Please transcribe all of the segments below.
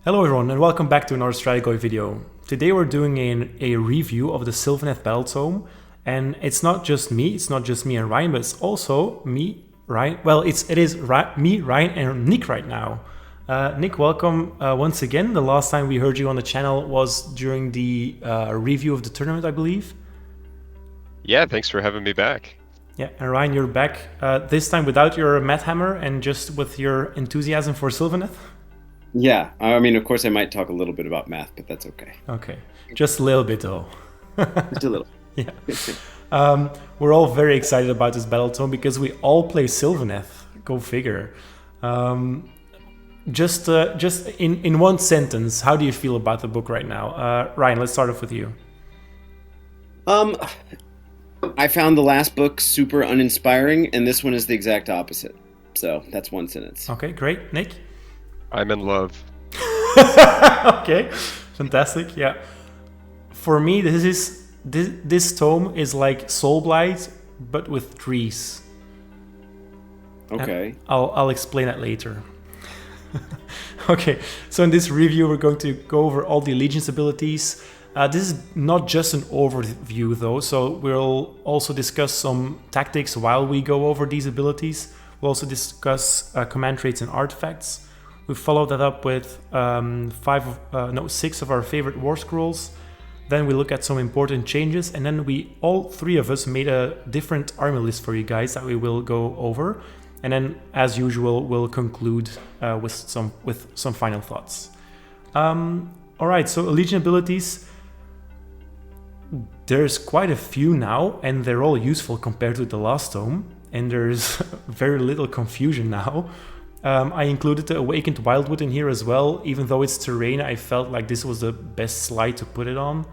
Hello everyone and welcome back to another Stradigoy video. Today we're doing a review of the Sylvaneth Battletome, and it's not just me and Ryan, but it's also me, Ryan. Well, it is me, Ryan, and Nick right now. Nick, welcome once again. The last time we heard you on the channel was during the review of the tournament, I believe. Yeah, thanks for having me back. Yeah, and Ryan, you're back this time without your Math Hammer and just with your enthusiasm for Sylvaneth. Yeah, I mean, of course, I might talk a little bit about math, but that's okay. Okay, just a little bit though. Just a little. Yeah. We're all very excited about this Battletome because we all play Sylvaneth. Go figure. Just in one sentence, how do you feel about the book right now? Ryan, let's start off with you. I found the last book super uninspiring, and this one is the exact opposite. So that's one sentence. Okay, great. Nick? I'm in love. Okay, fantastic. Yeah. For me, this tome is like Soulblight, but with trees. Okay. And I'll explain that later. Okay, so in this review, we're going to go over all the allegiance abilities. This is not just an overview though, so we'll also discuss some tactics while we go over these abilities. We'll also discuss command traits and artifacts. We followed that up with 6 of our favorite warscrolls. Then we look at some important changes, and then all three of us made a different army list for you guys that we will go over. And then, as usual, we'll conclude with some final thoughts. All right, so Allegiant abilities. There's quite a few now, and they're all useful compared to the last tome. And there's very little confusion now. I included the Awakened Wildwood in here as well. Even though it's terrain, I felt like this was the best slide to put it on.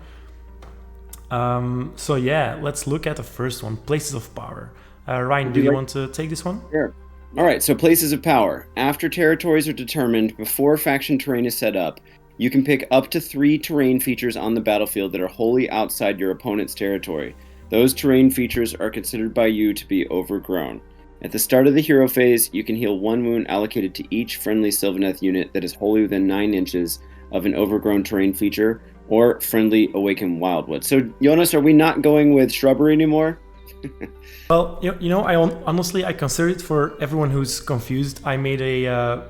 So yeah, let's look at the first one, Places of Power. Ryan, do you want to take this one? Sure. All right, so Places of Power. After territories are determined, before faction terrain is set up, you can pick up to 3 terrain features on the battlefield that are wholly outside your opponent's territory. Those terrain features are considered by you to be overgrown. At the start of the hero phase, you can heal 1 wound allocated to each friendly Sylvaneth unit that is wholly within 9 inches of an overgrown terrain feature or friendly Awakened Wildwood. So, Jonas, are we not going with shrubbery anymore? Well, you know, honestly, I consider it for everyone who's confused. I made a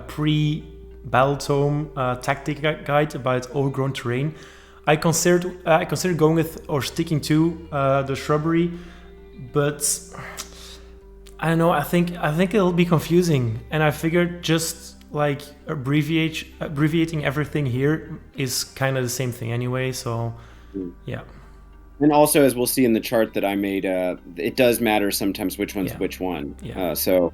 pre-Battletome tactic guide about overgrown terrain. I considered going with or sticking to the shrubbery, but I don't know. I think it'll be confusing, and I figured just like abbreviating everything here is kind of the same thing anyway. So, yeah. And also, as we'll see in the chart that I made, it does matter sometimes which one's which one. Yeah. So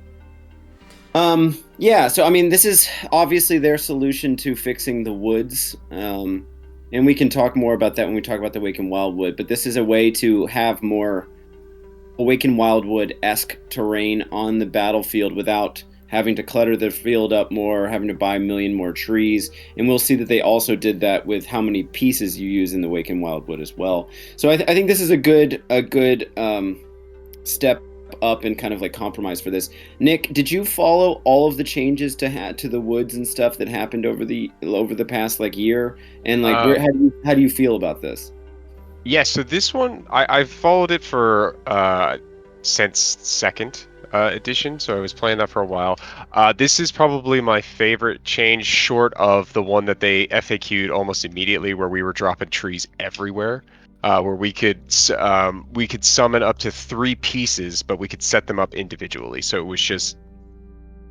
I mean, this is obviously their solution to fixing the woods. And we can talk more about that when we talk about the Awakened Wildwood. But this is a way to have more Awakened Wildwood-esque terrain on the battlefield without having to clutter the field up more, having to buy a million more trees. And we'll see that they also did that with how many pieces you use in the Awakened Wildwood as well. So I think this is a good step up and kind of like compromise for this. Nick, did you follow all of the changes to the woods and stuff that happened over the past like year? And like, how do you feel about this? Yeah, so this one, I've followed it for since second edition, so I was playing that for a while. This is probably my favorite change, short of the one that they FAQ'd almost immediately, where we were dropping trees everywhere, where we could summon up to 3 pieces, but we could set them up individually. So it was just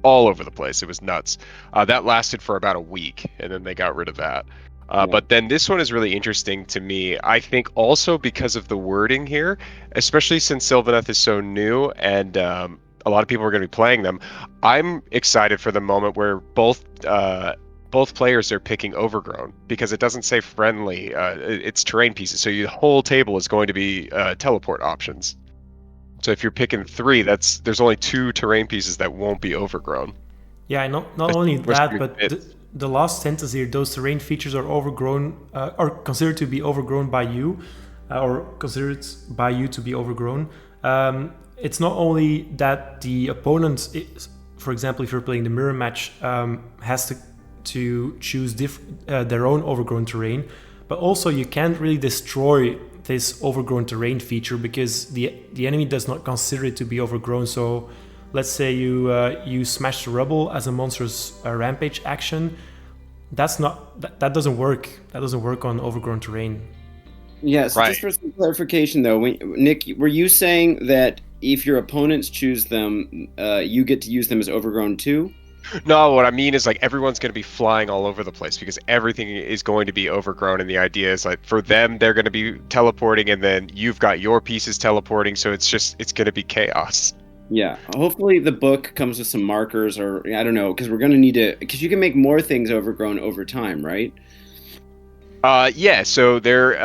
all over the place. It was nuts. That lasted for about a week, and then they got rid of that. But then this one is really interesting to me, I think also because of the wording here, especially since Sylvaneth is so new and a lot of people are going to be playing them. I'm excited for the moment where both players are picking overgrown, because it doesn't say friendly, it's terrain pieces. So your whole table is going to be teleport options. So if you're picking 3, there's only 2 terrain pieces that won't be overgrown. Yeah, not only that, but the last sentence here, those terrain features are overgrown, are considered to be overgrown by you, or considered by you to be overgrown. It's not only that the opponent, for example, if you're playing the mirror match, has to choose their own overgrown terrain, but also you can't really destroy this overgrown terrain feature because the enemy does not consider it to be overgrown. So let's say you smash the rubble as a monster's rampage action. That doesn't work. That doesn't work on overgrown terrain. Yeah, so Right. just for some clarification though, Nick, were you saying that if your opponents choose them, you get to use them as overgrown too? No, what I mean is like everyone's going to be flying all over the place because everything is going to be overgrown, and the idea is like for them they're going to be teleporting, and then you've got your pieces teleporting, so it's going to be chaos. Yeah, hopefully the book comes with some markers, or I don't know, because we're going to need to, because you can make more things overgrown over time, right? Yeah, so there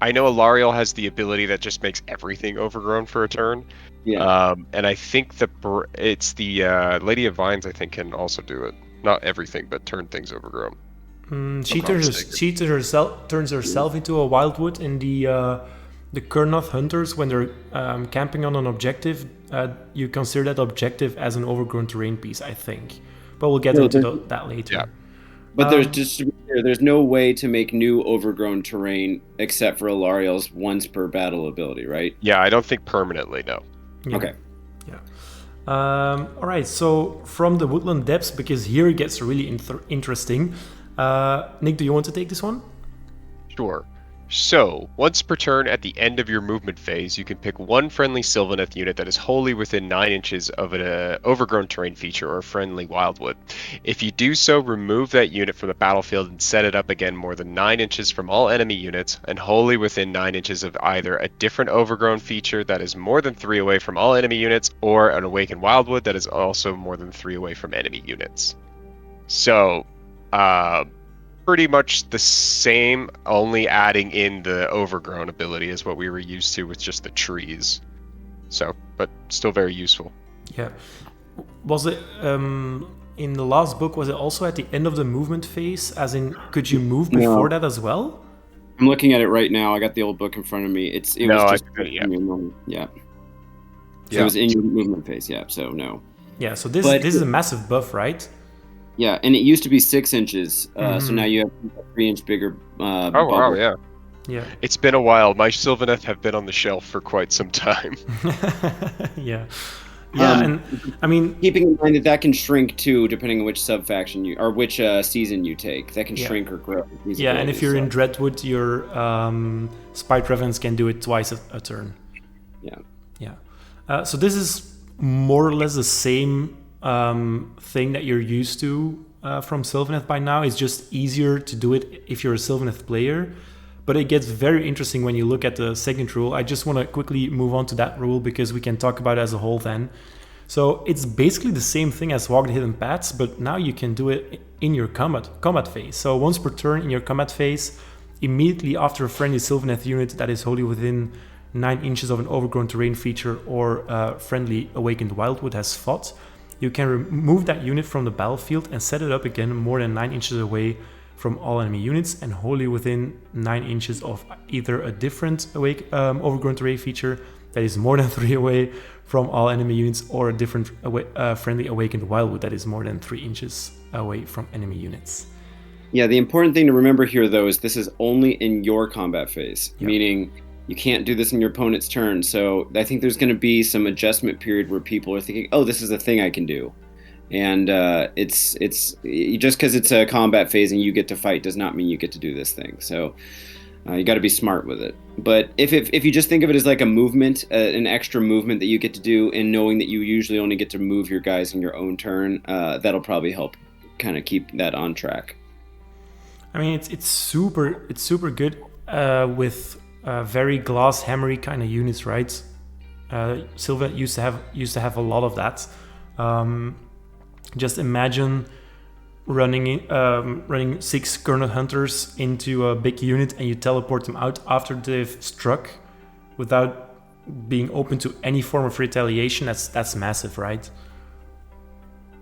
I know Alariel has the ability that just makes everything overgrown for a turn. Yeah. And I think it's the Lady of Vines I think can also do it. Not everything, but turn things overgrown. She I'm not turns herself into a wildwood in the Kurnoth Hunters when they're camping on an objective. You consider that objective as an overgrown terrain piece, I think. But we'll get into that later. Yeah. But there's just to be clear, there's no way to make new overgrown terrain except for Alariel's once per battle ability, right? Yeah, I don't think permanently, no. Yeah. Okay. Yeah. All right. So from the woodland depths, because here it gets really interesting. Nick, do you want to take this one? Sure. So, once per turn at the end of your movement phase, you can pick one friendly Sylvaneth unit that is wholly within 9 inches of an overgrown terrain feature or friendly wildwood. If you do so, remove that unit from the battlefield and set it up again more than 9 inches from all enemy units and wholly within 9 inches of either a different overgrown feature that is more than 3 away from all enemy units or an awakened wildwood that is also more than 3 away from enemy units. So, pretty much the same, only adding in the overgrown ability is what we were used to with just the trees. So, but still very useful. Yeah. Was it in the last book? Was it also at the end of the movement phase? As in, could you move before that as well? I'm looking at it right now. I got the old book in front of me. It No, was just yeah. yeah. So it was in your movement phase. Yeah. So no. Yeah. So this is a massive buff, right? Yeah, and it used to be 6 inches, so now you have a 3-inch bigger. Oh wow, yeah. Yeah. It's been a while. My Sylvaneth have been on the shelf for quite some time. Yeah. Yeah, and I mean, keeping in mind that can shrink too, depending on which sub-faction you or which season you take. That can shrink or grow. Yeah, and if you're in Dreadwood, your Spite Revenants can do it twice a turn. Yeah. Yeah. So this is more or less the same thing that you're used to from Sylvaneth by now. It's just easier to do it if you're a Sylvaneth player. But it gets very interesting when you look at the second rule. I just want to quickly move on to that rule because we can talk about it as a whole then. So it's basically the same thing as Walk the Hidden Paths, but now you can do it in your combat phase. So once per turn in your combat phase, immediately after a friendly Sylvaneth unit that is wholly within 9 inches of an overgrown terrain feature or a friendly Awakened Wildwood has fought, you can remove that unit from the battlefield and set it up again more than 9 inches away from all enemy units and wholly within 9 inches of either a different overgrown terrain feature that is more than 3 away from all enemy units or a different friendly Awakened Wildwood that is more than 3 inches away from enemy units. Yeah, the important thing to remember here, though, is this is only in your combat phase, meaning you can't do this in your opponent's turn. So I think there's going to be some adjustment period where people are thinking, oh, this is a thing I can do. And it's just because it's a combat phase and you get to fight does not mean you get to do this thing. So you got to be smart with it. But if you just think of it as like a movement, an extra movement that you get to do, and knowing that you usually only get to move your guys in your own turn, that'll probably help kind of keep that on track. I mean, it's super good with very glass hammery kind of units, right? Sylvaneth used to have a lot of that. Just imagine running 6 Kurnoth Hunters into a big unit and you teleport them out after they've struck without being open to any form of retaliation. That's massive, right?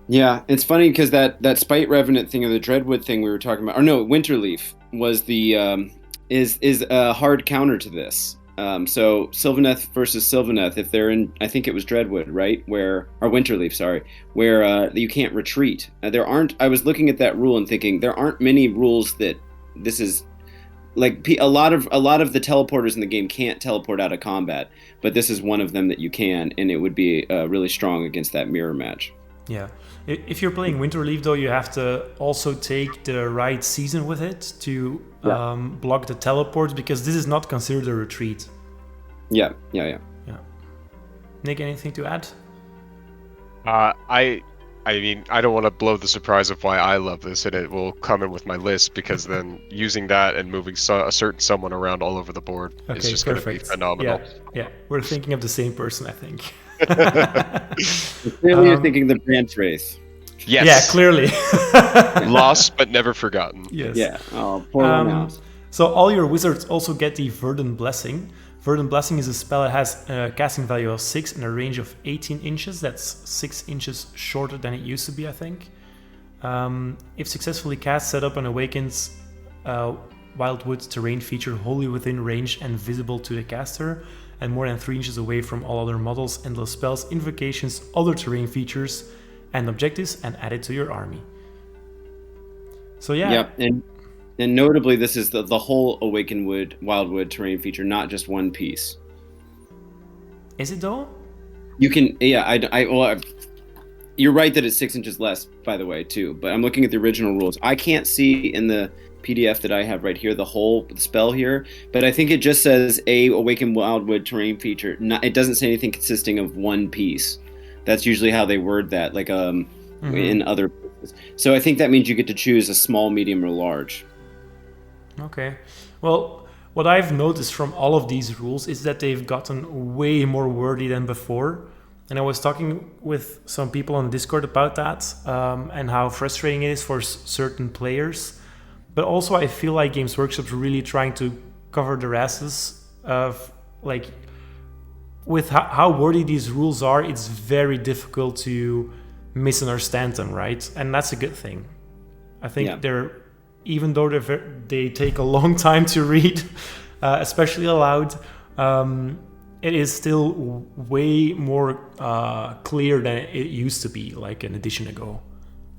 Yeah, it's funny because that Spite Revenant thing or the Dreadwood thing we were talking about, or no, Winterleaf was the is a hard counter to this. So Sylvaneth versus Sylvaneth, if they're in, I think it was Dreadwood, right? Or Winterleaf, sorry, where you can't retreat. I was looking at that rule and thinking there aren't many rules that this is like a lot of the teleporters in the game can't teleport out of combat, but this is one of them that you can, and it would be really strong against that mirror match. Yeah. If you're playing Winterleaf, though, you have to also take the right season with it to block the teleports, because this is not considered a retreat. Yeah. Nick, anything to add? I mean, I don't want to blow the surprise of why I love this, and it will come in with my list, because then using that and moving a certain someone around all over the board is just going to be phenomenal. Yeah, we're thinking of the same person, I think. Clearly, you're thinking the branch race. Yes. Yeah, clearly. Lost but never forgotten. Yes. Yeah. Oh, poor mouse. So all your wizards also get the Verdant Blessing. Verdant Blessing is a spell that has a casting value of 6 and a range of 18 inches. That's 6 inches shorter than it used to be, I think. If successfully cast, set up and awakens Wildwood terrain feature wholly within range and visible to the caster, and more than 3 inches away from all other models, endless spells, invocations, other terrain features, and objectives, and add it to your army. So yeah. Yep, and notably, this is the whole Awakened Wildwood terrain feature, not just one piece. Is it though? You can, you're right that it's 6 inches less, by the way, too. But I'm looking at the original rules. I can't see in the PDF that I have right here the whole spell here, but I think it just says a Awakened Wildwood terrain feature. It doesn't say anything consisting of one piece. That's usually how they word that, like in other places. So I think that means you get to choose a small, medium, or large. Okay. Well, what I've noticed from all of these rules is that they've gotten way more wordy than before. And I was talking with some people on Discord about that, and how frustrating it is for certain players. But also I feel like Games Workshop's really trying to cover their asses of, like, with how wordy these rules are, it's very difficult to misunderstand them, right? And that's a good thing. I think even though they take a long time to read, especially aloud, it is still way more clear than it used to be, like an edition ago.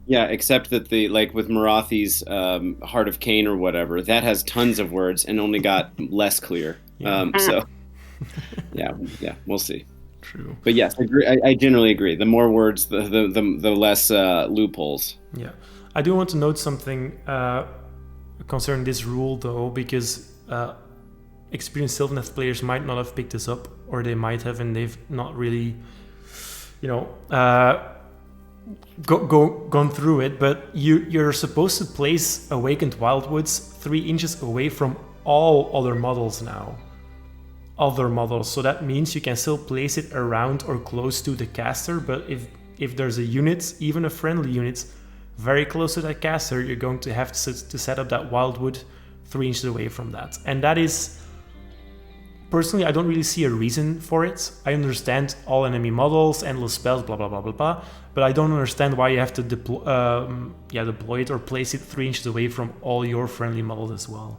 Yeah, except that with Marathi's Heart of Cain or whatever, that has tons of words and only got less clear. Yeah. We'll see. True. But yes, I generally agree. The more words, the less loopholes. Yeah. I do want to note something concerning this rule, though, because experienced Sylvaneth players might not have picked this up, or they might have, and they've not really, gone through it. But you're supposed to place Awakened Wildwoods 3 inches away from all other models now. So that means you can still place it around or close to the caster, but if there's a unit, even a friendly unit, very close to that caster, you're going to have to set up that Wildwood 3 inches away from that. And that is, personally, I don't really see a reason for it. I understand all enemy models, endless spells, blah blah blah blah blah, but I don't understand why you have to deploy it or place it 3 inches away from all your friendly models as well.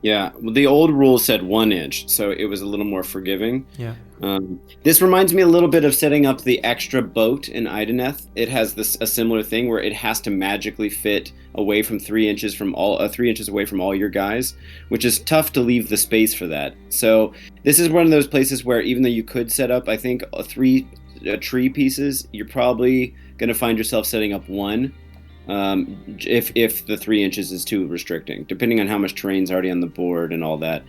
Yeah, well, the old rule said 1 inch, so it was a little more forgiving. Yeah. This reminds me a little bit of setting up the extra boat in Ideneth. It has a similar thing where it has to magically fit away from 3 inches from 3 inches away from all your guys, which is tough to leave the space for that. So this is one of those places where even though you could set up, I think, 3 tree pieces, you're probably going to find yourself setting up 1. If the 3 inches is too restricting, depending on how much terrain's already on the board and all that.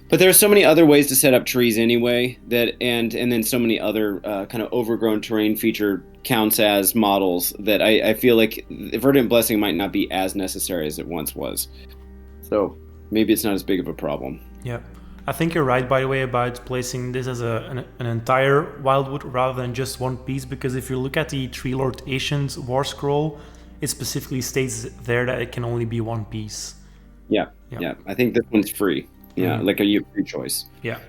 But there are so many other ways to set up trees anyway, and then so many other kind of overgrown terrain feature counts as models that I feel like Verdant Blessing might not be as necessary as it once was. So maybe it's not as big of a problem. Yeah. I think you're right, by the way, about placing this as an entire Wildwood rather than just one piece, because if you look at the Tree Lord Asian's warscroll, it specifically states there that it can only be one piece. Yeah. I think this one's free. Yeah, like a free choice. Yeah.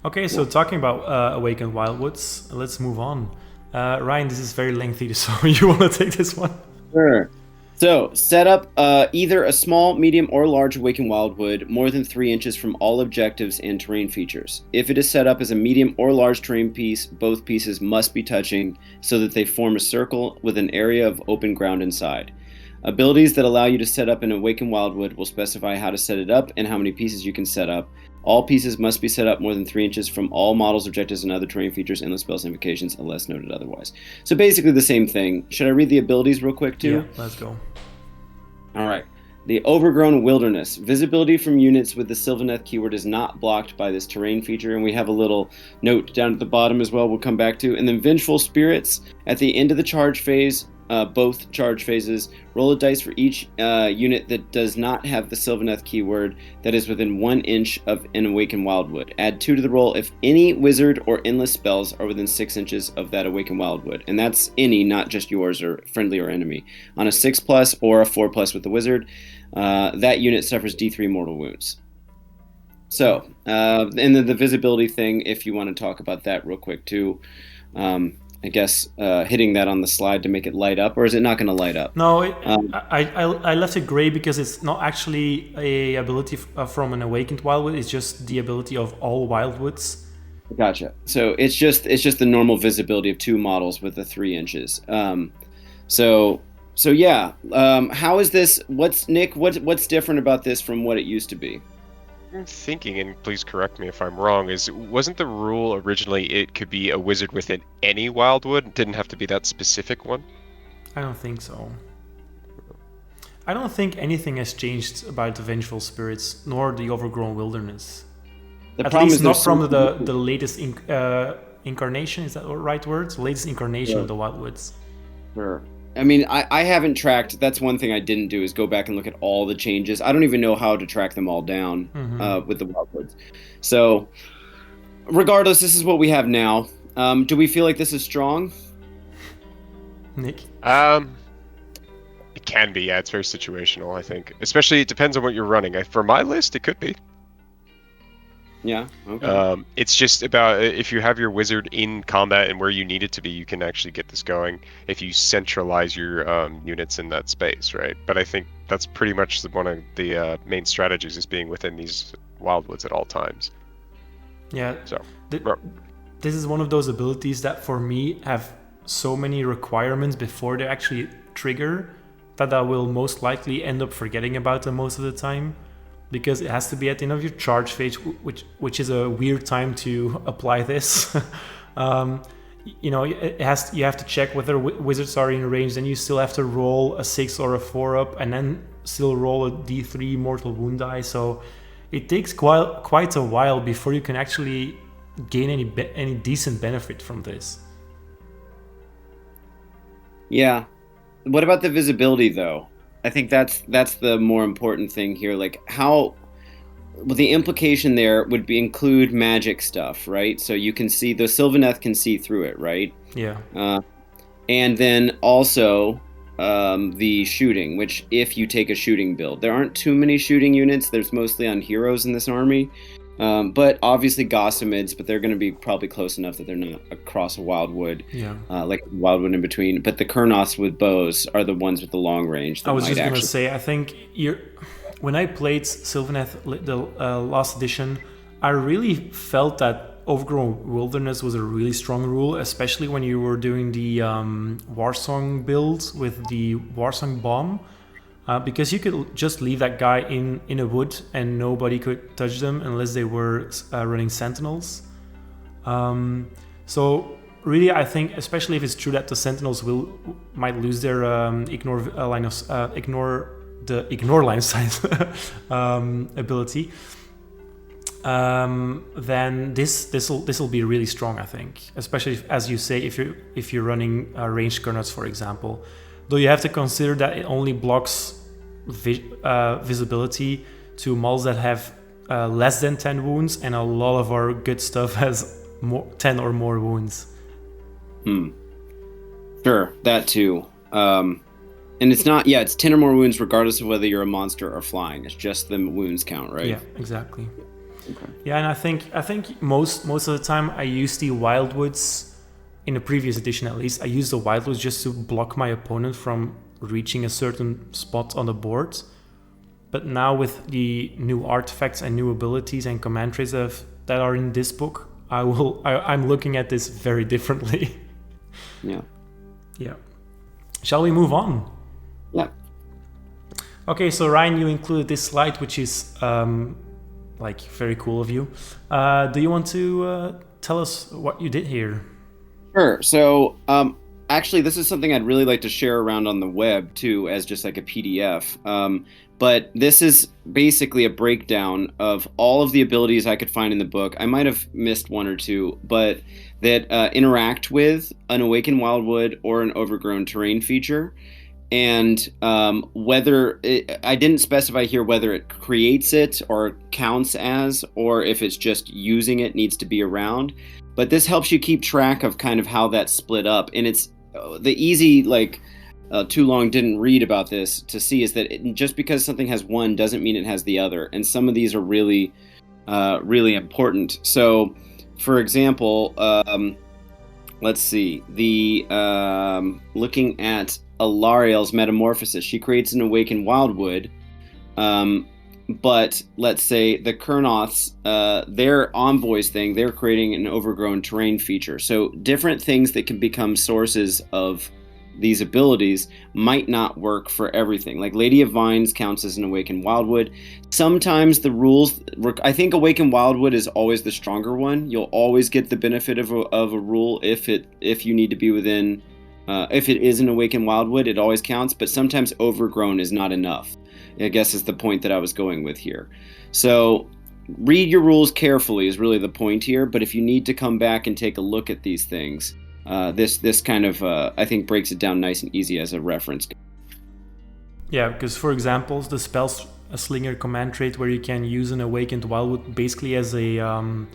Okay, so talking about Awakened Wildwoods, let's move on. Ryan, this is very lengthy, so you want to take this one? Sure. So, set up either a small, medium, or large Awakened Wildwood more than 3 inches from all objectives and terrain features. If it is set up as a medium or large terrain piece, both pieces must be touching so that they form a circle with an area of open ground inside. Abilities that allow you to set up an Awakened Wildwood will specify how to set it up and how many pieces you can set up. All pieces must be set up more than 3 inches from all models, objectives, and other terrain features and the spell's invocations, unless noted otherwise. So basically the same thing. Should I read the abilities real quick too? Yeah, let's go. All right. The Overgrown Wilderness. Visibility from units with the Sylvaneth keyword is not blocked by this terrain feature, and we have a little note down at the bottom as well we'll come back to. And then Vengeful Spirits. At the end of the charge phase, both charge phases, roll a dice for each unit that does not have the Sylvaneth keyword that is within 1 inch of an Awakened Wildwood. Add 2 to the roll if any wizard or endless spells are within 6 inches of that Awakened Wildwood. And that's any, not just yours or friendly or enemy. On a 6+ or a 4+ with the wizard, that unit suffers D3 mortal wounds. So, and then the visibility thing, if you want to talk about that real quick too. I guess hitting that on the slide to make it light up, or is it not going to light up? No, I left it gray because it's not actually a ability from an Awakened Wildwood. It's just the ability of all Wildwoods. Gotcha. So it's just the normal visibility of 2 models with the 3 inches. So yeah. How is this? What's different about this from what it used to be? I'm thinking, and please correct me if I'm wrong, wasn't the rule originally it could be a wizard within any Wildwood? It didn't have to be that specific one? I don't think so. I don't think anything has changed about the Vengeful Spirits, nor the Overgrown Wilderness. At least not from the latest incarnation, is that the right word? The latest incarnation of the Wildwoods. Sure. I mean, I haven't tracked. That's one thing I didn't do is go back and look at all the changes. I don't even know how to track them all down with the Wildwoods. So, regardless, this is what we have now. Do we feel like this is strong? Nick? It can be, yeah. It's very situational, I think. Especially, it depends on what you're running. For my list, it could be. Yeah, okay. It's just about if you have your wizard in combat and where you need it to be, you can actually get this going if you centralize your units in that space, right? But I think that's pretty much one of the main strategies is being within these Wildwoods at all times. Yeah, so this is one of those abilities that for me have so many requirements before they actually trigger that I will most likely end up forgetting about them most of the time. Because it has to be at the end of your charge phase, which is a weird time to apply this. You know, you have to check whether wizards are in range. Then you still have to roll a 6 or a 4 up, and then still roll a D3 mortal wound die. So it takes quite a while before you can actually gain any decent benefit from this. Yeah. What about the visibility, though? I think that's the more important thing here. Like the implication there would be include magic stuff, right? So you can see the Sylvaneth can see through it, right? Yeah. And then also the shooting, which if you take a shooting build, there aren't too many shooting units. There's mostly on heroes in this army, but obviously Gossamids, but they're going to be probably close enough that they're not across a Wildwood, like Wildwood in between. But the Kurnoths with bows are the ones with the long range. I was just going to say, I think when I played Sylvaneth, the last edition, I really felt that Overgrown Wilderness was a really strong rule, especially when you were doing the Warsong builds with the Warsong bomb. Because you could just leave that guy in a wood and nobody could touch them unless they were running sentinels. So really, I think, especially if it's true that the sentinels might lose their ignore line of sight ability, then this will be really strong, I think. Especially as you say, if you're running ranged Kurnoths, for example. Though you have to consider that it only blocks visibility to models that have less than 10 wounds, and a lot of our good stuff has 10 or more wounds. Sure, that too. And it's not, it's 10 or more wounds regardless of whether you're a monster or flying. It's just the wounds count, right? Yeah, exactly. Okay. Yeah, and I think most of the time I use the Wildwoods. In the previous edition, at least, I used the Wildwoods just to block my opponent from reaching a certain spot on the board. But now with the new artifacts and new abilities and command traits that are in this book, I'm looking at this very differently. Yeah. Yeah. Shall we move on? Yeah. Okay, so Ryan, you included this slide, which is very cool of you. Do you want to tell us what you did here? Sure. So actually, this is something I'd really like to share around on the web too, as just like a PDF. But this is basically a breakdown of all of the abilities I could find in the book. I might have missed one or two, but that interact with an Awakened Wildwood or an Overgrown Terrain feature. And I didn't specify here whether it creates it or counts as, or if it's just using it needs to be around. But this helps you keep track of kind of how that's split up. And it's the easy, too long didn't read about this to see is that just because something has one doesn't mean it has the other. And some of these are really, really important. So, for example, let's see, looking at Alariel's Metamorphosis, she creates an Awakened Wildwood, but let's say the Kurnoths, their envoys thing, they're creating an Overgrown Terrain feature. So different things that can become sources of these abilities might not work for everything. Like Lady of Vines counts as an Awakened Wildwood. Sometimes the rules, I think Awakened Wildwood is always the stronger one. You'll always get the benefit of a rule if you need to be within. If it is an Awakened Wildwood, it always counts, but sometimes Overgrown is not enough, I guess is the point that I was going with here. So read your rules carefully is really the point here, but if you need to come back and take a look at these things, this kind of, I think, breaks it down nice and easy as a reference. Yeah, because for example, the Spell Slinger command trait where you can use an Awakened Wildwood basically as a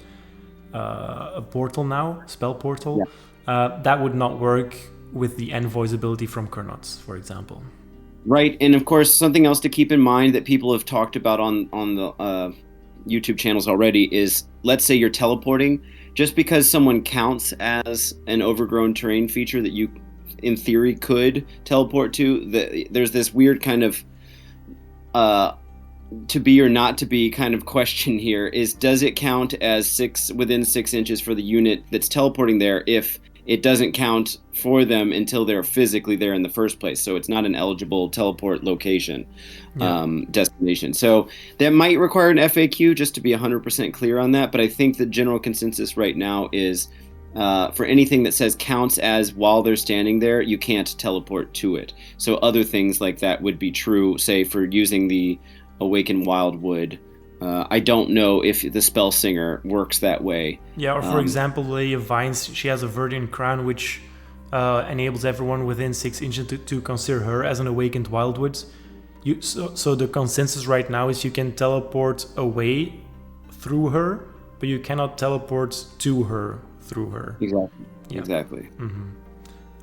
portal now, spell portal, that would not work with the Envoy's ability from Kurnoths, for example. Right, and of course, something else to keep in mind that people have talked about on the YouTube channels already is, let's say you're teleporting, just because someone counts as an Overgrown Terrain feature that you, in theory, could teleport to, there's this weird kind of to be or not to be kind of question here is, does it count as within 6 inches for the unit that's teleporting there if it doesn't count for them until they're physically there in the first place? So it's not an eligible teleport location, destination. So that might require an FAQ just to be 100% clear on that. But I think the general consensus right now is for anything that says counts as while they're standing there, you can't teleport to it. So other things like that would be true, say, for using the Awakened Wildwood. I don't know if the Spell Singer works that way. Yeah, or for example, Lady of Vines, she has a Verdian Crown, which enables everyone within 6 inches to consider her as an Awakened Wildwood. So the consensus right now is you can teleport away through her, but you cannot teleport to her through her. Exactly. Yeah. Exactly. Mm-hmm.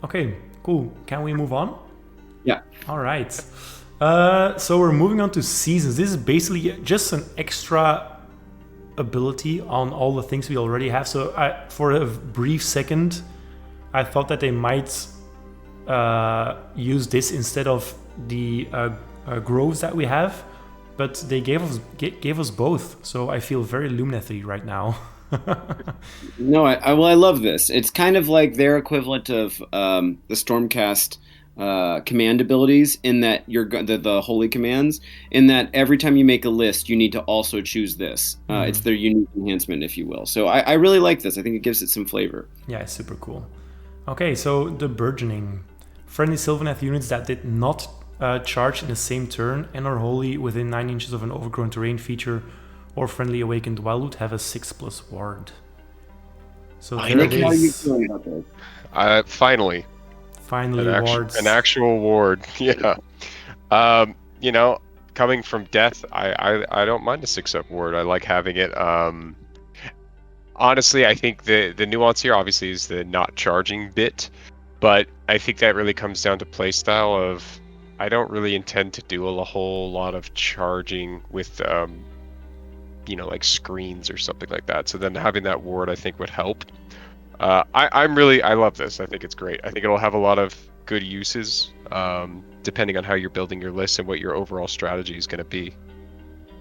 Okay, cool. Can we move on? Yeah. All right. So we're moving on to seasons. This is basically just an extra ability on all the things we already have. So for a brief second, I thought that they might use this instead of the groves that we have, but they gave us both. So I feel very Lumineth-y right now. No, I love this. It's kind of like their equivalent of the Stormcast command abilities, in that the holy commands, in that every time you make a list you need to also choose this. It's their unique enhancement, if you will. So I really like this. I think it gives it some flavor. Yeah, it's super cool. Okay, so the Burgeoning. Friendly Sylvaneth units that did not charge in the same turn and are wholly within 9 inches of an Overgrown Terrain feature or friendly Awakened Wildwood have a 6+ ward. So there it is. How are you feeling about this? Finally, wards. An actual ward. Yeah. Coming from death, I don't mind a 6+ ward. I like having it. Honestly, I think the nuance here obviously is the not charging bit, but I think that really comes down to playstyle of, I don't really intend to do a whole lot of charging with like screens or something like that. So then having that ward I think would help. I love this. I think it's great. I think it'll have a lot of good uses. depending on how you're building your list and what your overall strategy is going to be.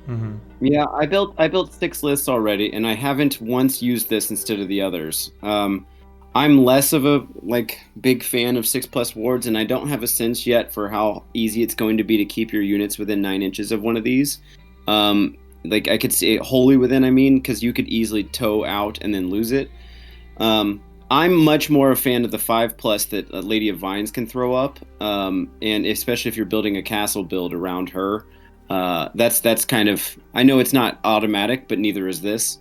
Mm-hmm. Yeah, I built 6 lists already, and I haven't once used this instead of the others. I'm less of a big fan of 6+ wards, and I don't have a sense yet for how easy it's going to be to keep your units within 9 inches of one of these. I could say wholly within, because you could easily tow out and then lose it. I'm much more a fan of the 5+ that Lady of Vines can throw up, and especially if you're building a castle build around her. That's kind of, I know it's not automatic, but neither is this.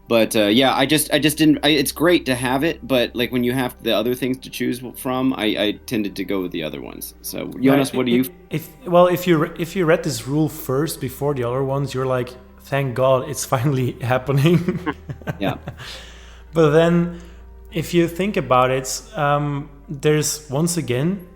But yeah, I just didn't. It's great to have it, but when you have the other things to choose from, I tended to go with the other ones. So Jonas, what do you? If you read this rule first before the other ones, you're like, thank God it's finally happening. Yeah. But then, if you think about it, there's once again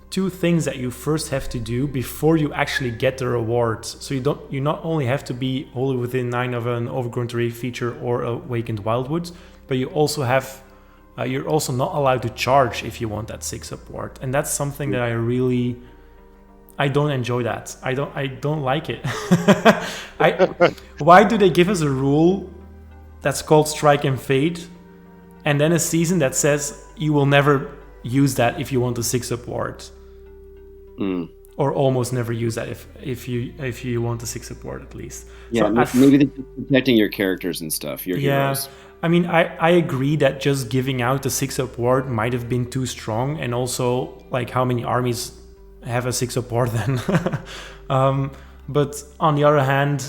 2 things that you first have to do before you actually get the rewards. So you not only have to be wholly within 9 of an overgrown terrain feature or awakened wildwoods, but you also have you're also not allowed to charge if you want that 6+ ward, and that's something that I don't enjoy. That I don't like it. Why do they give us a rule that's called Strike and Fade, and then a season that says you will never use that if you want a 6+ ward? Or almost never use that if you want a 6+ ward at least. Yeah, so maybe they're protecting your characters and stuff. Your heroes. I mean, I agree that just giving out the 6+ ward might have been too strong, and also how many armies have a 6+ ward then? But on the other hand,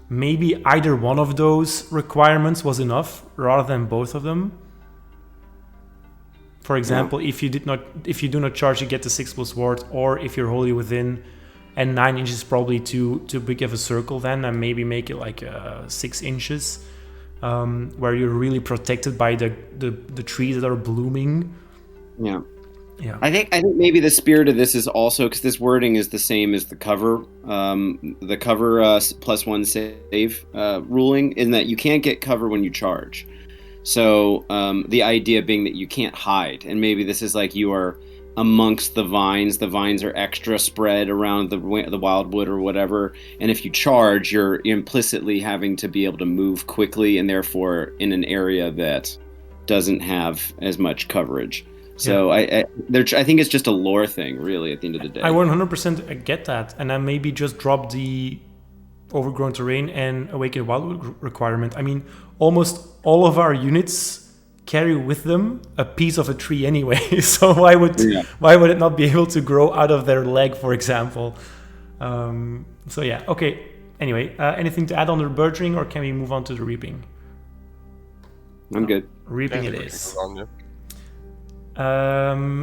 maybe either one of those requirements was enough rather than both of them. For example, if you do not charge, you get the 6+ ward, or if you're wholly within, and 9 inches probably too big of a circle then, and maybe make it 6 inches, where you're really protected by the trees that are blooming. Yeah. Yeah. I think maybe the spirit of this is also, because this wording is the same as the cover +1 save ruling, in that you can't get cover when you charge. So the idea being that you can't hide, and maybe this is you are amongst the vines. The vines are extra spread around the wildwood or whatever, and if you charge, you're implicitly having to be able to move quickly, and therefore in an area that doesn't have as much coverage. So I think it's just a lore thing, really, at the end of the day. I 100% get that, and then maybe just drop the overgrown terrain and awakened wildwood requirement. I mean, almost all of our units carry with them a piece of a tree anyway, so why would it not be able to grow out of their leg, for example? So yeah, okay. Anyway, anything to add on the birching, or can we move on to the reaping? I'm good. Reaping it is.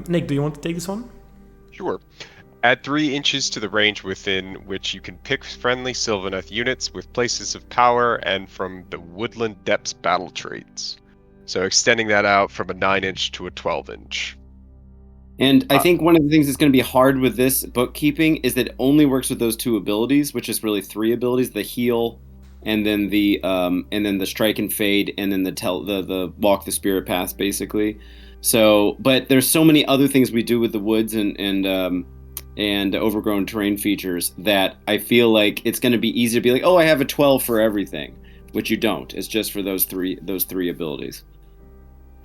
Nick, do you want to take this one? Sure. Add 3 inches to the range within which you can pick friendly Sylvaneth units with places of power and from the Woodland Depths battle traits. So extending that out from a 9-inch to a 12-inch. And I think one of the things that's going to be hard with this bookkeeping is that it only works with those 2 abilities, which is really 3 abilities: the heal, and then the strike and fade, and then the walk the spirit path, basically. So, but there's so many other things we do with the woods and overgrown terrain features that I feel like it's going to be easy to be like, oh, I have a 12 for everything, which you don't. It's just for those three abilities.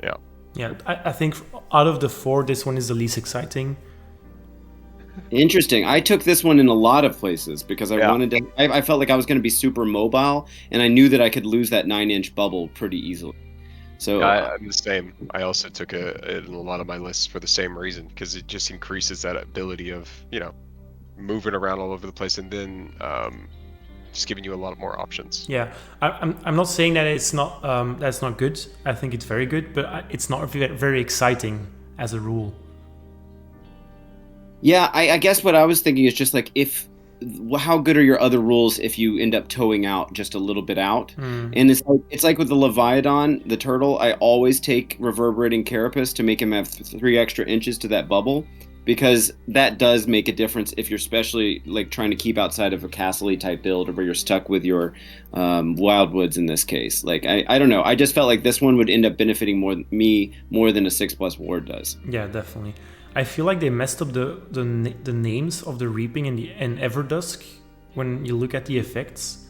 Yeah. Yeah, I think out of the 4, this one is the least exciting. Interesting. I took this one in a lot of places because I wanted to. I felt like I was going to be super mobile, and I knew that I could lose that 9-inch bubble pretty easily. So I'm the same. I also took it in a lot of my lists for the same reason, because it just increases that ability of moving around all over the place, and then just giving you a lot more options. Yeah, I'm not saying that it's not that's not good. I think it's very good, but it's not very exciting as a rule. Yeah, I guess what I was thinking is just how good are your other rules if you end up towing out just a little bit out? And it's like with the Leviathan, the turtle, I always take reverberating carapace to make him have 3 extra inches to that bubble, because that does make a difference if you're especially trying to keep outside of a castle-y type build, or where you're stuck with your wildwoods in this case. I don't know. I just felt like this one would end up benefiting more than a 6+ ward does. Yeah, definitely. I feel like they messed up the names of the reaping and Everdusk when you look at the effects.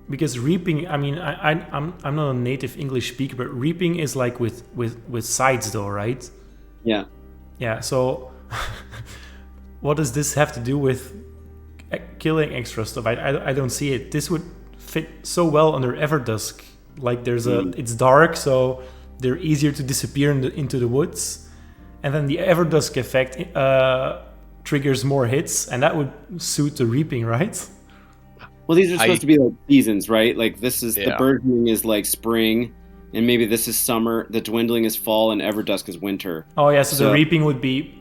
Because reaping, I mean, I'm not a native English speaker, but reaping is like with sides though, right? Yeah. Yeah. So, what does this have to do with killing extra stuff? I don't see it. This would fit so well under Everdusk. Like it's dark, so they're easier to disappear into the woods, and then the Everdusk effect triggers more hits, and that would suit the reaping, right? Well, these are supposed to be like seasons, right? Like this is the burgeoning is like spring, and maybe this is summer. The dwindling is fall, and Everdusk is winter. Oh yeah, so the reaping would be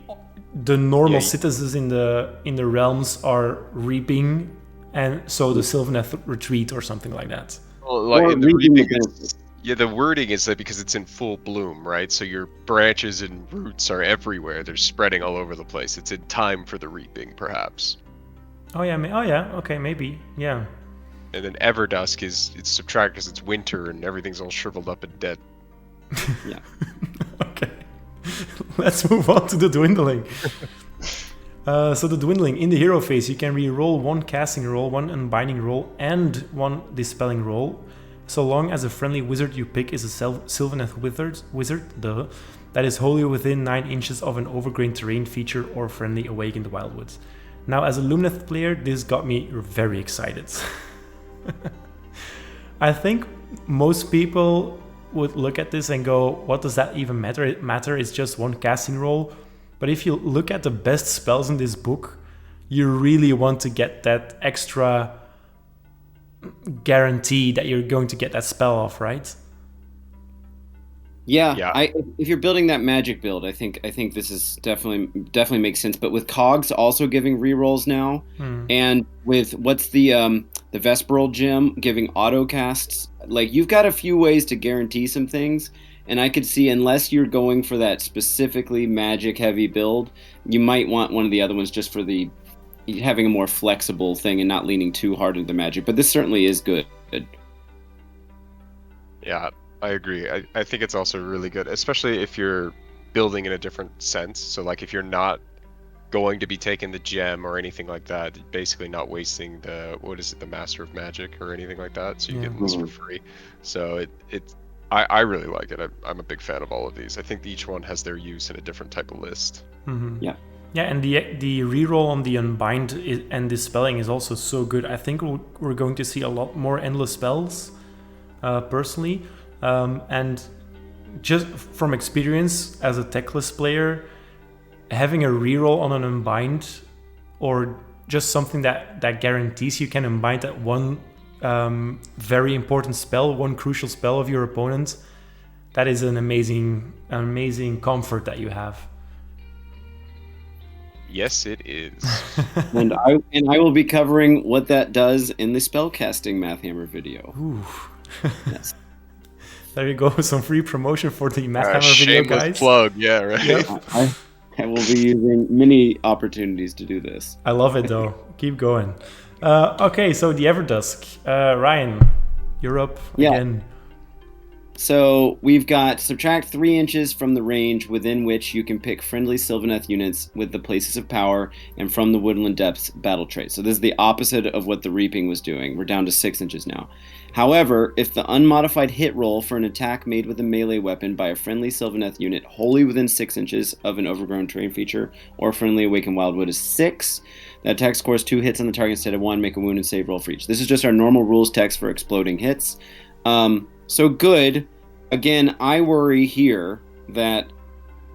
the normal citizens in the realms are reaping, and so the Sylvaneth retreat or something like that. Well, like in the reaping, the wording is that because it's in full bloom, right? So your branches and roots are everywhere. They're spreading all over the place. It's in time for the reaping, perhaps. Oh yeah, okay, maybe, yeah. And then Everdusk it's subtract because it's winter and everything's all shriveled up and dead. Yeah. Okay. Let's move on to the dwindling. So the dwindling, in the hero phase, you can re-roll one casting roll, one unbinding roll, and one dispelling roll, so long as a friendly wizard you pick is a Sylvaneth wizard that is wholly within 9 inches of an overgrown terrain feature or friendly awake in the Wildwoods. Now, as a Lumineth player, this got me very excited. I think most people would look at this and go, what does that even matter? It's just one casting roll. But if you look at the best spells in this book, you really want to get that extra guarantee that you're going to get that spell off, right? Yeah. If you're building that magic build, I think this is definitely makes sense. But with Cogs also giving rerolls now, and with what's the Vesperal gem giving auto casts, like you've got a few ways to guarantee some things. And I could see, unless you're going for that specifically magic heavy build, you might want one of the other ones just for the having a more flexible thing and not leaning too hard into the magic. But this certainly is good. Yeah, I agree. I think it's also really good, especially if you're building in a different sense. So like if you're not going to be taking the gem or anything like that, basically not wasting the Master of Magic or anything like that. So you get this for free. So I really like it. I'm a big fan of all of these. I think each one has their use in a different type of list. Mm-hmm. Yeah, and the reroll on the Unbind and Dispelling is also so good. I think we're going to see a lot more endless spells, personally. And just from experience as a techless player, having a reroll on an Unbind, or just something that guarantees you can Unbind that one very important spell, one crucial spell of your opponent, that is an amazing comfort that you have. Yes, it is. and I will be covering what that does in the spellcasting Mathhammer video. Ooh. Yes. There you go, some free promotion for the Mathhammer video, guys. Shameless plug, yeah, right. Yep. I will be using many opportunities to do this. I love it though. Keep going. Okay, so the Everdusk. Ryan, you're up again. So we've got subtract 3 inches from the range within which you can pick friendly Sylvaneth units with the Places of Power and from the Woodland Depths battle trait. So this is the opposite of what the Reaping was doing. We're down to 6 inches now. However, if the unmodified hit roll for an attack made with a melee weapon by a friendly Sylvaneth unit wholly within 6 inches of an overgrown terrain feature or friendly Awakened Wildwood is 6, that attack scores 2 hits on the target instead of 1, make a wound and save roll for each. This is just our normal rules text for exploding hits. So good. Again, I worry here that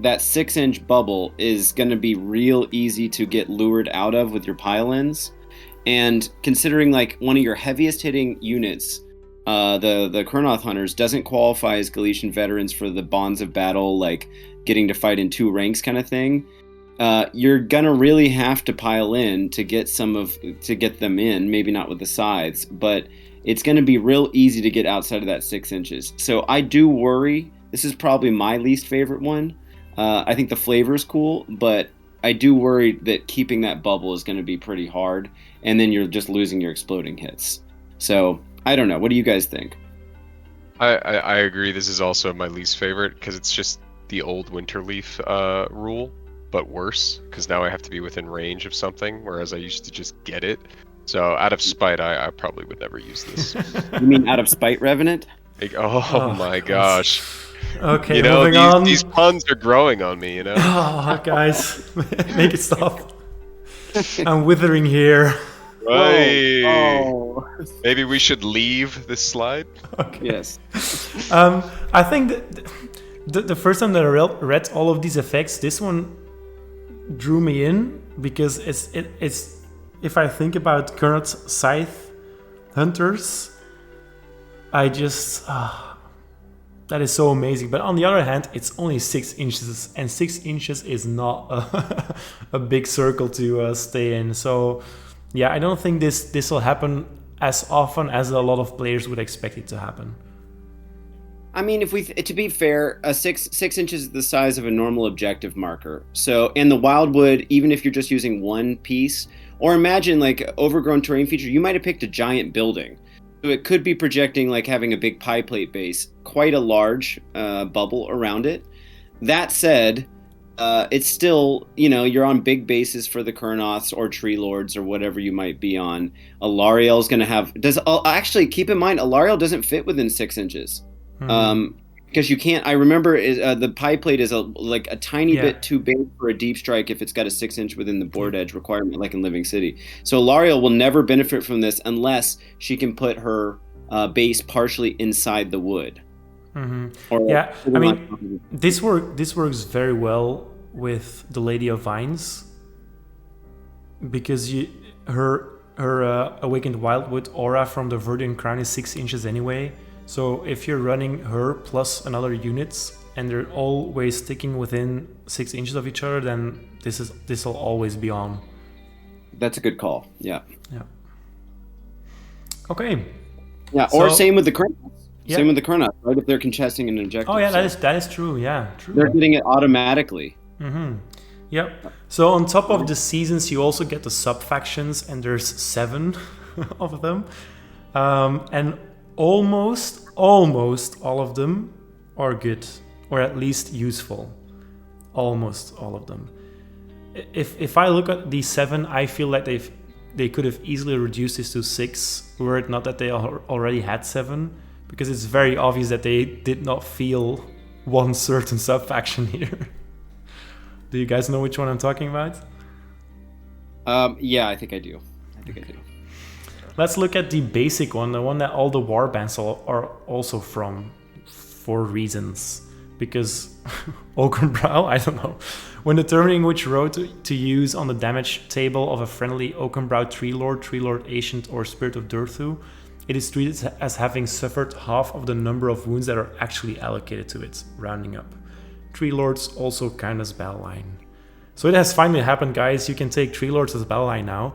6-inch bubble is going to be real easy to get lured out of with your pile-ins. And considering like one of your heaviest hitting units, the Kurnoth Hunters, doesn't qualify as Galician veterans for the bonds of battle, like getting to fight in 2 ranks kind of thing, you're going to really have to pile in to get them in, maybe not with the scythes, but it's going to be real easy to get outside of that 6 inches. So I do worry. This is probably my least favorite one. I think the flavor is cool, but I do worry that keeping that bubble is going to be pretty hard, and then you're just losing your exploding hits. So I don't know. What do you guys think? I agree. This is also my least favorite because it's just the old Winterleaf rule. but worse, because now I have to be within range of something, whereas I used to just get it. So out of spite, I probably would never use this. You mean out of spite, Revenant? Like, oh my gosh. Okay, You know, moving on. these puns are growing on me, you know? Oh, guys, make it stop. I'm withering here. Right. Oh. Maybe we should leave this slide. Okay. Yes. I think that the first time that I read all of these effects, this one drew me in because it's if I think about Kurnoth's Scythe Hunters, I just that is so amazing. But on the other hand, it's only 6 inches, and 6 inches is not a big circle to stay in. So yeah, I don't think this will happen as often as a lot of players would expect it to happen. I mean, to be fair, a 6 inches is the size of a normal objective marker. So in the Wildwood, even if you're just using one piece, or imagine like overgrown terrain feature, you might have picked a giant building. So it could be projecting like having a big pie plate base, quite a large bubble around it. That said, it's still, you're on big bases for the Kurnoths or Tree Lords or whatever you might be on. Alariel's going to have... Actually, keep in mind, Alariel doesn't fit within 6 inches. Because you can't... I remember the pie plate is a tiny bit too big for a deep strike if it's got a 6 inch within the board edge requirement, like in Living City. So Alariel will never benefit from this unless she can put her base partially inside the wood. Yeah, I mean, this works very well with the Lady of Vines because her Awakened Wildwood aura from the Verdian Crown is 6 inches anyway. So if you're running her plus another units and they're always sticking within 6 inches of each other, then this will always be on. That's a good call. Yeah. Okay. Yeah. Or same with the Kurnoths. Yeah. Same with the Kurnoths, right? If they're contesting an objective. Oh yeah, that is true. Yeah, true. They're getting it automatically. Yep. So on top of the seasons, you also get the sub factions, and there's 7 of them, and almost all of them are good, or at least useful. Almost all of them. If I look at these 7, I feel like they could have easily reduced this to 6, were it not that they already had 7, because it's very obvious that they did not feel one certain sub faction here. Do you guys know which one I'm talking about? Yeah, I think I do. Let's look at the basic one, the one that all the warbands are also from, for reasons. Because Oakenbrow, I don't know. When determining which row to use on the damage table of a friendly Oakenbrow Tree Lord Ancient, or Spirit of Durthu, it is treated as having suffered half of the number of wounds that are actually allocated to it, rounding up. Tree Lords also count as battle line. So it has finally happened, guys. You can take Tree Lords as battle line now.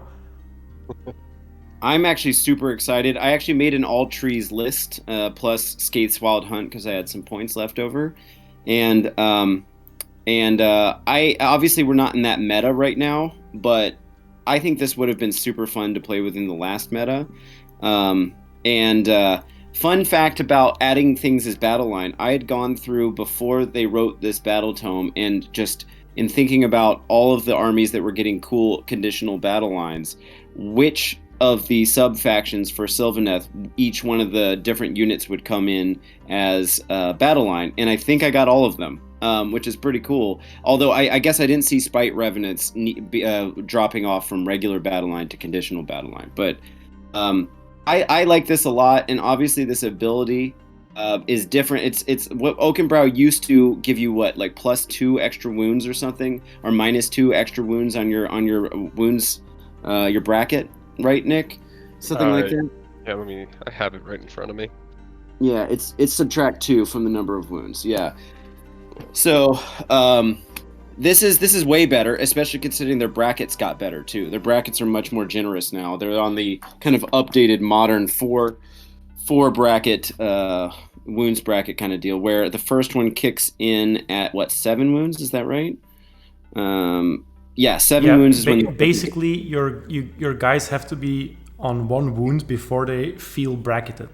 I'm actually super excited. I actually made an all trees list, plus Skaith's Wild Hunt, because I had some points left over. And I obviously we're not in that meta right now, but I think this would have been super fun to play within the last meta. Fun fact about adding things as battle line, I had gone through before they wrote this Battletome, and just in thinking about all of the armies that were getting cool conditional battle lines, which of the sub-factions for Sylvaneth, each one of the different units would come in as battle line, and I think I got all of them, which is pretty cool. Although I guess I didn't see Spite Revenants dropping off from regular battle line to conditional battle line, but I like this a lot, and obviously this ability is different. It's what Oakenbrow used to give you, like +2 extra wounds or something, or -2 extra wounds on your wounds, your bracket, right, Nick? Something like that. Yeah, I have it right in front of me. Yeah, it's subtract 2 from the number of wounds. Yeah. So this is way better, especially considering their brackets got better too. Their brackets are much more generous now. They're on the kind of updated modern four bracket wounds bracket kind of deal, where the first one kicks in at 7 wounds? Is that right? 7 wounds is when basically your guys have to be on 1 wound before they feel bracketed.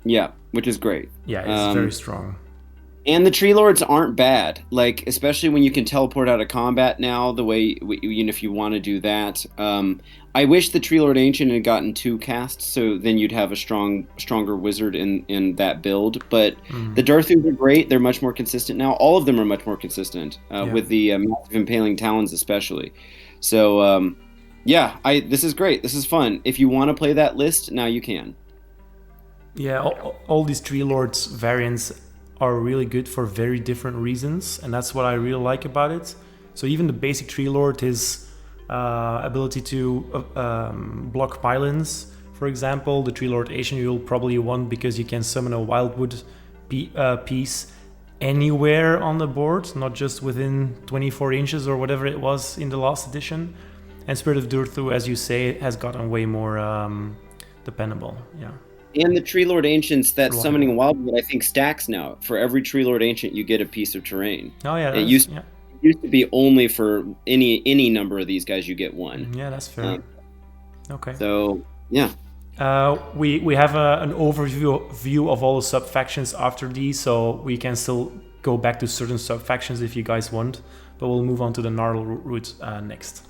Yeah, which is great. Yeah, it's very strong. And the tree lords aren't bad, like especially when you can teleport out of combat now. The way, if you want to do that, I wish the tree lord ancient had gotten 2 casts, so then you'd have a stronger wizard in that build. But the Darthus are great; they're much more consistent now. All of them are much more consistent with the massive impaling talons, especially. So this is great. This is fun. If you want to play that list, now you can. Yeah, all these tree lords variants are really good for very different reasons, and that's what I really like about it. So even the basic tree lord, his ability to block pylons, for example, the tree lord Asian you'll probably want because you can summon a wildwood piece anywhere on the board, not just within 24 inches or whatever it was in the last edition. And Spirit of Durthu, as you say, has gotten way more dependable. Yeah. And the Tree Lord Ancients, that summoning Wildwood, I think, stacks now. For every Tree Lord Ancient, you get a piece of terrain. Oh, yeah. It used to be only for any number of these guys, you get one. Yeah, that's fair. Okay. So, yeah. We have an overview of all the sub-factions after these, so we can still go back to certain sub-factions if you guys want. But we'll move on to the Gnarl route next.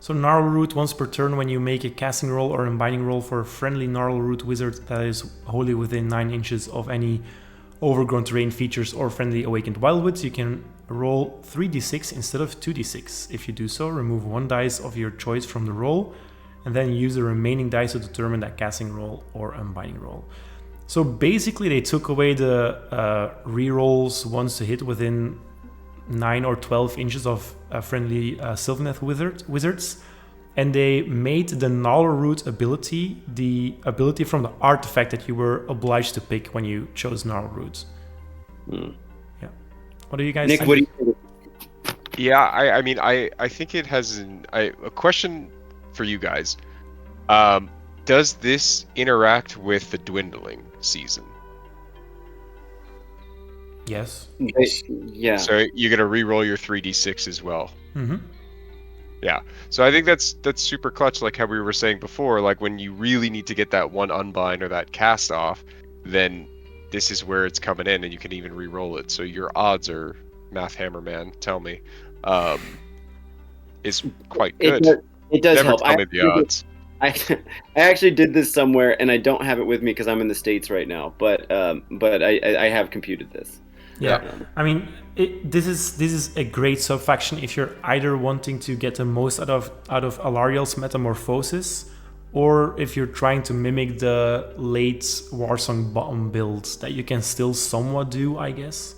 So Gnarl Root, once per turn, when you make a casting roll or a binding roll for a friendly Gnarl Root wizard that is wholly within 9 inches of any overgrown terrain features or friendly awakened wildwoods, you can roll 3d6 instead of 2d6. If you do so, remove 1 dice of your choice from the roll, and then use the remaining dice to determine that casting roll or unbinding roll. So basically they took away the rerolls once to hit within 9 or 12 inches of friendly Sylvaneth wizards, and they made the Gnarl Root ability the ability from the artifact that you were obliged to pick when you chose Gnarl Root. Yeah. What do you guys think? Nick, what do you think? Yeah, I mean, I think it has a question for you guys. Does this interact with the dwindling season? Yes. Yeah. So you're gonna re-roll your 3d6 as well. Mm-hmm. Yeah. So I think that's super clutch. Like how we were saying before, like when you really need to get that one unbind or that cast off, then this is where it's coming in, and you can even re-roll it. So your odds are, Math Hammer Man, tell me, is quite good. It does Never help. tell me the odds. I actually did this somewhere, and I don't have it with me because I'm in the States right now. But I have computed this. Yeah, I mean, this is a great sub-faction if you're either wanting to get the most out of Alariel's metamorphosis, or if you're trying to mimic the late Warsong bottom builds that you can still somewhat do, I guess.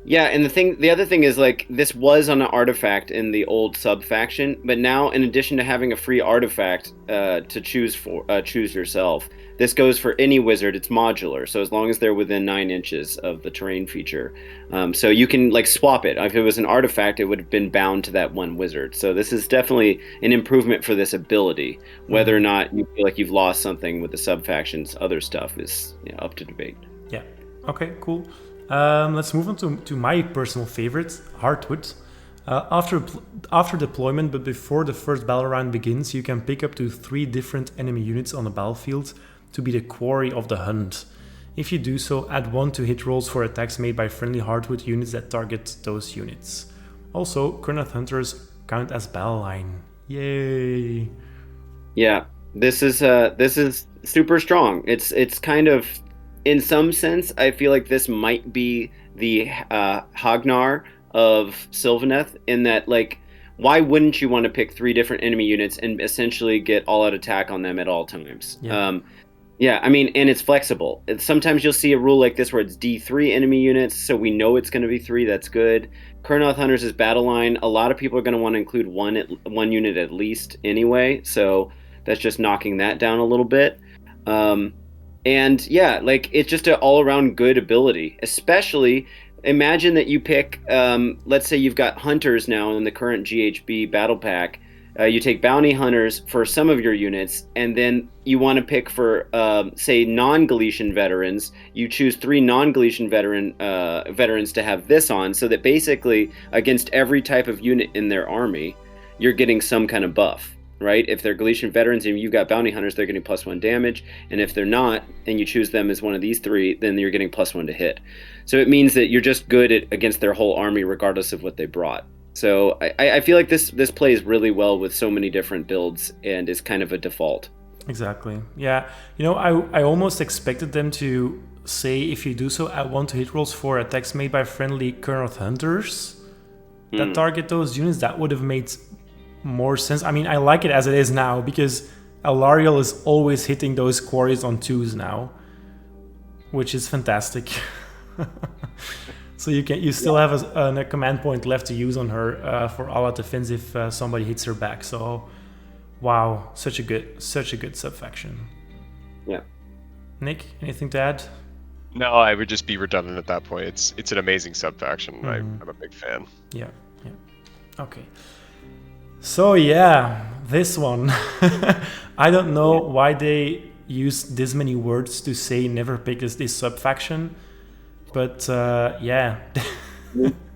Yeah, and the other thing is, like, this was on an artifact in the old sub-faction, but now, in addition to having a free artifact to choose yourself, this goes for any wizard. It's modular, so as long as they're within 9 inches of the terrain feature. So you can, like, swap it. If it was an artifact, it would have been bound to that one wizard. So this is definitely an improvement for this ability. Whether or not you feel like you've lost something with the sub-factions, other stuff is up to debate. Yeah, okay, cool. Let's move on to my personal favorite, Heartwood. After deployment, but before the first battle round begins, you can pick up to 3 different enemy units on the battlefield to be the quarry of the hunt. If you do so, add 1 to hit rolls for attacks made by friendly Heartwood units that target those units. Also, Kurnoth Hunters count as battle line. Yay! Yeah, this is super strong. It's kind of, in some sense, I feel like this might be the Hagnar of Sylvaneth, in that, like, why wouldn't you want to pick 3 different enemy units and essentially get all-out attack on them at all times? Yeah. I mean, and it's flexible. Sometimes you'll see a rule like this where it's D3 enemy units, so we know it's going to be 3. That's good. Kurnoth Hunters is battle line. A lot of people are going to want to include one unit at least anyway, so that's just knocking that down a little bit. And yeah, like, it's just an all-around good ability. Especially, imagine that you pick, let's say you've got hunters now in the current GHB battle pack. You take bounty hunters for some of your units, and then you want to pick for, say, non-Galician veterans. You choose 3 non-Galician veterans to have this on, so that basically against every type of unit in their army, you're getting some kind of buff. right? If they're Galician veterans and you've got bounty hunters, they're getting +1 damage. And if they're not, and you choose them as one of these 3, then you're getting +1 to hit. So it means that you're just good against their whole army, regardless of what they brought. So I feel like this plays really well with so many different builds and is kind of a default. Exactly. Yeah. I almost expected them to say, if you do so, add 1 to hit rolls for attacks made by friendly Kurnoth Hunters that target those units. That would have made more sense. I mean, I like it as it is now because Alariel is always hitting those quarries on 2s now, which is fantastic. So you still have a command point left to use on her for all out defense if somebody hits her back. So, wow, such a good subfaction. Yeah. Nick, anything to add? No, I would just be redundant at that point. It's an amazing subfaction. I'm a big fan. Yeah. Okay. So yeah, this one. I don't know why they use this many words to say never pick this subfaction, but yeah.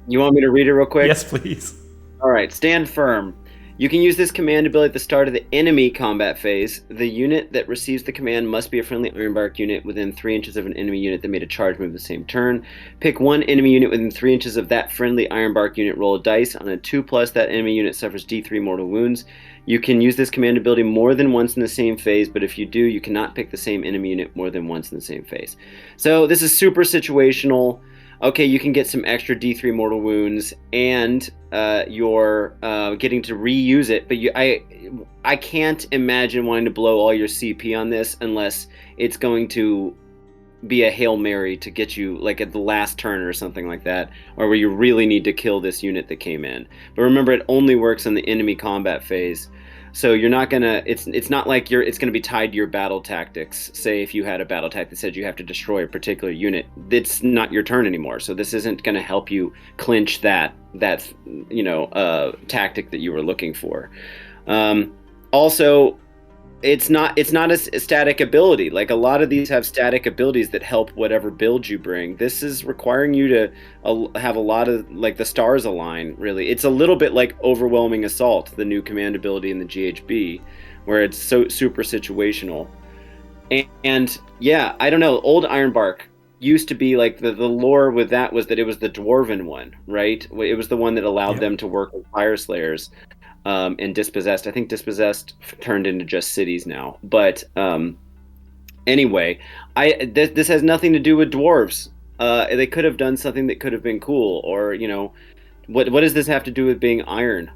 You want me to read it real quick? Yes, please. All right, stand firm. You can use this command ability at the start of the enemy combat phase. The unit that receives the command must be a friendly Ironbark unit within 3 inches of an enemy unit that made a charge move the same turn. Pick 1 enemy unit within 3 inches of that friendly Ironbark unit. Roll a dice. On a 2+, that enemy unit suffers D3 mortal wounds. You can use this command ability more than once in the same phase, but if you do, you cannot pick the same enemy unit more than once in the same phase. So this is super situational. Okay, you can get some extra D3 mortal wounds, and you're getting to reuse it. But I can't imagine wanting to blow all your CP on this unless it's going to be a Hail Mary to get you like at the last turn or something like that, or where you really need to kill this unit that came in. But remember, it only works in the enemy combat phase. So you're not gonna. It's not like it's gonna be tied to your battle tactics. Say if you had a battle tactic that said you have to destroy a particular unit, it's not your turn anymore. So this isn't gonna help you clinch that tactic that you were looking for. Also, it's not a static ability. Like a lot of these have static abilities that help whatever build you bring. This is requiring you to have a lot of like the stars align. Really, it's a little bit like Overwhelming Assault, the new command ability in the GHB, where it's so super situational. And yeah, I don't know. Old Ironbark used to be like the lore with that was that it was the dwarven one, right? It was the one that allowed them to work with Fire Slayers. And Dispossessed. I think Dispossessed turned into just cities now. But anyway, this has nothing to do with dwarves. They could have done something that could have been cool, or what does this have to do with being iron?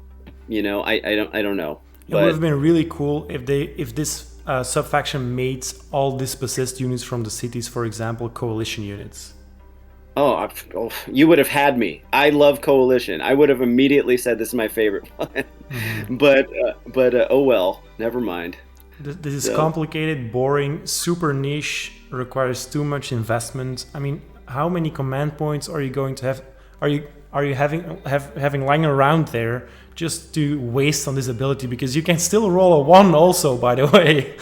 I don't know. It would have been really cool if this subfaction made all Dispossessed units from the cities, for example, coalition units. Oh, you would have had me. I love Coalition. I would have immediately said this is my favorite one. Mm-hmm. But oh well, never mind. This is complicated, boring, super niche, requires too much investment. I mean, how many command points are you going to have? Are you having lying around there just to waste on this ability? Because you can still roll a 1 also, by the way.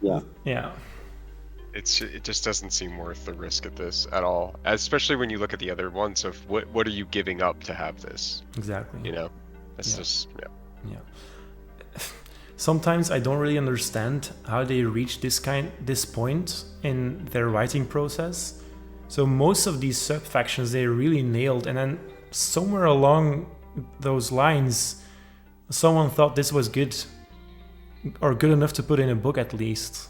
Yeah. It just doesn't seem worth the risk at this at all, especially when you look at the other ones of what are you giving up to have this? Exactly. It's just Sometimes I don't really understand how they reach this point in their writing process. So most of these sub-factions they really nailed, and then somewhere along those lines, someone thought this was good, or good enough to put in a book at least.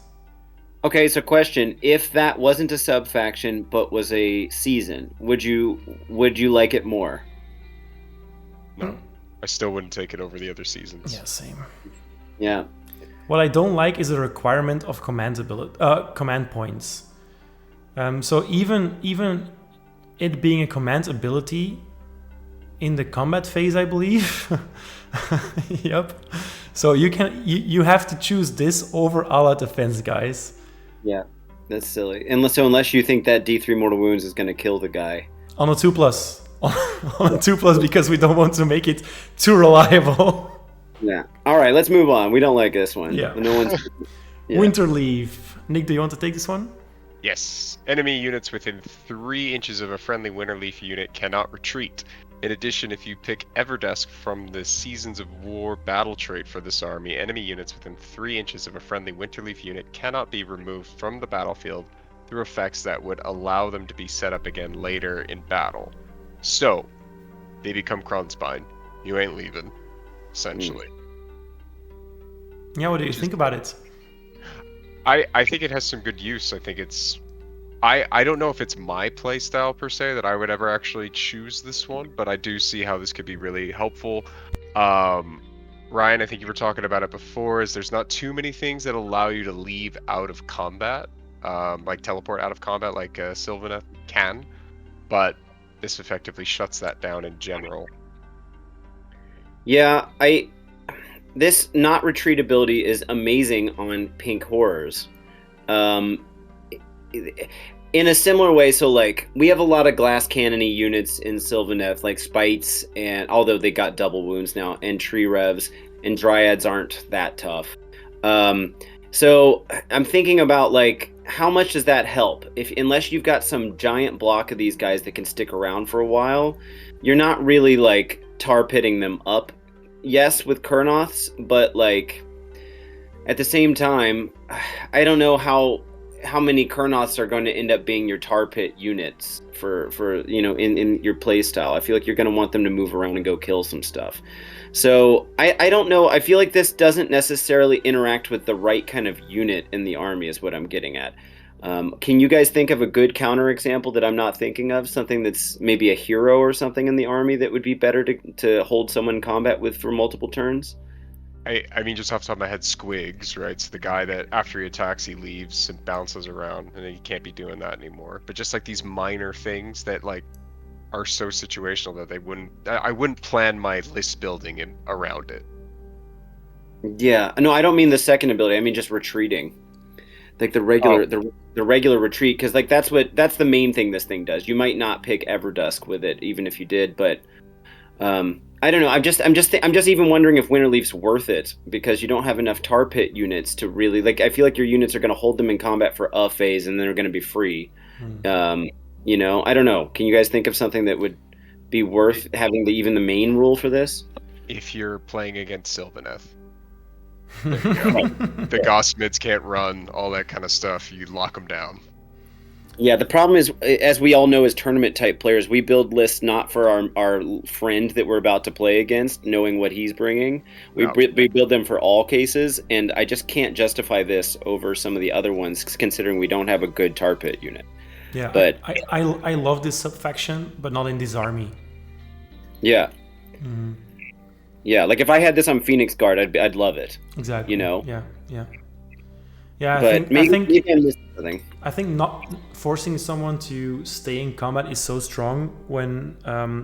Okay, so question: if that wasn't a sub-faction but was a season, would you like it more? No, I still wouldn't take it over the other seasons. Yeah, same. Yeah. What I don't like is a requirement of command points. So even it being a command ability in the combat phase, I believe. Yep. So you have to choose this over all-out defense, guys. Yeah, that's silly. Unless you think that D3 mortal wounds is going to kill the guy. On a 2+. On a 2+, because we don't want to make it too reliable. Yeah. All right, let's move on. We don't like this one. Yeah. Yeah. Winterleaf. Nick, do you want to take this one? Yes. Enemy units within 3 inches of a friendly Winterleaf unit cannot retreat. In addition, if you pick Everdesk from the Seasons of War battle trait for this army, enemy units within 3 inches of a friendly Winterleaf unit cannot be removed from the battlefield through effects that would allow them to be set up again later in battle. So, they become Kronspine. You ain't leaving, essentially. Yeah, what do you think about it? I think it has some good use. I think it's... I don't know if it's my playstyle per se that I would ever actually choose this one, but I do see how this could be really helpful. Ryan, I think you were talking about it before, is there's not too many things that allow you to leave out of combat, like teleport out of combat like Sylvaneth can, but this effectively shuts that down in general. Yeah, this not retreat ability is amazing on pink horrors. In a similar way, so like we have a lot of glass cannony units in Sylvaneth, like Spites, and although they got double wounds now, and tree revs, and dryads aren't that tough. So I'm thinking about like how much does that help? Unless you've got some giant block of these guys that can stick around for a while, you're not really like tar pitting them up. Yes, with Kurnoths, but like at the same time, I don't know how many Kurnoths are going to end up being your tar pit units for in your play style. I feel like you're going to want them to move around and go kill some stuff. So I don't know. I feel like this doesn't necessarily interact with the right kind of unit in the army is what I'm getting at. Can you guys think of a good counter example that I'm not thinking of? Something that's maybe a hero or something in the army that would be better to hold someone in combat with for multiple turns? I mean, just off the top of my head, Squigs, right? So the guy that after he attacks, he leaves and bounces around, and then he can't be doing that anymore. But just like these minor things that like are so situational that I wouldn't plan my list building around it. Yeah, no, I don't mean the second ability. I mean just retreating, like the regular the regular retreat, because like that's the main thing this thing does. You might not pick Everdusk with it, even if you did, but. I don't know. I'm just even wondering if Winterleaf's worth it, because you don't have enough tar pit units to really like. I feel like your units are going to hold them in combat for a phase, and then they're going to be free. I don't know. Can you guys think of something that would be worth having even the main rule for this? If you're playing against Sylvaneth, the Gossmids can't run, all that kind of stuff. You lock them down. Yeah, the problem is, as we all know as tournament-type players, we build lists not for our friend that we're about to play against, knowing what he's bringing. We build them for all cases, and I just can't justify this over some of the other ones, considering we don't have a good tar pit unit. Yeah, but I love this subfaction, but not in this army. Yeah. Yeah, like if I had this on Phoenix Guard, I'd love it. Exactly. You know? Yeah, I think not forcing someone to stay in combat is so strong when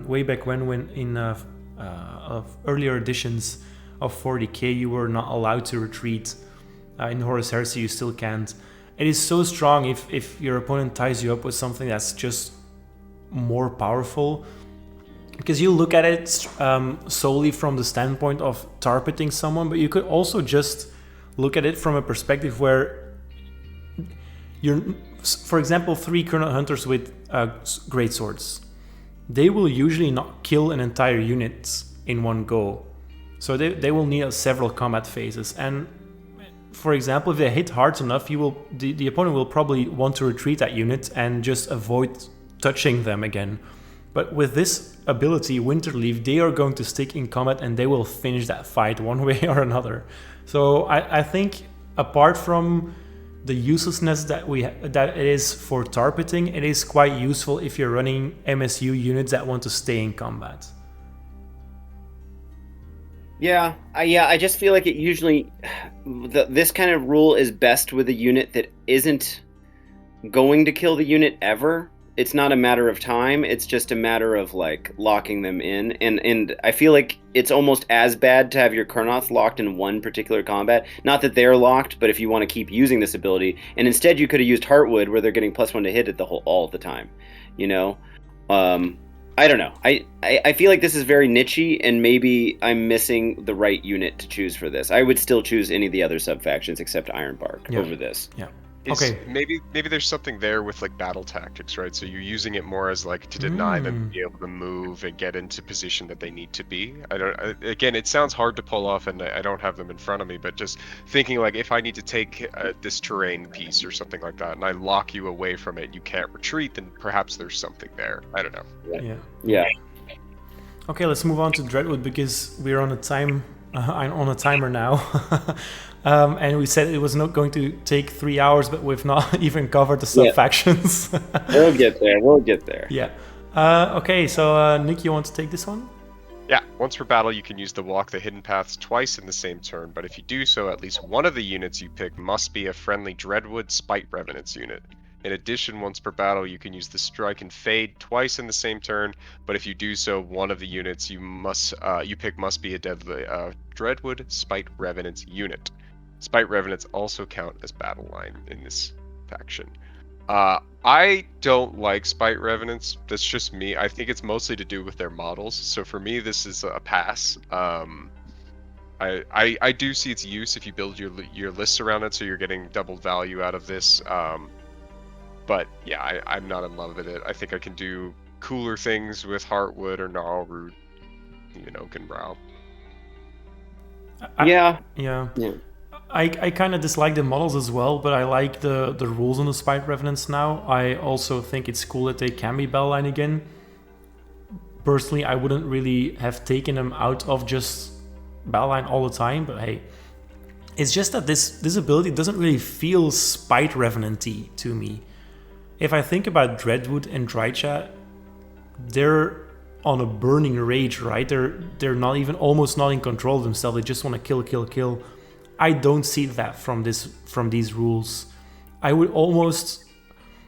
way back when in of earlier editions of 40k you were not allowed to retreat. In Horus Heresy you still can't. It is so strong if your opponent ties you up with something that's just more powerful, because you look at it solely from the standpoint of tar pitting someone, but you could also just look at it from a perspective where you're, for example, 3 Kurnoth Hunters with great swords. They will usually not kill an entire unit in one go. So they will need several combat phases. And for example, if they hit hard enough, the opponent will probably want to retreat that unit and just avoid touching them again. But with this ability, Winterleaf, they are going to stick in combat and they will finish that fight one way or another. So I think apart from the uselessness that it is for tar pitting, it is quite useful if you're running MSU units that want to stay in combat. Yeah, I just feel like it usually this kind of rule is best with a unit that isn't going to kill the unit ever. It's not a matter of time, it's just a matter of like locking them in, and I feel like it's almost as bad to have your Kurnoth locked in one particular combat. Not that they're locked, but if you want to keep using this ability, and instead you could have used Heartwood where they're getting +1 to hit it all the time, you know. I don't know. I feel like this is very niche-y, and maybe I'm missing the right unit to choose for this. I would still choose any of the other sub-factions except Ironbark over this. Yeah. is Okay. maybe there's something there with like battle tactics, right? So you're using it more as like to deny them to be able to move and get into position that they need to be. Again, it sounds hard to pull off, and I don't have them in front of me, but just thinking like if I need to take this terrain piece or something like that, and I lock you away from it, you can't retreat, then perhaps there's something there. I don't know. Yeah. Okay, let's move on to Dreadwood because we're on a time. I'm on a timer now, and we said it was not going to take 3 hours, but we've not even covered the sub factions. We'll get there. Yeah. Okay, so Nick, you want to take this one? Yeah, once per battle, you can use the Walk the Hidden Paths twice in the same turn, but if you do so, at least one of the units you pick must be a friendly Dreadwood Spite Revenants unit. In addition, once per battle, you can use the Strike and Fade twice in the same turn, but if you do so, one of the units you pick must be a deadly Dreadwood Spite Revenants unit. Spite Revenants also count as battle line in this faction. I don't like Spite Revenants. That's just me. I think it's mostly to do with their models. So for me, this is a pass. I do see its use if you build your lists around it, so you're getting double value out of this. But yeah, I'm not in love with it. I think I can do cooler things with Heartwood or Gnarlroot, even Oakenbrow. Yeah. I kind of dislike the models as well, but I like the rules on the Spite Revenants now. I also think it's cool that they can be Battleline again. Personally, I wouldn't really have taken them out of just Battleline all the time, but hey. It's just that this ability doesn't really feel Spite Revenant-y to me. If I think about Dreadwood and Drycha, they're on a burning rage, right? They're not even almost not in control of themselves. They just want to kill. I don't see that from these rules. I would almost,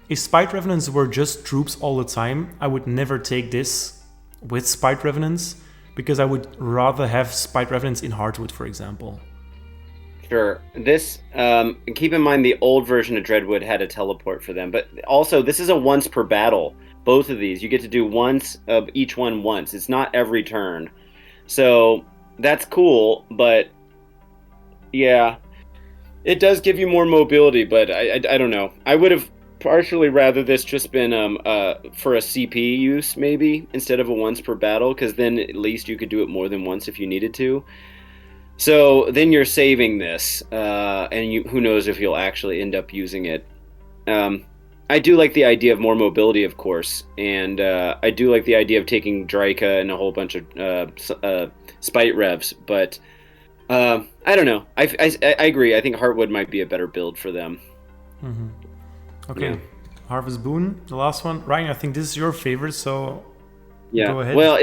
if Spite Revenants were just troops all the time, I would never take this with Spite Revenants because I would rather have Spite Revenants in Heartwood, for example. Sure. This, keep in mind the old version of Dreadwood had a teleport for them, but also this is a once per battle. Both of these, you get to do once of each one once. It's not every turn. So that's cool, but yeah, it does give you more mobility, but I don't know. I would have partially rather this just been for a CP use maybe instead of a once per battle, because then at least you could do it more than once if you needed to. So then you're saving this, and who knows if you'll actually end up using it. I do like the idea of more mobility, of course, and I do like the idea of taking Drycha and a whole bunch of Spite Revs, but I don't know. I agree. I think Heartwood might be a better build for them. Mm-hmm. Okay, Harvest Boon, the last one. Ryan, I think this is your favorite, so go ahead. Well,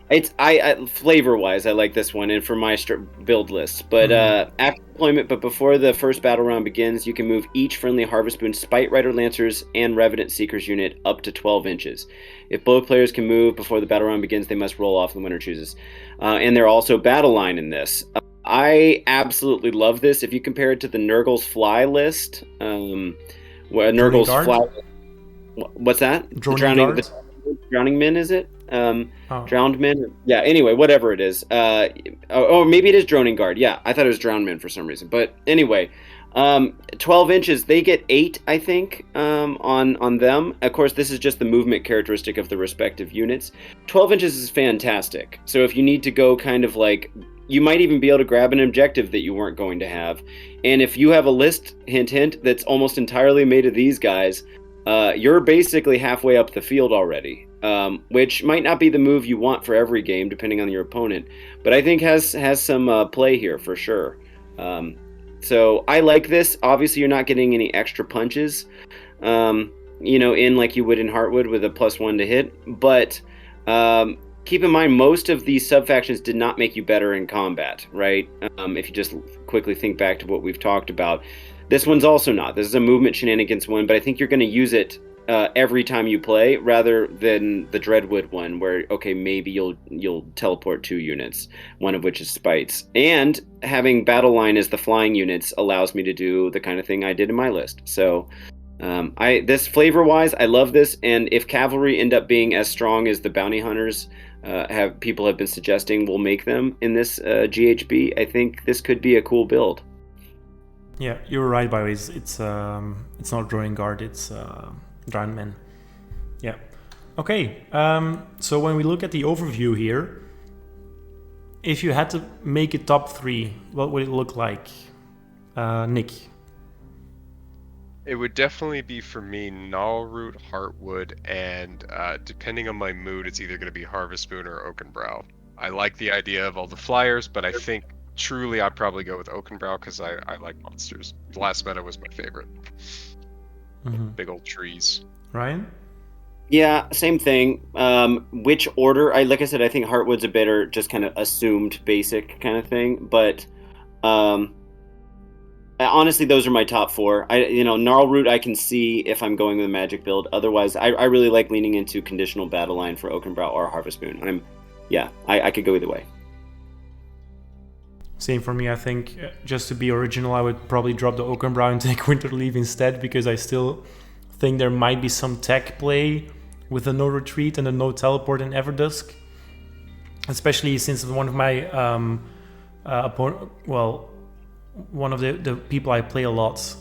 I flavor-wise, I like this one, and for my build list. But after deployment, but before the first battle round begins, you can move each friendly Harvest Boon Spite Rider Lancers and Revenant Seekers unit up to 12 inches. If both players can move before the battle round begins, they must roll off, and the winner chooses. And they're also battle line in this. I absolutely love this. If you compare it to the Nurgle's Fly list, Nurgle's Fly... What's that? Drowning Men, is it? Drowned Men? Yeah, anyway, whatever it is. Or maybe it is Droning Guard. Yeah, I thought it was Drowned Men for some reason. But anyway, 12 inches, they get 8, I think, on them. Of course, this is just the movement characteristic of the respective units. 12 inches is fantastic. So if you need to go kind of like... You might even be able to grab an objective that you weren't going to have. And if you have a list, hint, hint, that's almost entirely made of these guys... you're basically halfway up the field already, which might not be the move you want for every game, depending on your opponent, but I think has some play here for sure. So I like this. Obviously, you're not getting any extra punches, in like you would in Heartwood with a +1 to hit, but keep in mind, most of these sub-factions did not make you better in combat, right? If you just quickly think back to what we've talked about. This one's also not. This is a movement shenanigans one, but I think you're going to use it every time you play, rather than the Dreadwood one, where maybe you'll teleport 2 units, one of which is Spites. And having Battle Line as the flying units allows me to do the kind of thing I did in my list. So this flavor-wise, I love this, and if Cavalry end up being as strong as the Bounty Hunters people have been suggesting will make them in this GHB, I think this could be a cool build. Yeah, you're right. By the way, it's not drawing guard. It's drowned men. Yeah. Okay. So when we look at the overview here, if you had to make a top 3, what would it look like, Nick? It would definitely be for me Gnarlroot, Heartwood, and depending on my mood, it's either going to be Harvest Moon or Oakenbrow. I like the idea of all the flyers, but I think truly I'd probably go with Oakenbrow because I like monsters. The last meta was my favorite. Big old trees. Ryan? Yeah, same thing. Which order? Like I said, I think Heartwood's a better, just kind of assumed basic kind of thing. But honestly, those are my top 4. Gnarlroot I can see if I'm going with a magic build. Otherwise, I really like leaning into conditional battle line for Oakenbrow or Harvest Moon. I could go either way. Same for me. I think just to be original, I would probably drop the Oakenbrow and take Winterleaf instead, because I still think there might be some tech play with the no retreat and the no teleport in Everdusk, especially since one of my one of the people I play a lot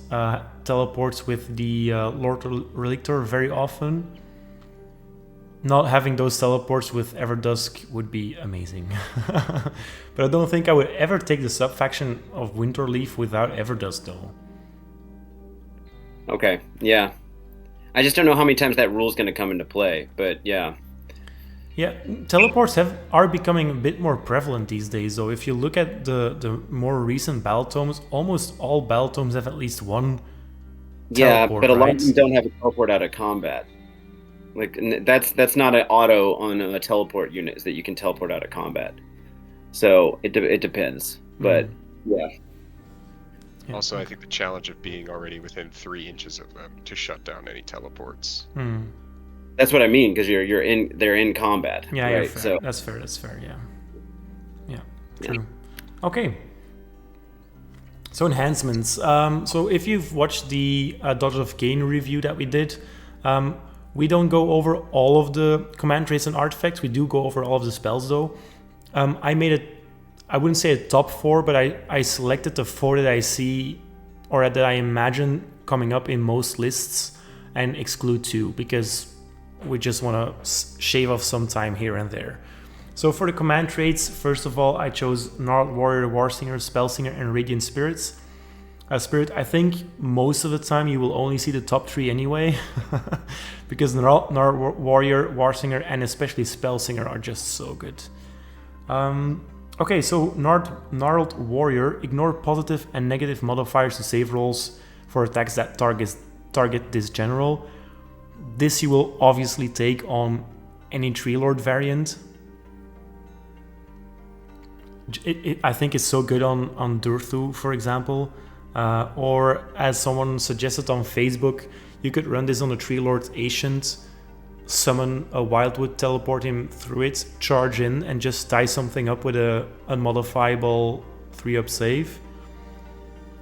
teleports with the Lord Relictor very often. Not having those teleports with Everdusk would be amazing. But I don't think I would ever take the sub-faction of Winterleaf without Everdusk though. Okay, yeah. I just don't know how many times that rule's going to come into play, but yeah. Yeah, teleports are becoming a bit more prevalent these days, though. If you look at the more recent Battletomes, almost all Battletomes have at least one teleport, but a lot right? of them don't have a teleport out of combat. Like, that's not an auto on a teleport unit, is that you can teleport out of combat. So it depends, but yeah. Also, I think the challenge of being already within 3 inches of them to shut down any teleports. That's what I mean, because they're in combat. Yeah, right? yeah, fair. So That's fair. Yeah, true. Yeah. Okay. So enhancements. So if you've watched the Dodge of Gain review that we did, we don't go over all of the command traits and artifacts. We do go over all of the spells, though. I made it. I wouldn't say a top 4, but I selected the 4 that I see or that I imagine coming up in most lists and exclude 2 because we just want to shave off some time here and there. So for the command traits, first of all, I chose Gnarled Warrior, Warsinger, Spellsinger, and Radiant Spirits. Spirit, I think most of the time you will only see the top 3 anyway, because Gnarled Warrior, Warsinger, and especially Spellsinger are just so good. Okay, so Gnarled Warrior, ignore positive and negative modifiers to save rolls for attacks that target this general. This you will obviously take on any Tree Lord variant. I think it's so good on Durthu, for example. Or as someone suggested on Facebook, you could run this on a Tree Lord Ancient, summon a Wildwood, teleport him through it, charge in, and just tie something up with a unmodifiable 3-up save,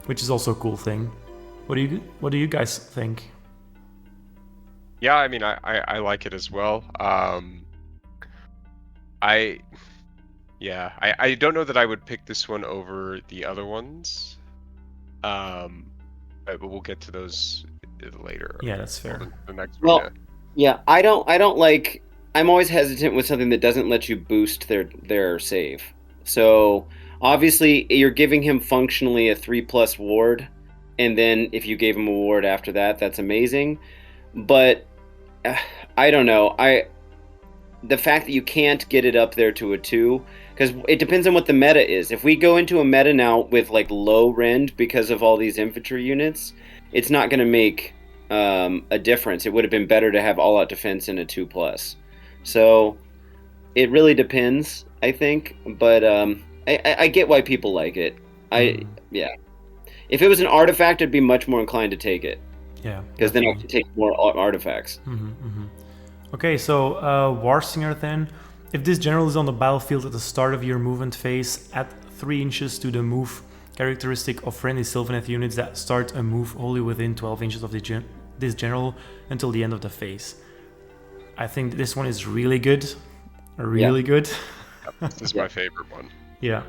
which is also a cool thing. What do you guys think? Yeah, I mean, I like it as well. I don't know that I would pick this one over the other ones. But we'll get to those later. Yeah, that's fair. The next well, one. Yeah, I don't like. I'm always hesitant with something that doesn't let you boost their save. So obviously, you're giving him functionally a 3+ ward, and then if you gave him a ward after that, that's amazing. But I don't know. The fact that you can't get it up there to a 2, because it depends on what the meta is. If we go into a meta now with like low rend because of all these infantry units, it's not going to make a difference. It would have been better to have all-out defense in a 2+. So it really depends, I think. But I get why people like it. Yeah. If it was an artifact, I'd be much more inclined to take it. Yeah. Because then I could take more artifacts. Okay, so Warsinger then. If this general is on the battlefield at the start of your movement phase, add 3 inches to the move characteristic of friendly Sylvaneth units that start a move wholly within 12 inches of this general until the end of the phase. I think this one is really good. Really good. This is my favorite one. Yeah.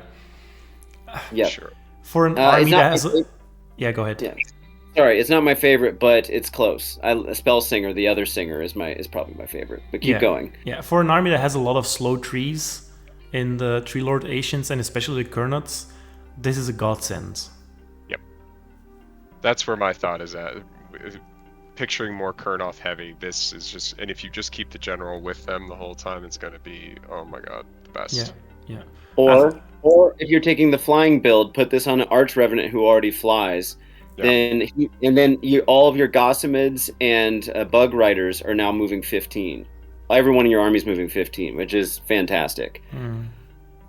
Yeah. Sure. For an army that has... Yeah, go ahead. Yeah. Sorry, it's not my favorite, but it's close. Spell Singer, the other singer, is probably my favorite. But keep going. Yeah, for an army that has a lot of slow trees in the Tree Lord Ancients and especially the Kurnoths, this is a godsend. Yep. That's where my thought is at. Picturing more Kurnoth heavy, this is just, and if you just keep the general with them the whole time, it's going to be, oh my god, the best. Yeah. Or if you're taking the flying build, put this on an Arch Revenant who already flies. Yeah. Then all of your Gossamids and Bug Riders are now moving 15. Every one of your armies moving 15, which is fantastic.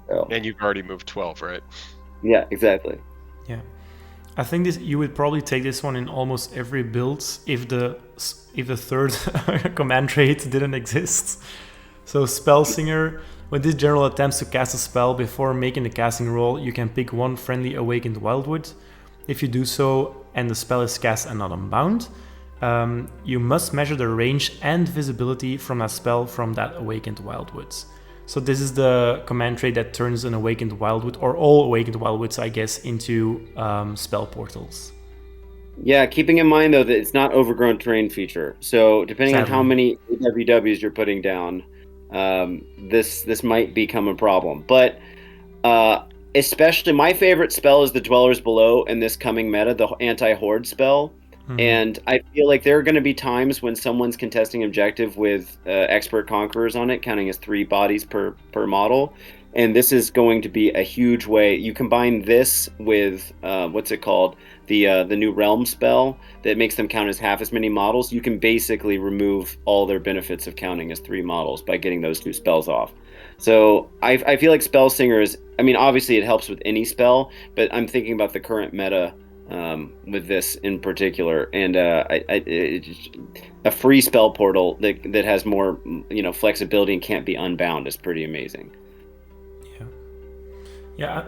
So. And you've already moved 12, right? Yeah, exactly. Yeah. I think you would probably take this one in almost every build if the third command trait didn't exist. So Spellsinger, when this general attempts to cast a spell before making the casting roll, you can pick one friendly Awakened Wildwood. If you do so and the spell is cast and not unbound, you must measure the range and visibility from that spell from that Awakened Wildwoods. So this is the command trait that turns an Awakened Wildwood, or all Awakened Wildwoods, I guess, into spell portals. Yeah, keeping in mind, though, that it's not overgrown terrain feature. So depending on how many AWWs you're putting down, this might become a problem. But especially, my favorite spell is the Dwellers Below in this coming meta, the anti-horde spell. And I feel like there are going to be times when someone's contesting objective with expert conquerors on it, counting as 3 bodies per model. And this is going to be a huge way. You combine this with, what's it called? The new Realm spell that makes them count as half as many models. You can basically remove all their benefits of counting as 3 models by getting those 2 spells off. So I feel like Spell Singer is, I mean, obviously it helps with any spell, but I'm thinking about the current meta with this in particular, and a free spell portal that has more flexibility and can't be unbound is pretty amazing. Yeah,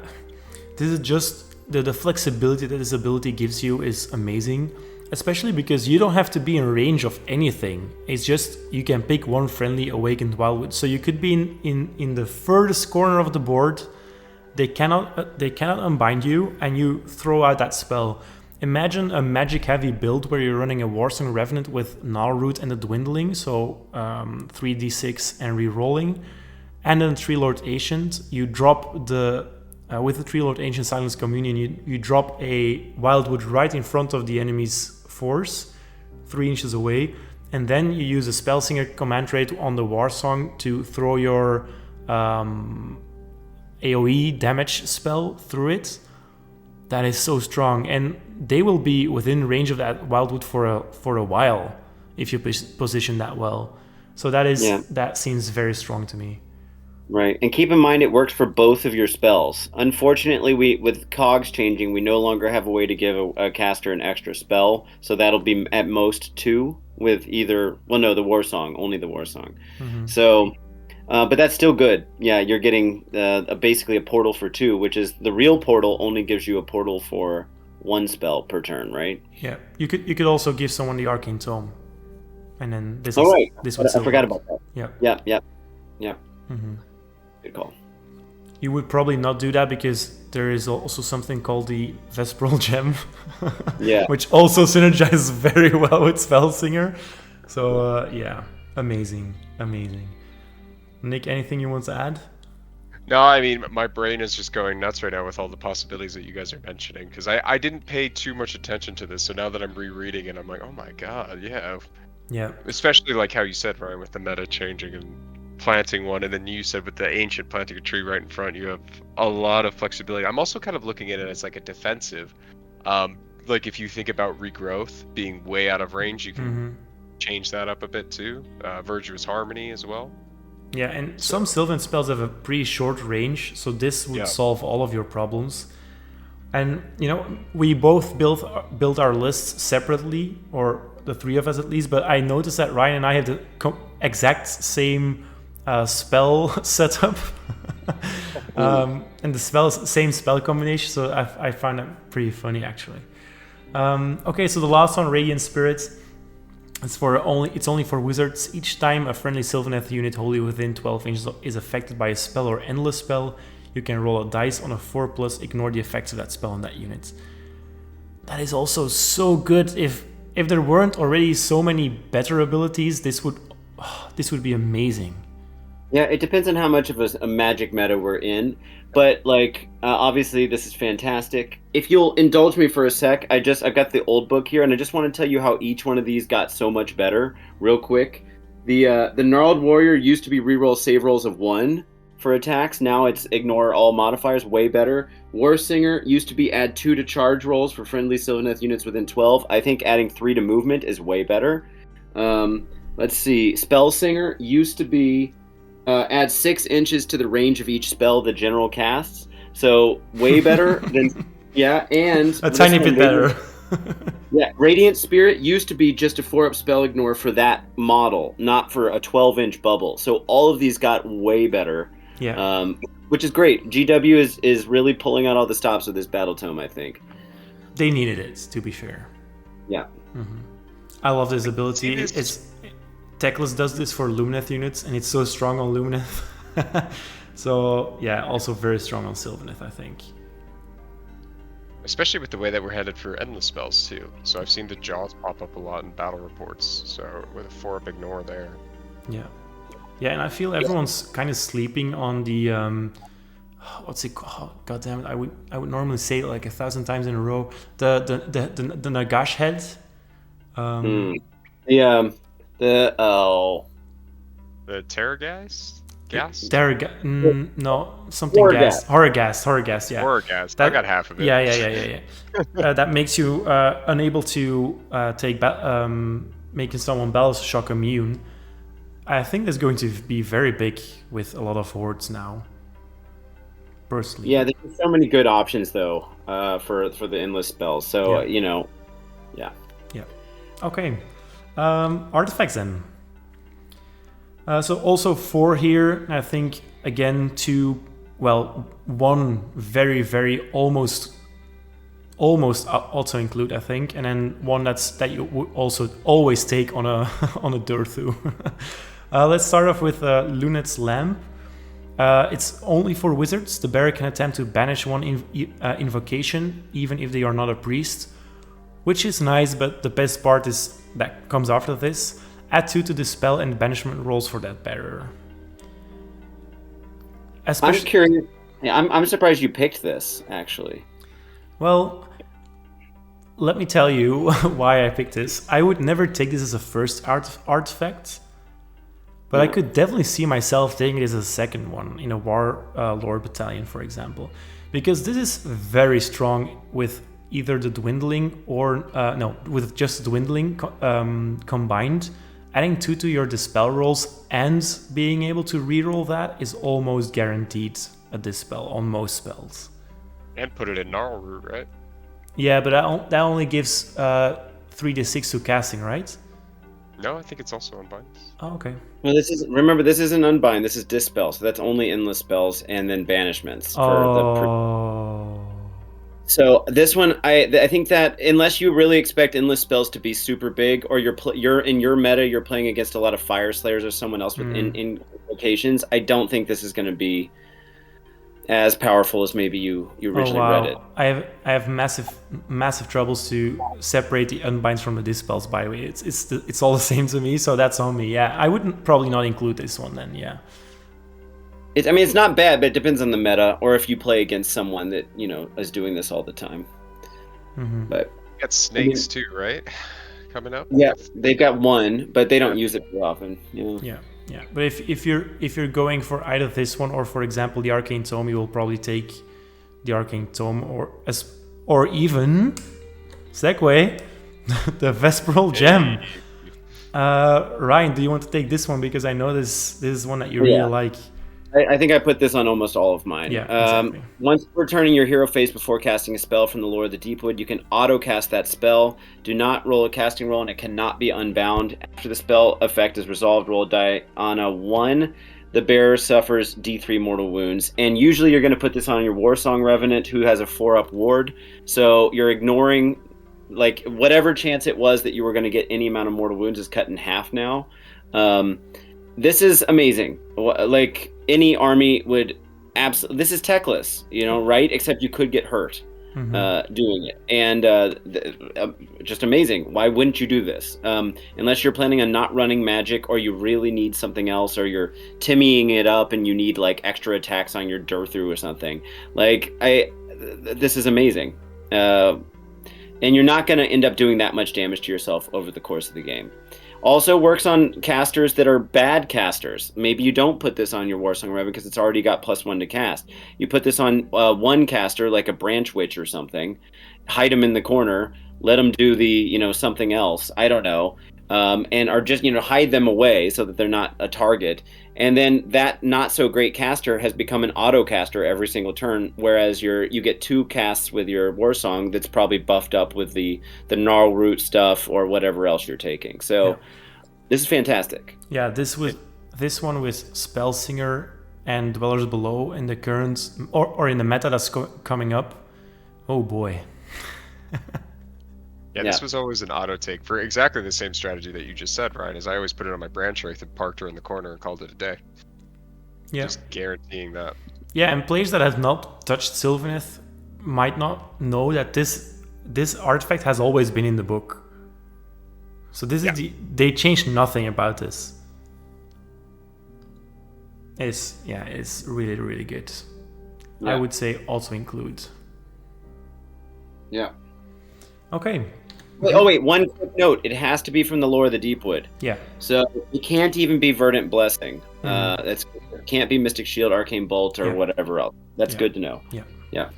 this is just the flexibility that this ability gives you is amazing, especially because you don't have to be in range of anything. It's just you can pick one friendly Awakened Wildwood, so you could be in the furthest corner of the board. They cannot unbind you, and you throw out that spell. Imagine a magic heavy build where you're running a Warsong Revenant with Gnarlroot and the Dwindling, so 3d6 and re-rolling, and then Tree Lord Ancient. You drop with the Tree Lord Ancient Silence Communion, you drop a Wildwood right in front of the enemy's force, 3 inches away, and then you use a Spellsinger command trait on the Warsong to throw your AoE damage spell through it. That is so strong, and they will be within range of that Wildwood for a while if you position that well. So that seems very strong to me. Right, and keep in mind it works for both of your spells. Unfortunately, with cogs changing, we no longer have a way to give a caster an extra spell, so that'll be at most 2 with either. Well, no, the Warsong, only the Warsong. So. But that's still good. Yeah, you're getting basically a portal for 2, which is the real portal only gives you a portal for 1 spell per turn, right? Yeah, you could also give someone the Arcane Tome, and then this. This I forgot about that. Yeah. Yeah. Good call. You would probably not do that because there is also something called the Vespral Gem, which also synergizes very well with Spellsinger. So yeah, amazing. Nick, anything you want to add? No, I mean, my brain is just going nuts right now with all the possibilities that you guys are mentioning, because I didn't pay too much attention to this, so now that I'm rereading it, I'm like, oh my god, yeah. Yeah. Especially like how you said, Ryan, with the meta changing and planting one, and then you said with the Ancient planting a tree right in front, you have a lot of flexibility. I'm also kind of looking at it as like a defensive. Like if you think about regrowth being way out of range, you can change that up a bit too. Virtuous Harmony as well. Yeah, and some Sylvan spells have a pretty short range, so this would solve all of your problems. And, we both built our lists separately, or the 3 of us at least, but I noticed that Ryan and I have the exact same spell setup. And the same spell combination, so I find that pretty funny, actually. Okay, so the last one, Radiant Spirits. It's only for wizards. Each time a friendly Sylvaneth unit wholly within 12 inches is affected by a spell or endless spell, you can roll a dice on a 4+, ignore the effects of that spell on that unit. that is also so good. If there weren't already so many better abilities, this would be amazing. Yeah, it depends on how much of a magic meta we're in, but like obviously this is fantastic. If you'll indulge me for a sec, I've got the old book here, and I just want to tell you how each one of these got so much better, real quick. The gnarled warrior used to be reroll save rolls of 1 for attacks. Now it's ignore all modifiers, way better. War Singer used to be add 2 to charge rolls for friendly Sylvaneth units within 12. I think adding 3 to movement is way better. Let's see. Spell Singer used to be add 6 inches to the range of each spell the general casts. So way better than and a tiny bit better. Yeah, Radiant Spirit used to be just a 4-up spell ignore for that model, not for a 12-inch bubble. So all of these got way better. Yeah. Which is great. GW is really pulling out all the stops with this Battletome, I think. They needed it, to be fair. Yeah. Mm-hmm. I love this ability. Teclis does this for Lumineth units, and it's so strong on Lumineth. So, yeah, also very strong on Sylvaneth, I think. Especially with the way that we're headed for endless spells, too. So I've seen the Jaws pop up a lot in battle reports, so with a 4-up ignore there. Yeah. Yeah, and I feel everyone's kind of sleeping on the... what's it called? Oh, God damn it, I would normally say it like 1,000 times in a row. The Nagash head. The Terrorghast? Gas? No, something gas. Horrorghast, yeah. Horrorghast, I got half of it. Yeah. That makes you unable to take making someone battle shock immune. I think that's going to be very big with a lot of hordes now. Personally. Yeah, there's so many good options though for the endless spells. So yeah. Yeah. Okay. Artifacts then. So also 4 here. I think again one very very almost also include, I think, and then one that you would also always take on a on a Durthu. Let's start off with Lunet's Lamp. It's only for wizards. The bearer can attempt to banish one invocation, even if they are not a priest, which is nice, but the best part is that comes after this. Add 2 to the spell and banishment rolls for that bearer. I'm curious. Yeah, I'm surprised you picked this, actually. Well, let me tell you why I picked this. I would never take this as a first artifact, but I could definitely see myself taking it as a second one in a War Lord Battalion, for example. Because this is very strong with either the dwindling or... with just dwindling combined. Adding 2 to your dispel rolls and being able to reroll that is almost guaranteed a dispel on most spells. And put it in Gnarl Root, right? Yeah, but that only gives 3d6 to casting, right? No, I think it's also Unbinds. Oh, okay. Well, this isn't Unbind. This is Dispel, so that's only endless spells and then banishments. So this one, I think that unless you really expect endless spells to be super big, or you're in your meta, you're playing against a lot of Fire Slayers or someone else with invocations, I don't think this is going to be as powerful as maybe you originally read it. I have massive troubles to separate the unbinds from the dispels. By the way, it's all the same to me, so that's on me. Yeah, I wouldn't probably not include this one then. Yeah. It's not bad, but it depends on the meta, or if you play against someone that is doing this all the time. Mm-hmm. But you got snakes too, right? Coming up. Yeah, they've got one, but they don't use it too often. Yeah. But if you're going for either this one or, for example, the Arcane Tome, you will probably take the Arcane Tome or even segue the Vesperal Gem. Ryan, do you want to take this one, because I know this is one that you really like? I think I put this on almost all of mine. Yeah, exactly. Once returning your hero phase before casting a spell from the lore of the Deepwood, you can auto-cast that spell. Do not roll a casting roll, and it cannot be unbound. After the spell effect is resolved, roll a die. On a 1, the bearer suffers D3 mortal wounds. And usually you're going to put this on your Warsong Revenant, who has a 4-up ward. So you're ignoring, like, whatever chance it was that you were going to get any amount of mortal wounds is cut in half now. This is amazing. Like, any army would absolutely... This is techless, right? Except you could get hurt. doing it, and just amazing. Why wouldn't you do this? Unless you're planning on not running magic, or you really need something else, or you're timmying it up and you need like extra attacks on your Durthru or something. Like this is amazing, and you're not going to end up doing that much damage to yourself over the course of the game. Also works on casters that are bad casters. Maybe you don't put this on your Warsong Raven because it's already got +1 to cast. You put this on one caster, like a Branch Witch or something, hide them in the corner, let them do the, something else, I don't know, and are just, hide them away so that they're not a target. And then that not so great caster has become an auto caster every single turn, whereas you get 2 casts with your Warsong that's probably buffed up with the Gnarl Root stuff or whatever else you're taking. So this is fantastic. Yeah, this one with Spellsinger and Dwellers Below in the current or in the meta that's coming up. Oh boy. Yeah, this was always an auto take for exactly the same strategy that you just said, Ryan. Is I always put it on my Branch Wraith and parked her in the corner and called it a day. Yeah. Just guaranteeing that. Yeah, and players that have not touched Sylvaneth might not know that this artifact has always been in the book. So this is they changed nothing about this. It's really, really good. Yeah. I would say also include. Yeah. Okay. Wait, one quick note. It has to be from the lore of the Deepwood. Yeah. So it can't even be Verdant Blessing. It can't be Mystic Shield, Arcane Bolt, or whatever else. That's good to know. Yeah. Yeah.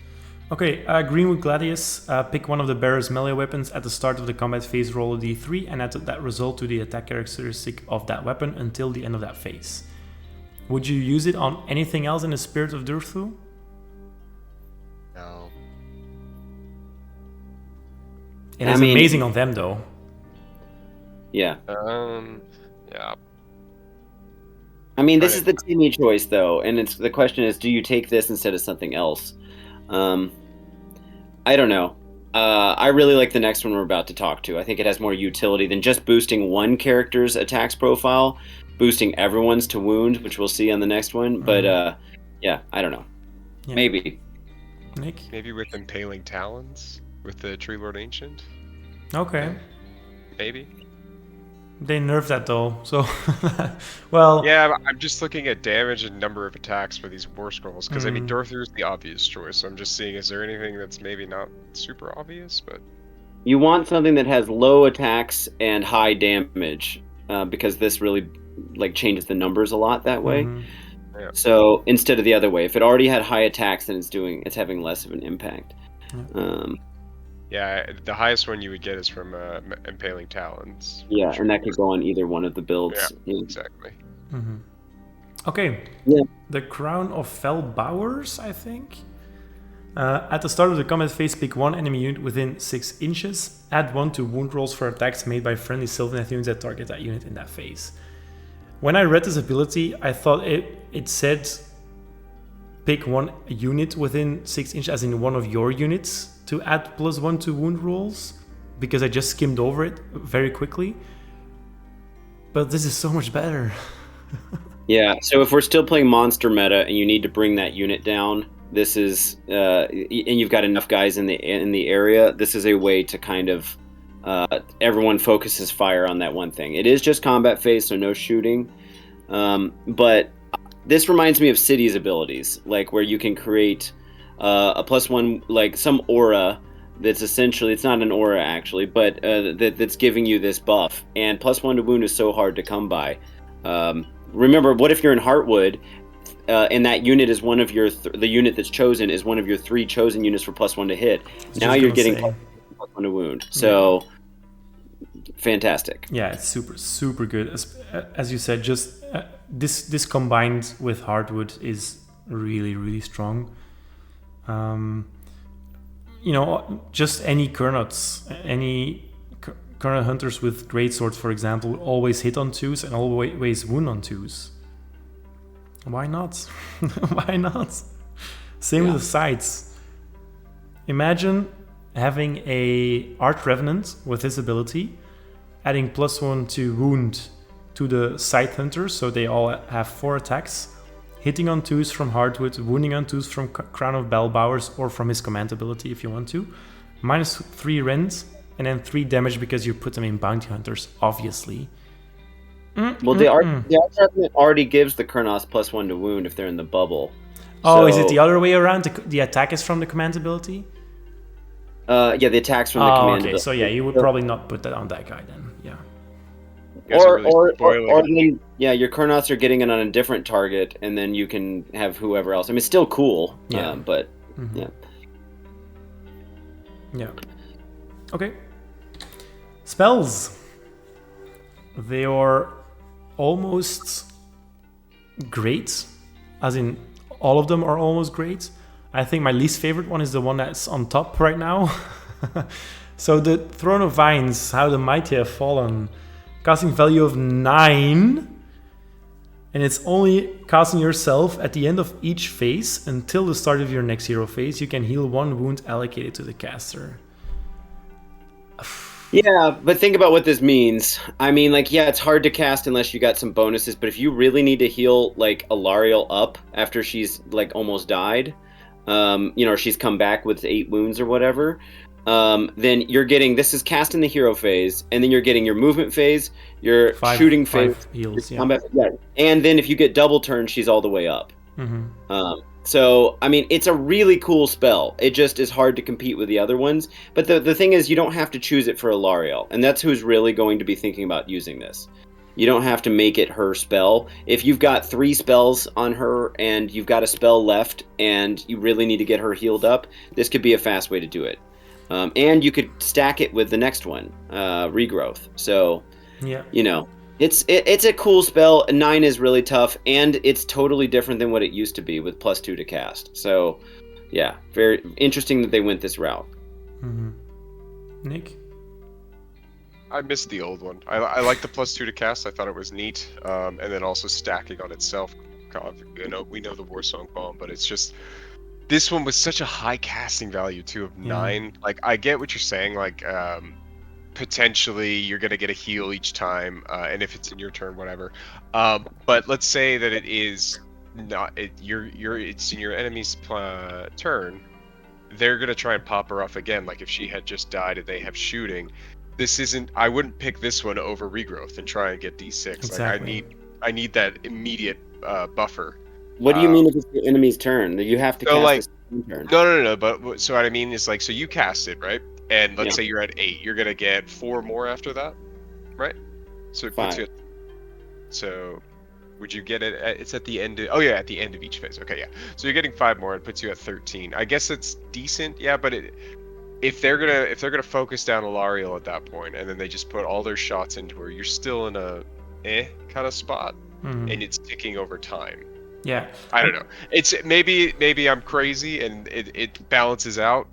Okay, Greenwood Gladius. Pick one of the bearer's melee weapons at the start of the combat phase, roll a d3, and add that result to the attack characteristic of that weapon until the end of that phase. Would you use it on anything else in the Spirit of Durthu? No. It is amazing on them, though. Yeah. Yeah. I mean, this is the Timmy choice, though, and the question is, do you take this instead of something else? I don't know. I really like the next one we're about to talk to. I think it has more utility than just boosting one character's attacks profile, boosting everyone's to wound, which we'll see on the next one. But I don't know. Yeah. Maybe. Nick? Maybe with Impaling Talons with the Tree Lord Ancient. Okay. Maybe. They nerfed that though, so well. Yeah, I'm just looking at damage and number of attacks for these war scrolls because I mean Durthu is the obvious choice. So I'm just seeing is there anything that's maybe not super obvious, but you want something that has low attacks and high damage because this really changes the numbers a lot that way. Yeah. So instead of the other way, if it already had high attacks, then it's having less of an impact. Yeah, the highest one you would get is from Impaling Talons. Yeah, and that could go on either one of the builds. Yeah, exactly. Okay. Yeah. The Crown of Fell Bowers, I think. At the start of the combat phase, pick one enemy unit within 6 inches. Add 1 to wound rolls for attacks made by friendly Sylvaneth units that target that unit in that phase. When I read this ability, I thought it said pick one unit within 6 inches, as in one of your units, to add +1 to wound rolls, because I just skimmed over it very quickly. But this is so much better. Yeah, so if we're still playing monster meta and you need to bring that unit down, this is and you've got enough guys in the area, this is a way to kind of everyone focuses fire on that one thing. It is just combat phase, so no shooting, but this reminds me of City's abilities, where you can create a +1, some aura that's essentially, it's not an aura actually, but that's giving you this buff, and +1 to wound is so hard to come by. Remember, what if you're in Heartwood and that unit is one of your the unit that's chosen is one of your 3 chosen units for +1 to hit. Now you're getting +1 to wound. So fantastic. Yeah, it's super good. As you said, just this combined with Heartwood is really strong. Just any Kurnoths, any Kurnoth Hunters with great swords, for example, always hit on 2s and always wound on 2s. Why not? Why not? Same with the sights. Imagine having a Arch Revenant with this ability, adding +1 to wound to the Sight Hunters, so they all have 4 attacks, hitting on 2s from Hardwood, wounding on 2s from Crown of Bellbowers or from his command ability if you want to. -3 rend, and then 3 damage because you put them in Bounty Hunters, obviously. Well, the art already gives the Kurnoth +1 to wound if they're in the bubble. Oh, is it the other way around? The attack is from the command ability? Yeah, the attacks from the command ability. So yeah, you would probably not put that on that guy then. Yeah. Or then, yeah, your Kurnoths are getting it on a different target, and then you can have whoever else. I mean, it's still cool, but yeah. Yeah. Okay. Spells. They are almost great, as in all of them are almost great. I think my least favorite one is the one that's on top right now. So the Throne of Vines, How the Mighty Have Fallen. Casting value of 9. And it's only casting yourself at the end of each phase until the start of your next hero phase. You can heal 1 wound allocated to the caster. Yeah, but think about what this means. I mean, like, yeah, it's hard to cast unless you got some bonuses, but if you really need to heal, like, Alariel up after she's, like, almost died, or she's come back with 8 wounds or whatever, then you're getting, this is cast in the hero phase, and then you're getting your movement phase, your shooting phase, heals, combat, and then if you get double turn, she's all the way up. So, I mean, it's a really cool spell. It just is hard to compete with the other ones. But the thing is, you don't have to choose it for Alariel. And that's who's really going to be thinking about using this. You don't have to make it her spell. If you've got 3 spells on her and you've got a spell left and you really need to get her healed up, this could be a fast way to do it. And you could stack it with the next one, Regrowth. So, It's a cool spell. 9 is really tough, and it's totally different than what it used to be with +2 to cast. So, yeah, very interesting that they went this route. Nick? I missed the old one. I like the +2 to cast. I thought it was neat, and then also stacking on itself. We know the Warsong Bomb, but it's just this one was such a high casting value too of 9. Like, I get what you're saying. Like, potentially you're gonna get a heal each time, and if it's in your turn, whatever. But let's say that it is not. It's in your enemy's turn. They're gonna try and pop her off again. Like if she had just died and they have shooting. This isn't. I wouldn't pick this one over Regrowth and try and get D6. Exactly. Like I need that immediate buffer. What do you mean if it's the enemy's turn? You have to cast the turn. No. But so what I mean is like, so you cast it, right? And let's say you're at 8, you're gonna get 4 more after that, right? So it puts you. So, would you get it? It's at the end. At the end of each phase. Okay, yeah. So you're getting 5 more. It puts you at 13. I guess it's decent, yeah. But if they're gonna focus down Alariel at that point, and then they just put all their shots into her, you're still in a kind of spot, and it's ticking over time. Yeah. I don't know. It's maybe I'm crazy, and it balances out.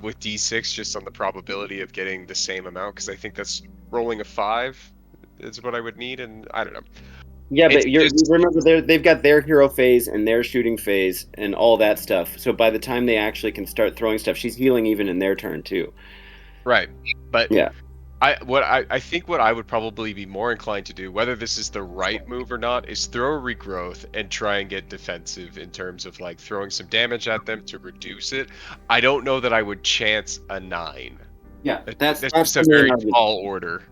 With D6 just on the probability of getting the same amount, because I think that's rolling a 5 is what I would need, and I don't know. Yeah, but you remember they've got their hero phase and their shooting phase and all that stuff. So by the time they actually can start throwing stuff, she's healing even in their turn too. Right, but yeah. I think what I would probably be more inclined to do, whether this is the right move or not, is throw a Regrowth and try and get defensive in terms of like throwing some damage at them to reduce it. I don't know that I would chance a 9. Yeah, that's just a very tall order.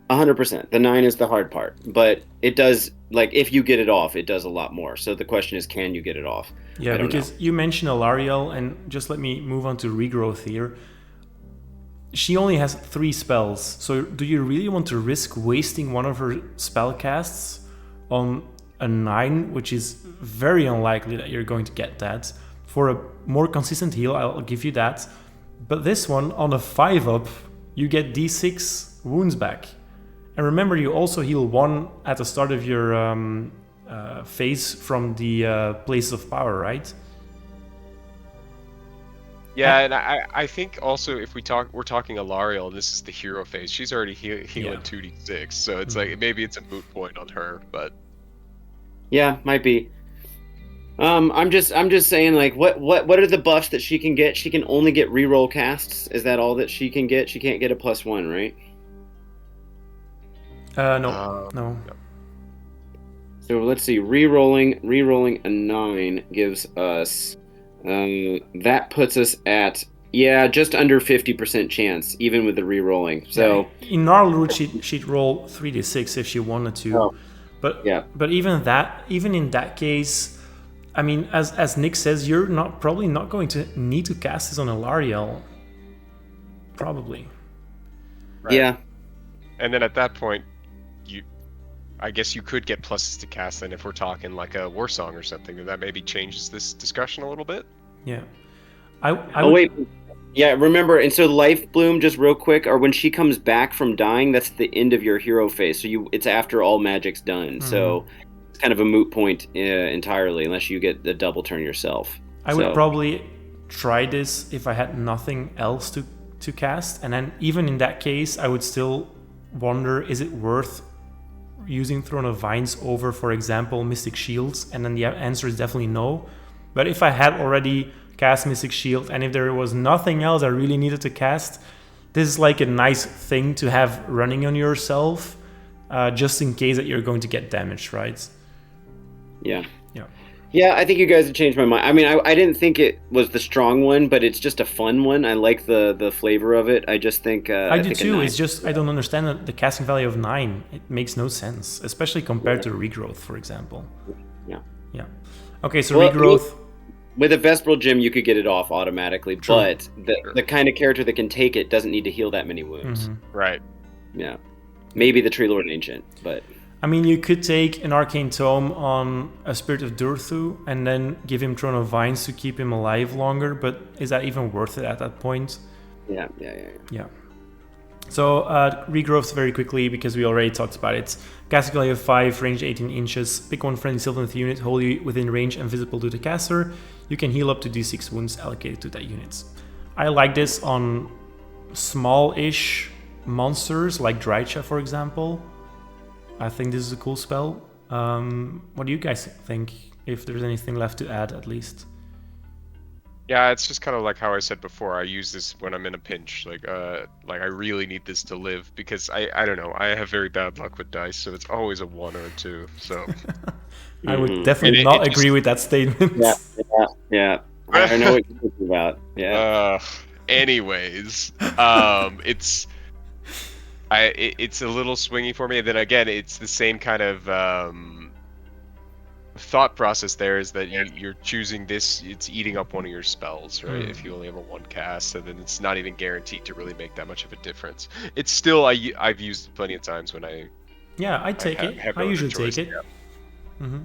100%. The 9 is the hard part, but it does, like, if you get it off, it does a lot more. So the question is, can you get it off? Yeah, because you mentioned Alariel, and just let me move on to Regrowth here. She only has 3 spells, so do you really want to risk wasting one of her spell casts on a 9, which is very unlikely that you're going to get that? For a more consistent heal, I'll give you that. But this one, on a 5-up, you get D6 wounds back. And remember, you also heal 1 at the start of your phase from the Place of Power, right? Yeah, and I think also if we're talking Alariel, and this is the hero phase, she's already healing 2d6, so it's like maybe it's a moot point on her, but yeah, might be. I'm just saying, like, what are the buffs that she can get? She can only get reroll casts. Is that all that she can get? She can't get a +1, right? No. So let's see. Rerolling a 9 gives us. That puts us at just under 50% chance, even with the rerolling. So in normal route, she'd roll 3d6 if she wanted to, but even in that case, I mean, as Nick says, you're probably not going to need to cast this on a Lariel. Probably. Right. Yeah. And then at that point, I guess you could get pluses to cast then if we're talking like a war song or something, and that maybe changes this discussion a little bit. Yeah. Wait. Yeah, remember, and so Life Bloom, just real quick, or when she comes back from dying, that's the end of your hero phase. So it's after all magic's done. Mm-hmm. So it's kind of a moot point entirely, unless you get the double turn yourself. I would probably try this if I had nothing else to cast, and then even in that case, I would still wonder, is it worth using Throne of Vines over, for example, Mystic Shields? And then the answer is definitely no. But if I had already cast Mystic Shield, and if there was nothing else I really needed to cast, this is like a nice thing to have running on yourself, just in case that you're going to get damaged, right? Yeah. Yeah, I think you guys have changed my mind. I mean, I didn't think it was the strong one, but it's just a fun one. I like the flavor of it. I just think... I do too. It's just, I don't understand the casting value of 9. It makes no sense, especially compared to Regrowth, for example. Yeah. Okay, so Regrowth... With a Vespral Gem, you could get it off automatically, but the kind of character that can take it doesn't need to heal that many wounds. Mm-hmm. Right. Yeah. Maybe the Tree Lord Ancient, but... I mean, you could take an Arcane Tome on a Spirit of Durthu and then give him Throne of Vines to keep him alive longer, but is that even worth it at that point? Yeah. So, Regrowth very quickly, because we already talked about it. Casting value of 5, range 18 inches. Pick one friendly Sylvaneth unit wholly within range and visible to the caster. You can heal up to d6 wounds allocated to that unit. I like this on small-ish monsters, like Drycha, for example. I think this is a cool spell. What do you guys think? If there's anything left to add, at least. Yeah, it's just kind of like how I said before. I use this when I'm in a pinch. Like I really need this to live because I don't know. I have very bad luck with dice, so it's always a 1 or a 2. So I would definitely not agree with that statement. Yeah. I know what you're talking about. Yeah. Anyways, it's a little swingy for me. And then again, it's the same kind of thought process there, is that you're choosing this, it's eating up one of your spells, right? If you only have a 1 cast, and then it's not even guaranteed to really make that much of a difference. It's still, I've used it plenty of times when I take it. I usually take it. Yeah. Mm-hmm.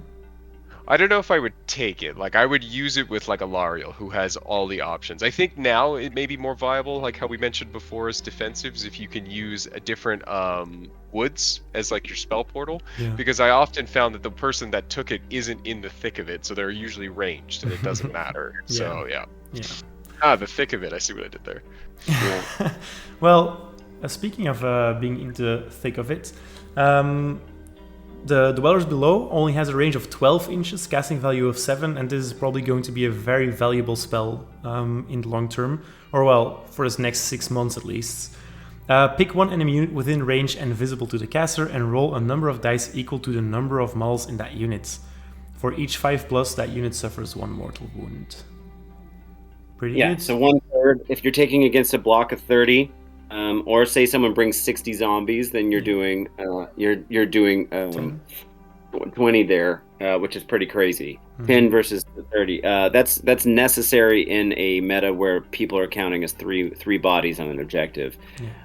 I don't know if I would take it. Like, I would use it with like a Lariel who has all the options. I think now it may be more viable, like how we mentioned before, as defensives, if you can use a different woods as like your spell portal. Yeah. Because I often found that the person that took it isn't in the thick of it, so they're usually ranged and it doesn't matter. So yeah. The thick of it. I see what I did there. Yeah. Well, speaking of being in the thick of it, the Dwellers Below only has a range of 12 inches, casting value of 7, and this is probably going to be a very valuable spell in the long term, or well, for this next 6 months at least. Pick one enemy unit within range and visible to the caster, and roll a number of dice equal to the number of models in that unit. For each 5+, that unit suffers 1 mortal wound. Pretty good. Yeah, so 1/3. If you're taking against a block of 30, or say someone brings 60 zombies, then you're doing 20 there, which is pretty crazy. 10 versus 30. That's necessary in a meta where people are counting as three bodies on an objective.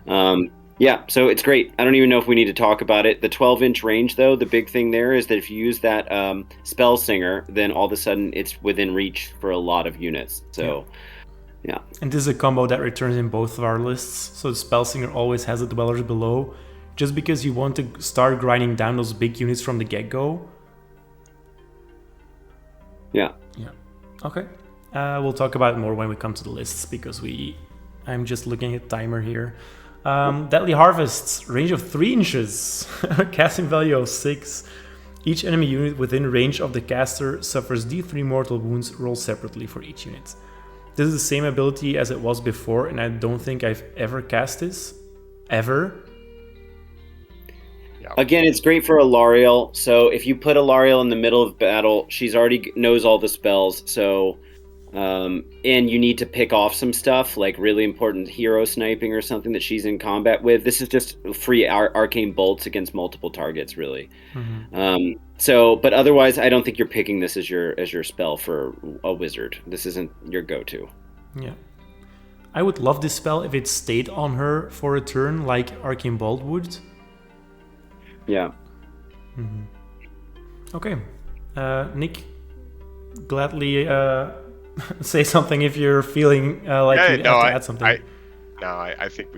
So it's great. I don't even know if we need to talk about it. The 12-inch range, though, the big thing there is that if you use that Spell Singer, then all of a sudden it's within reach for a lot of units. So. Yeah. And this is a combo that returns in both of our lists. So the Spellsinger always has the Dwellers Below, just because you want to start grinding down those big units from the get-go. Yeah. Okay. We'll talk about it more when we come to the lists, because I'm just looking at timer here. Deadly Harvests, range of 3 inches, casting value of 6. Each enemy unit within range of the caster suffers d3 mortal wounds, rolled separately for each unit. This is the same ability as it was before, and I don't think I've ever cast this. Ever. Yeah, Again, it's great for Alariel. So if you put Alariel in the middle of battle, she's already knows all the spells. So, and you need to pick off some stuff like really important hero sniping or something that she's in combat with. This is just free arcane bolts against multiple targets, really. So, but otherwise, I don't think you're picking this as your spell for a wizard. This isn't your go-to. Yeah. I would love this spell if it stayed on her for a turn, like Arcane Bolt would. Yeah. Okay. Nick, gladly say something if you're feeling like you have to add something. I think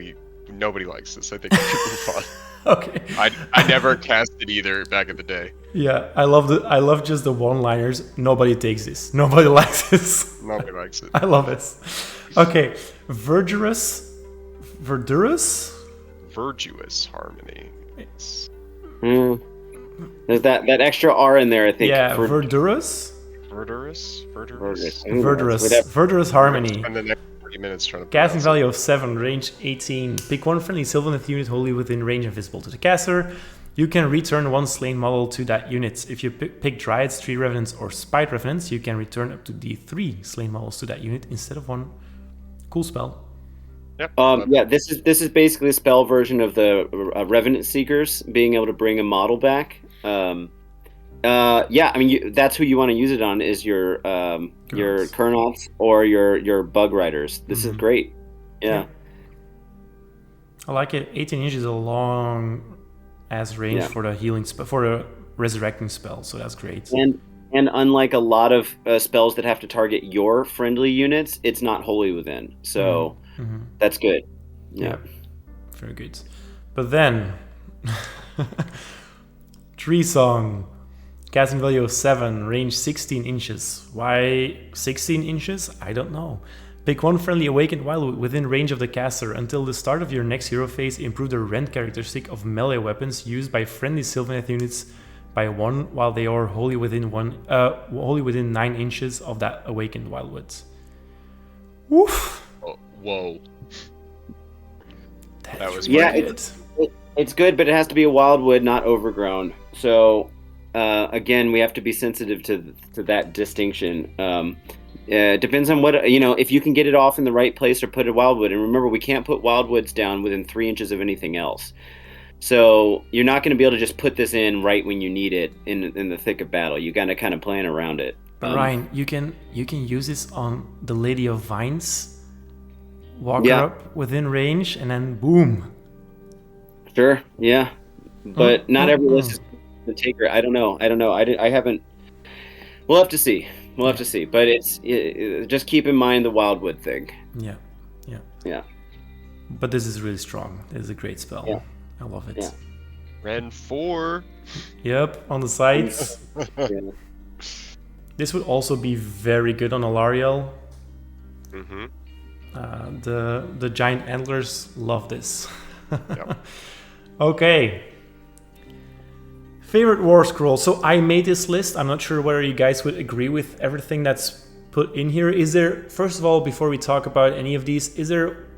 nobody likes this. I think we should move on. Okay. I never cast it either back in the day. Yeah, I love just the one-liners. Nobody takes this. Nobody likes this. Nobody likes it. I love it. Okay, Verdurous Harmony. There's that extra R in there, I think. Yeah, Verdurous Harmony. Spend the next 30 minutes trying to Casting value of 7, range 18. Pick one friendly Sylvaneth unit wholly within range and visible to the caster. You can return one slain model to that unit. If you pick Dryads, Tree Revenants, or Spite Revenants, you can return up to D3 slain models to that unit instead of one. Cool spell. Yep. Yeah, this is basically a spell version of the Revenant Seekers, being able to bring a model back. Yeah, I mean that's who you want to use it on is your Kurnoths or your Bug Riders. This is great. Yeah. I like it. 18 inches is a long ass range for the healing for a resurrecting spell, so that's great. And unlike a lot of spells that have to target your friendly units, it's not wholly within. So that's good. Yeah. Very good. But then Tree Song. Casting value of 7, range 16 inches. Why 16 inches? I don't know. Pick one friendly awakened wild within range of the caster. Until the start of your next hero phase, improve the rend characteristic of melee weapons used by friendly Sylvaneth units by 1 while they are wholly within 9 inches of that awakened wildwood. Woof! Oh, whoa. That was good. It's good, but it has to be a wildwood, not overgrown. So again, we have to be sensitive to that distinction. It depends on what, if you can get it off in the right place or put a wildwood. And remember, we can't put wildwoods down within 3 inches of anything else. So you're not going to be able to just put this in right when you need it in the thick of battle. You got to kind of plan around it. But Ryan, you can use this on the Lady of Vines. Walk her up within range, and then boom. Sure. Yeah. But not every list is the taker. I don't know. I haven't. We'll have to see. But it's just keep in mind the wildwood thing. Yeah. But this is really strong. This is a great spell. Yeah. I love it. Yeah. Ren 4. Yep, on the sides. This would also be very good on Alariel. The giant antlers love this. Yep. Okay. Favorite war scroll. So I made this list. I'm not sure whether you guys would agree with everything that's put in here. Is there, first of all, before we talk about any of these, is there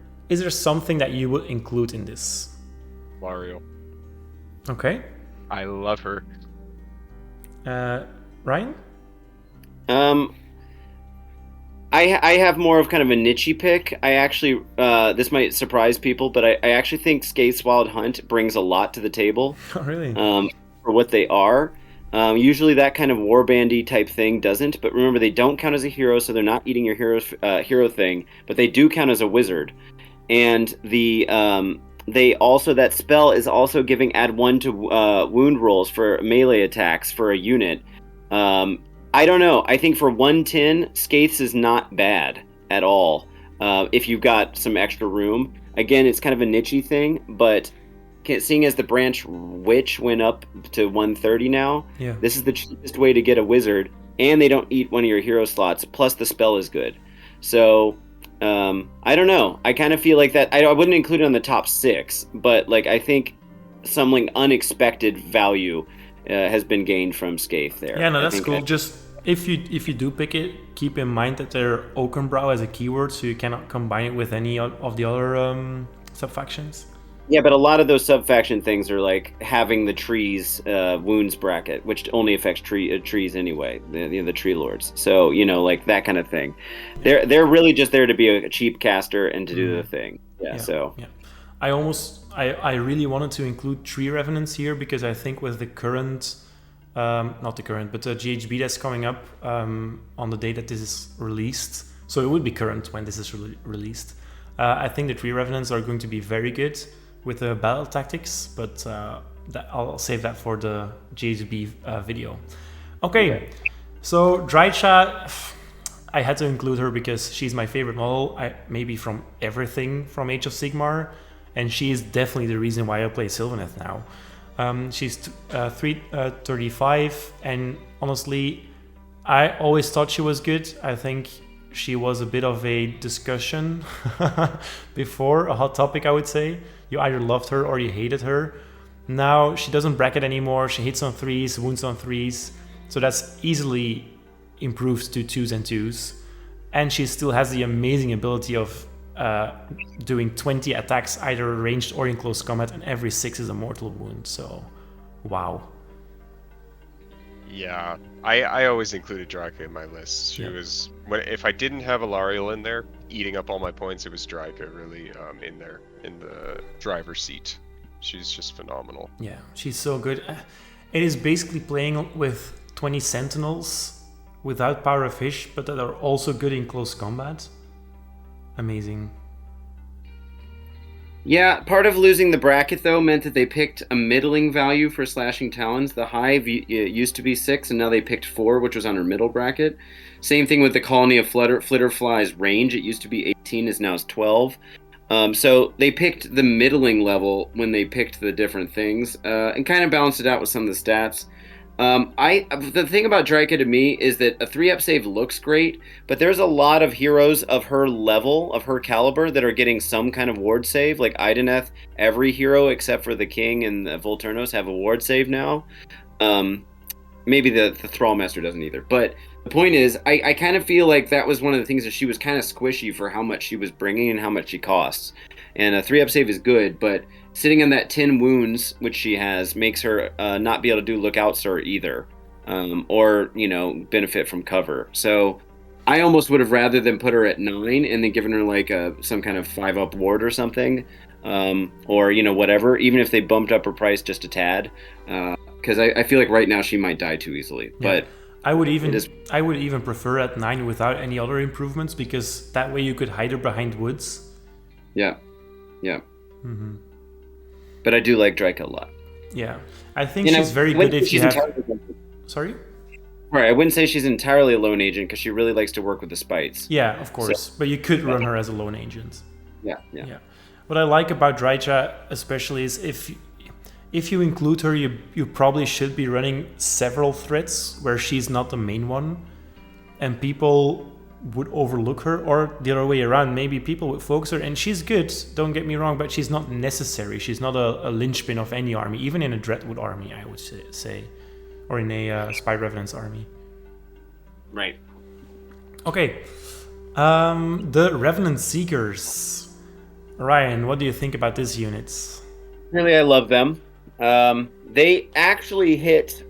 something that you would include in this? Mario. Okay. I love her. Ryan? I have more of kind of a niche-y pick. I actually, this might surprise people, but I actually think Skaith's Wild Hunt brings a lot to the table. Oh, really? For what they are. Usually that kind of warbandy type thing doesn't, but remember they don't count as a hero, so they're not eating your hero thing, but they do count as a wizard. And they also, that spell is also giving add 1 to wound rolls for melee attacks for a unit. I don't know. I think for 110, Skaith's is not bad at all. If you've got some extra room. Again, it's kind of a niche-y thing, but seeing as the branch witch went up to 130 now, this is the cheapest way to get a wizard, and they don't eat one of your hero slots, plus the spell is good. So, I don't know. I kind of feel like that, I wouldn't include it on the top 6, but like I think some like unexpected value has been gained from Skaith there. Yeah, no, that's cool. Just if you do pick it, keep in mind that they're Oakenbrow as a keyword, so you cannot combine it with any of the other sub-factions. Yeah, but a lot of those sub-faction things are like having the trees wounds bracket, which only affects trees anyway, the tree lords. So, like that kind of thing. They're really just there to be a cheap caster and to do the thing. Yeah, so. Yeah. I really wanted to include tree revenants here because I think with the current, not the current, but the GHB that's coming up on the day that this is released, so it would be current when this is released. I think the tree revenants are going to be very good with the battle tactics, but I'll save that for the GHB video. Okay, so Drycha, I had to include her because she's my favorite model, maybe from everything from Age of Sigmar, and she is definitely the reason why I play Sylvaneth now. She's 335, and honestly, I always thought she was good. I think she was a bit of a discussion before, a hot topic, I would say. You either loved her or you hated her. Now she doesn't bracket anymore. She hits on 3s, wounds on 3s, so that's easily improved to 2s and 2s. And she still has the amazing ability of doing 20 attacks, either ranged or in close combat, and every 6 is a mortal wound. So, wow. Yeah, I always included Draca in my list. She was, if I didn't have Alariel in there, eating up all my points, it was Draca really in there, in the driver's seat. She's just phenomenal. Yeah, she's so good. It is basically playing with 20 sentinels without Power of Fish, but that are also good in close combat. Amazing. Yeah, part of losing the bracket, though, meant that they picked a middling value for Slashing Talons. The Hive used to be 6, and now they picked 4, which was on her middle bracket. Same thing with the Colony of Flitterfly's range. It used to be 18, is now 12. So they picked the middling level when they picked the different things, and kind of balanced it out with some of the stats. The thing about Draca to me is that a 3-up save looks great, but there's a lot of heroes of her level, of her caliber, that are getting some kind of ward save. Like Ideneth, every hero except for the King and the Volturnos have a ward save now. Maybe the Thrallmaster doesn't either. But the point is, I kind of feel like that was one of the things that she was kind of squishy for how much she was bringing and how much she costs. And a 3-up save is good, but sitting on that 10 wounds, which she has, makes her not be able to do Lookout Sir either, or, benefit from cover. So I almost would have rather than put her at 9 and then given her like some kind of 5-up ward or something, or, whatever, even if they bumped up her price just a tad, because I feel like right now she might die too easily. Yeah. But I would even prefer at 9 without any other improvements, because that way you could hide her behind woods. Yeah. But I do like Draca a lot. Yeah, I think she's very good if you have... Sorry? Right, I wouldn't say she's entirely a lone agent because she really likes to work with the spites. Yeah, of course, so, but you could run her as a lone agent. Yeah. What I like about Drycha especially is if you include her, you probably should be running several threats where she's not the main one, and people would overlook her, or the other way around, maybe people would focus her, and she's good, don't get me wrong, but she's not necessary. She's not a linchpin of any army, even in a Dreadwood army, I would say, or in a Spy Revenant's army. Right. Okay, the Revenant Seekers. Ryan, what do you think about these units? Really, I love them. They actually hit,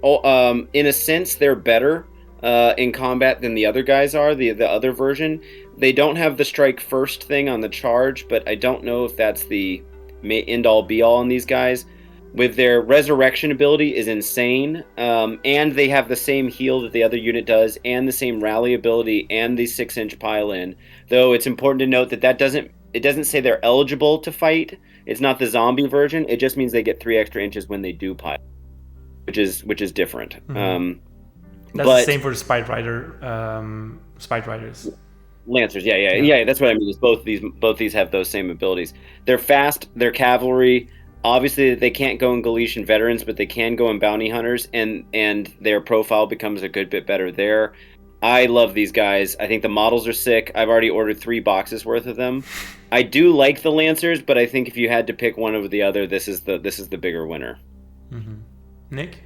in a sense, they're better in combat than the other guys are, the other version. They don't have the strike first thing on the charge, but I don't know if that's the end-all be-all on these guys. With their resurrection ability is insane, and they have the same heal that the other unit does, and the same rally ability, and the 6-inch pile-in. Though it's important to note that it doesn't say they're eligible to fight. It's not the zombie version. It just means they get 3 extra inches when they do pile, which is different. Mm-hmm. That's the same for the Spite Riders. Lancers, yeah. That's what I mean. Is both these have those same abilities. They're fast. They're cavalry. Obviously, they can't go in Galician veterans, but they can go in bounty hunters, and their profile becomes a good bit better there. I love these guys. I think the models are sick. I've already ordered 3 boxes worth of them. I do like the Lancers, but I think if you had to pick one over the other, this is the bigger winner. Mm-hmm. Nick?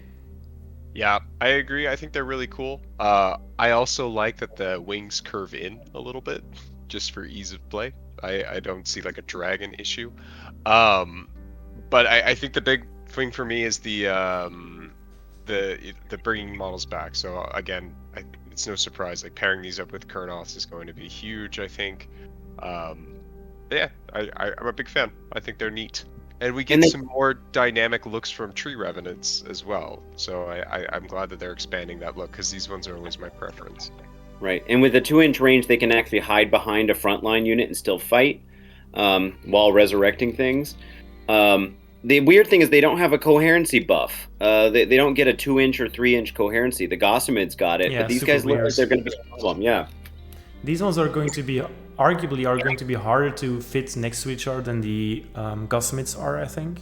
Yeah, I agree. I think they're really cool. I also like that the wings curve in a little bit, just for ease of play. I don't see like a dragon issue. But I think the big thing for me is the bringing models back. So again, it's no surprise, like pairing these up with Kurnoth is going to be huge, I think. Yeah, I'm a big fan. I think they're neat. And we get some more dynamic looks from Tree Revenants as well. So I'm glad that they're expanding that look, because these ones are always my preference. Right, and with the 2-inch range, they can actually hide behind a frontline unit and still fight while resurrecting things. The weird thing is they don't have a coherency buff. They don't get a 2-inch or 3-inch coherency. The Gossamids got it, Yeah, but these guys look like they're going to be a problem. Yeah. These ones are going to be, arguably, are going to be harder to fit next to each other than the Gossamids are, I think.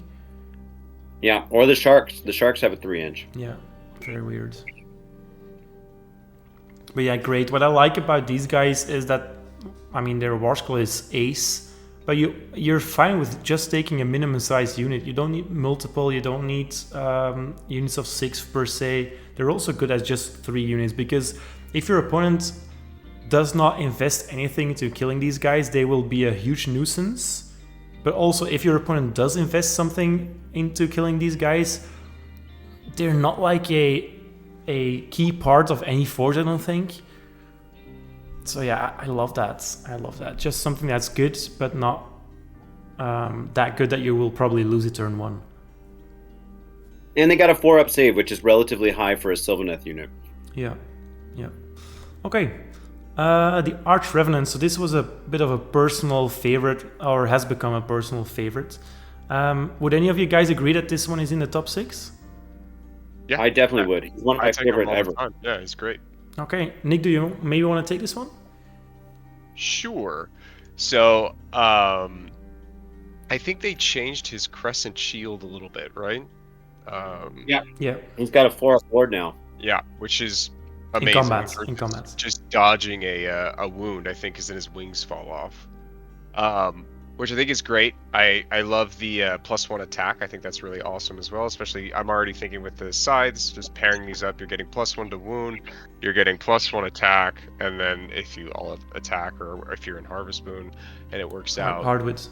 Yeah, or the Sharks. The Sharks have a 3-inch. Yeah, very weird. But yeah, great. What I like about these guys is that, I mean, their warscroll is ace, but you're fine with just taking a minimum size unit. You don't need multiple, you don't need units of 6 per se. They're also good as just 3 units, because if your opponent does not invest anything into killing these guys, they will be a huge nuisance. But also, if your opponent does invest something into killing these guys, they're not like a key part of any forge, I don't think. So yeah, I love that. I love that. Just something that's good, but not that good that you will probably lose it turn 1. And they got a 4-up save, which is relatively high for a Sylvaneth unit. Yeah, yeah. Okay. The Arch Revenant. So this was a bit of a personal favorite, or has become a personal favorite. Would any of you guys agree that this one is in the top 6? Yeah, I definitely would. He's one of my favorite ever. Yeah, he's great. Okay, Nick, do you maybe want to take this one? Sure. So, I think they changed his crescent shield a little bit, right? Yeah. He's got a 4-up ward now. Yeah, which is amazing. In combat. Just dodging a wound, I think, is in his wings fall off. Which I think is great. I love the +1 attack. I think that's really awesome as well. Especially, I'm already thinking with the scythes, just pairing these up, you're getting +1 to wound, you're getting +1 attack, and then if you all have attack, or if you're in Harvest Moon, and it works out. Hardwoods.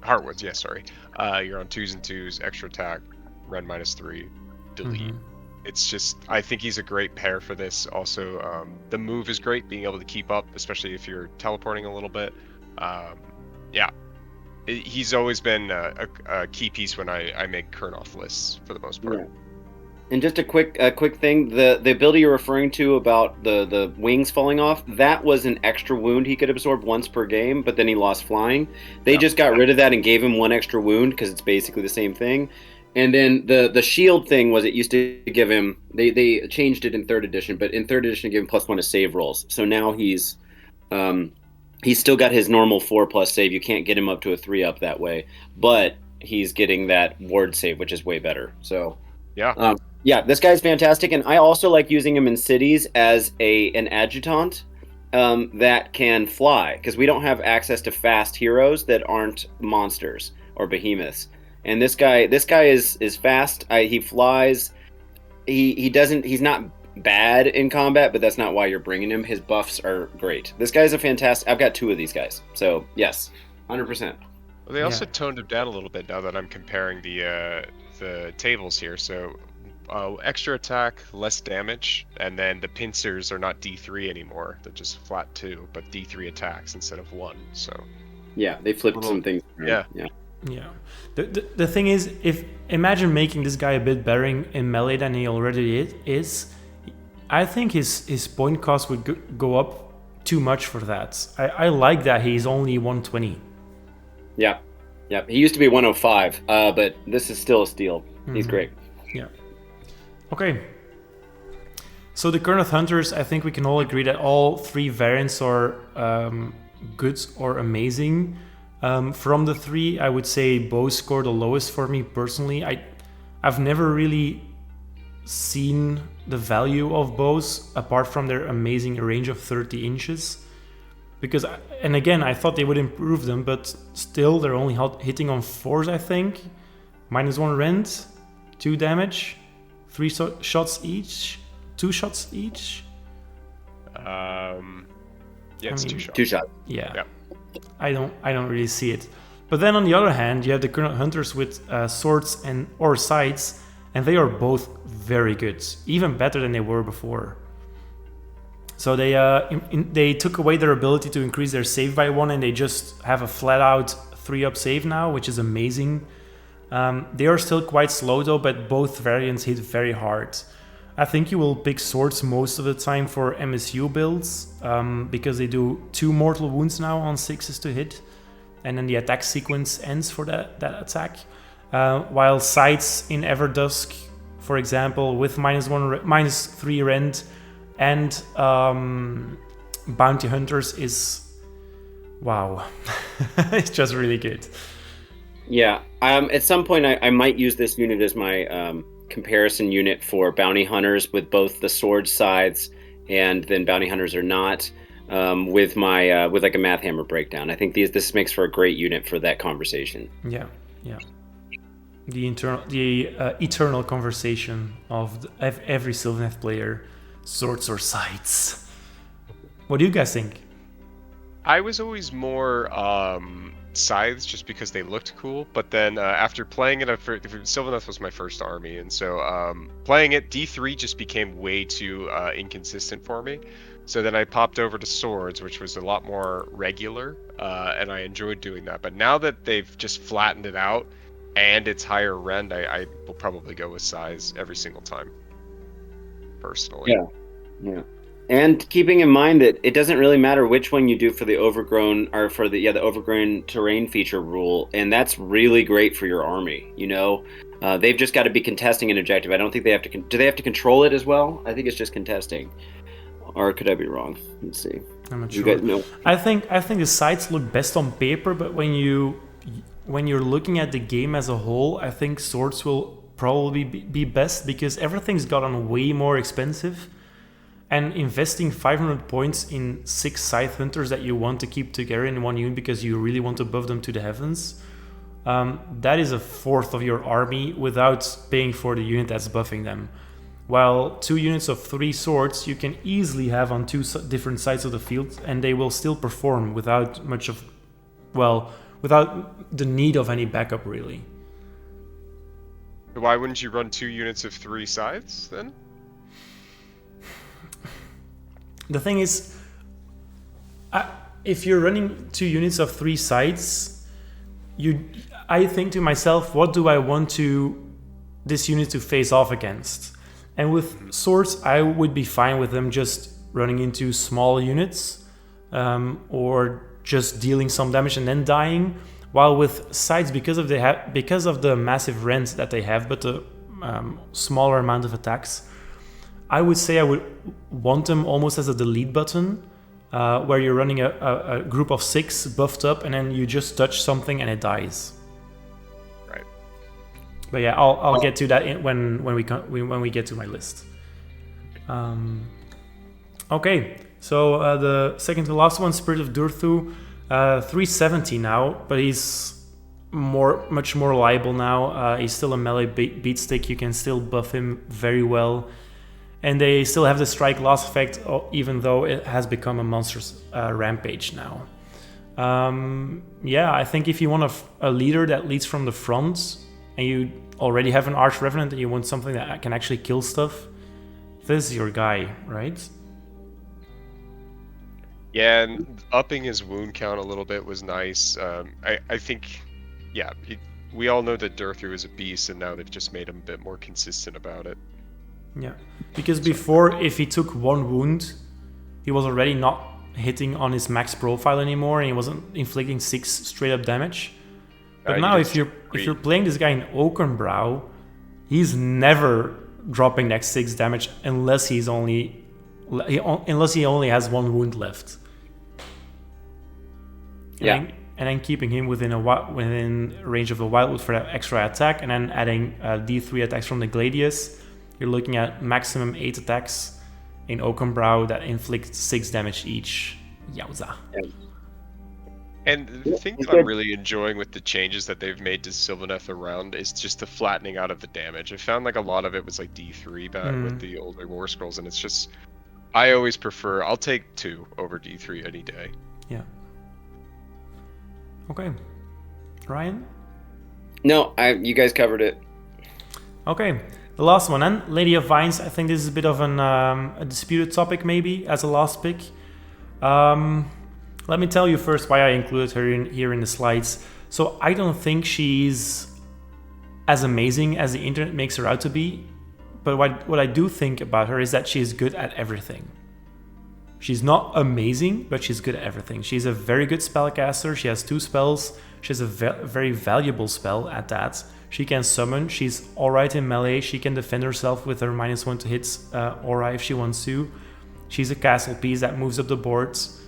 Hardwoods, yeah, sorry. You're on 2s and 2s, extra attack, rend -3, delete. Mm-hmm. It's just, I think he's a great pair for this. Also, the move is great, being able to keep up, especially if you're teleporting a little bit. Yeah. He's always been a key piece when I make Kurnoth lists for the most part. Yeah. And just a quick thing, the ability you're referring to about the wings falling off, that was an extra wound he could absorb once per game, but then he lost flying. They just got rid of that and gave him 1 extra wound, because it's basically the same thing. And then the shield thing was, it used to give him, they changed it in 3rd edition, but in 3rd edition it gave him +1 to save rolls. So now he's still got his normal 4+ save. You can't get him up to a 3-up that way, but he's getting that ward save, which is way better. So yeah, this guy's fantastic, and I also like using him in cities as an adjutant that can fly, because we don't have access to fast heroes that aren't monsters or behemoths. And this guy is fast. He flies. He's not bad in combat, but that's not why you're bringing him. His buffs are great. This guy's a fantastic. I've got 2 of these guys, so yes, 100%. Well, they also toned him down a little bit now that I'm comparing the tables here. So extra attack, less damage, and then the pincers are not D3 anymore. They're just flat 2, but D3 attacks instead of 1. So yeah, they flipped some things around. Yeah. The thing is, imagine making this guy a bit better in melee than he already is. I think his point cost would go up too much for that. I like that he's only 120. Yeah. He used to be 105, but this is still a steal. He's great. Yeah. Okay. So the Kurnoth Hunters, I think we can all agree that all 3 variants are good or amazing. From the 3, I would say bows score the lowest for me personally. I've never really seen the value of bows apart from their amazing range of 30 inches. Because, and again, I thought they would improve them, but still they're only hitting on 4s, I think. -1 rend, 2 damage, 3 shots each, 2 shots each. Yeah, it's 2 shots. 2 shots. Yeah. I don't really see it. But then on the other hand, you have the Kurnoth Hunters with swords or scythes, and they are both very good, even better than they were before. So they took away their ability to increase their save by 1, and they just have a flat-out 3-up save now, which is amazing. They are still quite slow though, but both variants hit very hard. I think you will pick swords most of the time for MSU builds, because they do 2 mortal wounds now on 6s to hit, and then the attack sequence ends for that attack. While scythes in Everdusk, for example, with -3 rend and bounty hunters is wow. It's just really good. Yeah, at some point I might use this unit as my comparison unit for bounty hunters with both the sword sides and then bounty hunters or not, with my with like a math hammer breakdown. I think this makes for a great unit for that conversation. Yeah. The eternal conversation of every Sylvaneth player, swords or scythes. What do you guys think? I was always more scythes just because they looked cool, but then after playing it, Sylvaneth was my first army, and so playing it, D3 just became way too inconsistent for me. So then I popped over to swords, which was a lot more regular, and I enjoyed doing that. But now that they've just flattened it out and it's higher rend, I will probably go with scythes every single time, personally. Yeah. And keeping in mind that it doesn't really matter which one you do for the overgrown or for the overgrown terrain feature rule, and that's really great for your army. You know, they've just got to be contesting an objective. I don't think they have to. Do they have to control it as well? I think it's just contesting. Or could I be wrong? Let's see. I'm not You sure. guys know? I think the sights look best on paper, but when you're looking at the game as a whole, I think swords will probably be best because everything's gotten way more expensive. And investing 500 points in 6 scythe hunters that you want to keep together in one unit because you really want to buff them to the heavens, that is a fourth of your army without paying for the unit that's buffing them. While 2 units of 3 swords you can easily have on 2 different sides of the field, and they will still perform without without the need of any backup, really. Why wouldn't you run 2 units of 3 scythes then? The thing is, if you're running 2 units of 3 sides, I think to myself, what do I want this unit to face off against? And with swords, I would be fine with them just running into small units, or just dealing some damage and then dying. While with sides, because of the massive rend that they have, but the smaller amount of attacks, I would say I would want them almost as a delete button, where you're running a group of 6 buffed up, and then you just touch something and it dies. Right. But yeah, I'll get to that when we get to my list. Okay, so the second to last one, Spirit of Durthu, 370 now, but he's much more reliable now. He's still a melee beatstick. You can still buff him very well. And they still have the strike loss effect, even though it has become a monstrous rampage now. Yeah, I think if you want a leader that leads from the front, and you already have an Arch Revenant and you want something that can actually kill stuff, this is your guy, right? Yeah, and upping his wound count a little bit was nice. I think, yeah, we all know that Durthu is a beast, and now they've just made him a bit more consistent about it. Yeah, because before, if he took 1 wound, he was already not hitting on his max profile anymore, and he wasn't inflicting 6 straight up damage. But now, if you're playing this guy in Oakenbrow, he's never dropping next 6 damage unless he only has 1 wound left. Yeah. And then keeping him within range of the Wildwood for that extra attack, and then adding D3 attacks from the Gladius. You're looking at maximum 8 attacks in Oakenbrow that inflict 6 damage each. Yowza. And the thing that I'm really enjoying with the changes that they've made to Sylvaneth around is just the flattening out of the damage. I found like a lot of it was like D3 back with the older war scrolls, and it's just, I always prefer, I'll take 2 over D3 any day. Yeah. Okay. Ryan? No, you guys covered it. Okay, the last one then, Lady of Vines. I think this is a bit of a disputed topic maybe as a last pick. Let me tell you first why I included her here in the slides. So I don't think she's as amazing as the internet makes her out to be, but what I do think about her is that she is good at everything. She's not amazing, but she's good at everything. She's a very good spellcaster. She has 2 spells. She has a very valuable spell at that. She can summon. She's alright in melee. She can defend herself with her -1 to hits aura if she wants to. She's a castle piece that moves up the boards.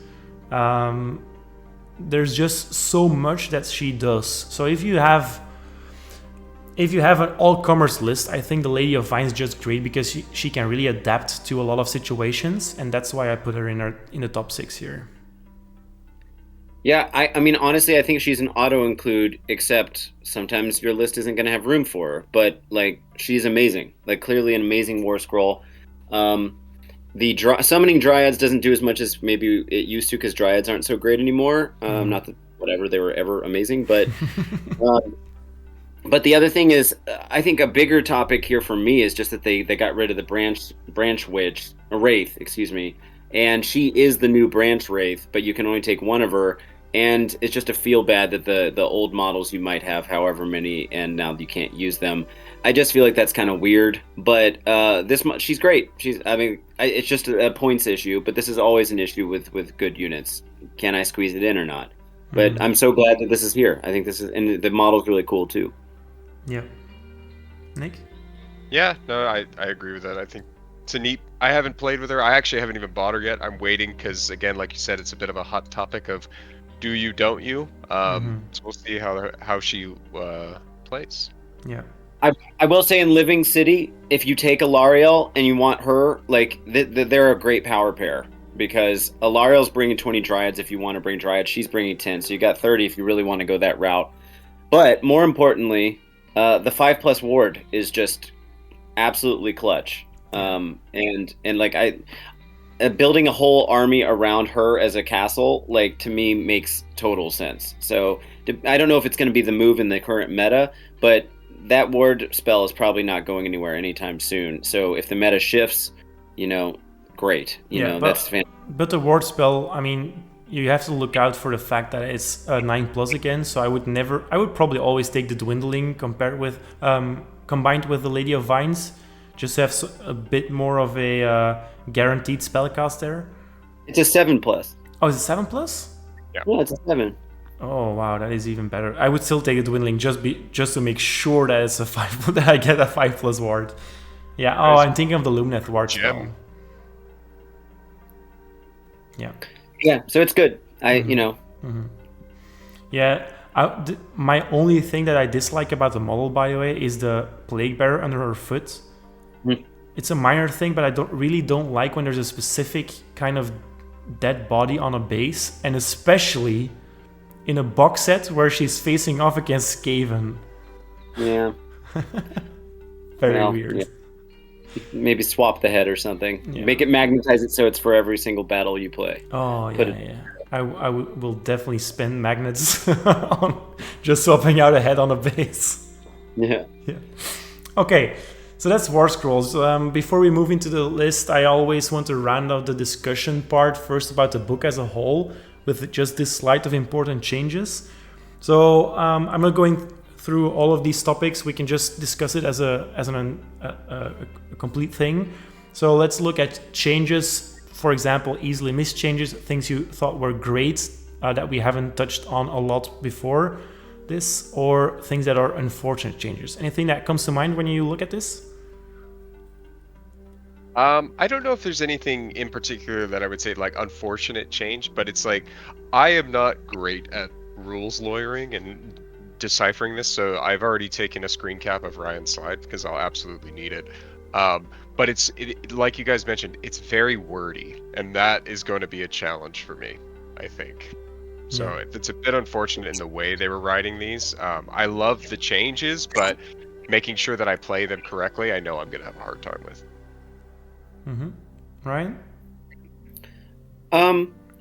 There's just so much that she does. So if you have an all-comers list, I think the Lady of Vines is just great because she can really adapt to a lot of situations, and that's why I put her in the top 6 here. Yeah, I mean, honestly, I think she's an auto-include, except sometimes your list isn't going to have room for her. But, like, she's amazing. Like, clearly an amazing war scroll. The summoning Dryads doesn't do as much as maybe it used to because Dryads aren't so great anymore. Not that, whatever, they were ever amazing. But but the other thing is, I think a bigger topic here for me is just that they got rid of the branch wraith, excuse me. And she is the new branch wraith, but you can only take one of her. And it's just a feel bad that the old models you might have, however many, and now you can't use them. I just feel like that's kind of weird. But she's great. It's just a points issue. But this is always an issue with good units. Can I squeeze it in or not? But I'm so glad that this is here. I think and the model's really cool too. Yeah. Nick? Yeah, no, I agree with that. I think it's a neat. I haven't played with her. I actually haven't even bought her yet. I'm waiting because, again, like you said, it's a bit of a hot topic of do you, don't you? So we'll see how she plays. Yeah. I will say in Living City, if you take Alariel and you want her, like they're a great power pair because Alariel's bringing 20 Dryads if you want to bring Dryads. She's bringing 10, so you got 30 if you really want to go that route. But more importantly, the 5+ ward is just absolutely clutch. And like building a whole army around her as a castle, like to me makes total sense. So I don't know if it's going to be the move in the current meta, but that ward spell is probably not going anywhere anytime soon. So if the meta shifts, great. That's fantastic. But the ward spell, I mean, you have to look out for the fact that it's 9+ again. So I would probably always take the dwindling combined with the Lady of Vines, just to have a bit more of a guaranteed spellcast there. It's a 7+. Oh, is it 7+? Yeah, it's a 7. Oh wow, that is even better. I would still take a dwindling just to make sure that it's a 5 that I get a 5+ ward. Yeah. Oh, I'm thinking of the Lumineth ward spell. Yeah. Yeah. So it's good. Yeah. My only thing that I dislike about the model, by the way, is the Plague Bearer under her foot. It's a minor thing, but I don't like when there's a specific kind of dead body on a base, and especially in a box set where she's facing off against Skaven. Yeah. Very weird. Yeah. Maybe swap the head or something. Yeah. Make it magnetize it so it's for every single battle you play. Oh, yeah. I will definitely spend magnets on just swapping out a head on a base. Yeah. Okay. So that's War Scrolls. Before we move into the list, I always want to round out the discussion part first about the book as a whole with just this slide of important changes. So I'm not going through all of these topics. We can just discuss it as a complete thing. So let's look at changes, for example, easily missed changes, things you thought were great that we haven't touched on a lot before this, or things that are unfortunate changes. Anything that comes to mind when you look at this? I don't know if there's anything in particular that I would say like unfortunate change, but it's like I am not great at rules lawyering and deciphering this, so I've already taken a screen cap of Ryan's slide because I'll absolutely need it. But it's like you guys mentioned, it's very wordy, and that is going to be a challenge for me, I think. So it's a bit unfortunate in the way they were writing these. I love the changes, but making sure that I play them correctly, I know I'm going to have a hard time with. Ryan?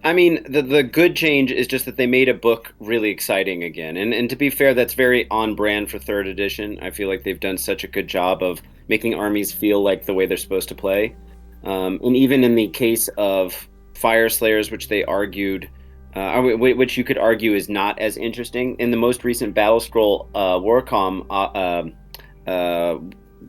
I mean, the good change is just that they made a book really exciting again. And to be fair, that's very on brand for third edition. I feel like they've done such a good job of making armies feel like the way they're supposed to play. And even in the case of Fire Slayers, which they argued, which you could argue is not as interesting, in the most recent Battle Scroll Warcom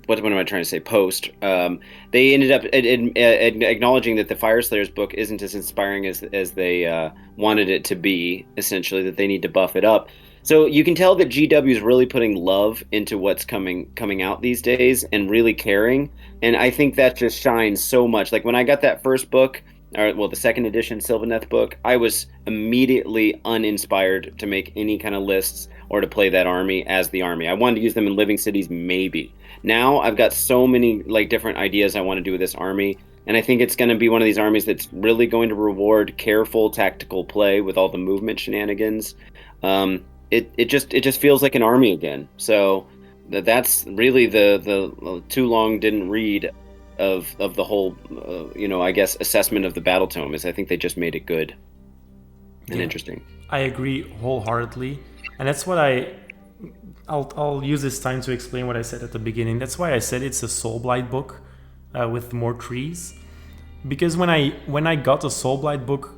what am I trying to say? Post. They ended up acknowledging that the Fire Slayers book isn't as inspiring as they wanted it to be. Essentially, that they need to buff it up. So you can tell that GW is really putting love into what's coming out these days and really caring. And I think that just shines so much. Like when I got that first book, the second edition Sylvaneth book, I was immediately uninspired to make any kind of lists or to play that army as the army. I wanted to use them in Living Cities, maybe. Now I've got so many different ideas I want to do with this army, and I think it's going to be one of these armies that's really going to reward careful tactical play with all the movement shenanigans. It just feels like an army again. So that's really the too long didn't read of the whole I guess assessment of the Battletome is I think they just made it good and interesting. I agree wholeheartedly, and that's what I'll use this time to explain what I said at the beginning. That's why I said it's a Soulblight book with more trees, because when I got the Soulblight book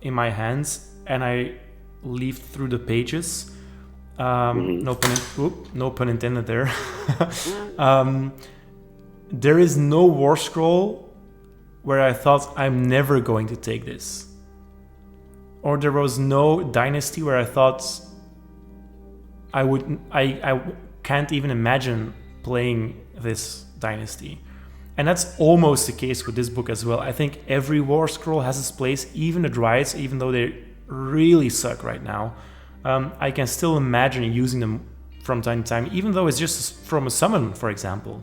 in my hands and I leafed through the pages, no pun intended there. There is no warscroll where I thought I'm never going to take this, or there was no dynasty where I thought I can't even imagine playing this dynasty. And that's almost the case with this book as well. I think every war scroll has its place, even the Dryads, even though they really suck right now. I can still imagine using them from time to time, even though it's just from a summon, for example.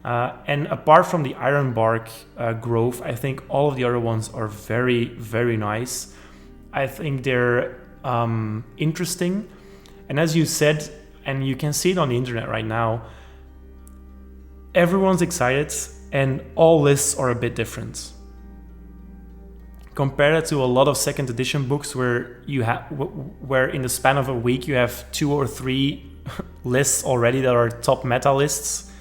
And apart from the Ironbark Grove, I think all of the other ones are very, very nice. I think they're interesting. And as you said, and you can see it on the internet right now, everyone's excited and all lists are a bit different. Compare that to a lot of second edition books where where in the span of a week you have 2 or 3 lists already that are top meta lists.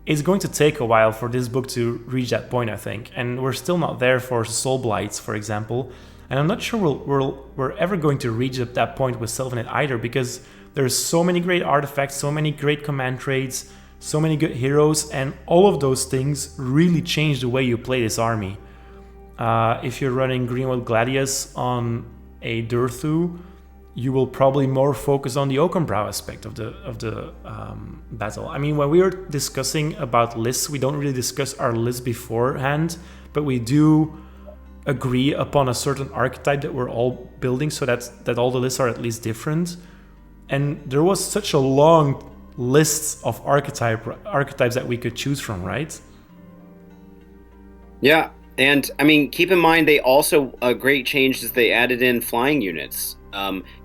It's going to take a while for this book to reach that point, I think. And we're still not there for Soul Blights, for example. And I'm not sure we're ever going to reach that point with Sylvaneth either, because there's so many great artifacts, so many great command traits, so many good heroes, and all of those things really change the way you play this army. If you're running Greenwood Gladius on a Durthu, you will probably more focus on the Oakenbrow aspect of the battle. I mean, when we are discussing about lists, we don't really discuss our list beforehand, but we do agree upon a certain archetype that we're all building, so that all the lists are at least different. And there was such a long list of archetypes that we could choose from, right? Yeah, and I mean, keep in mind they also a great change is they added in flying units.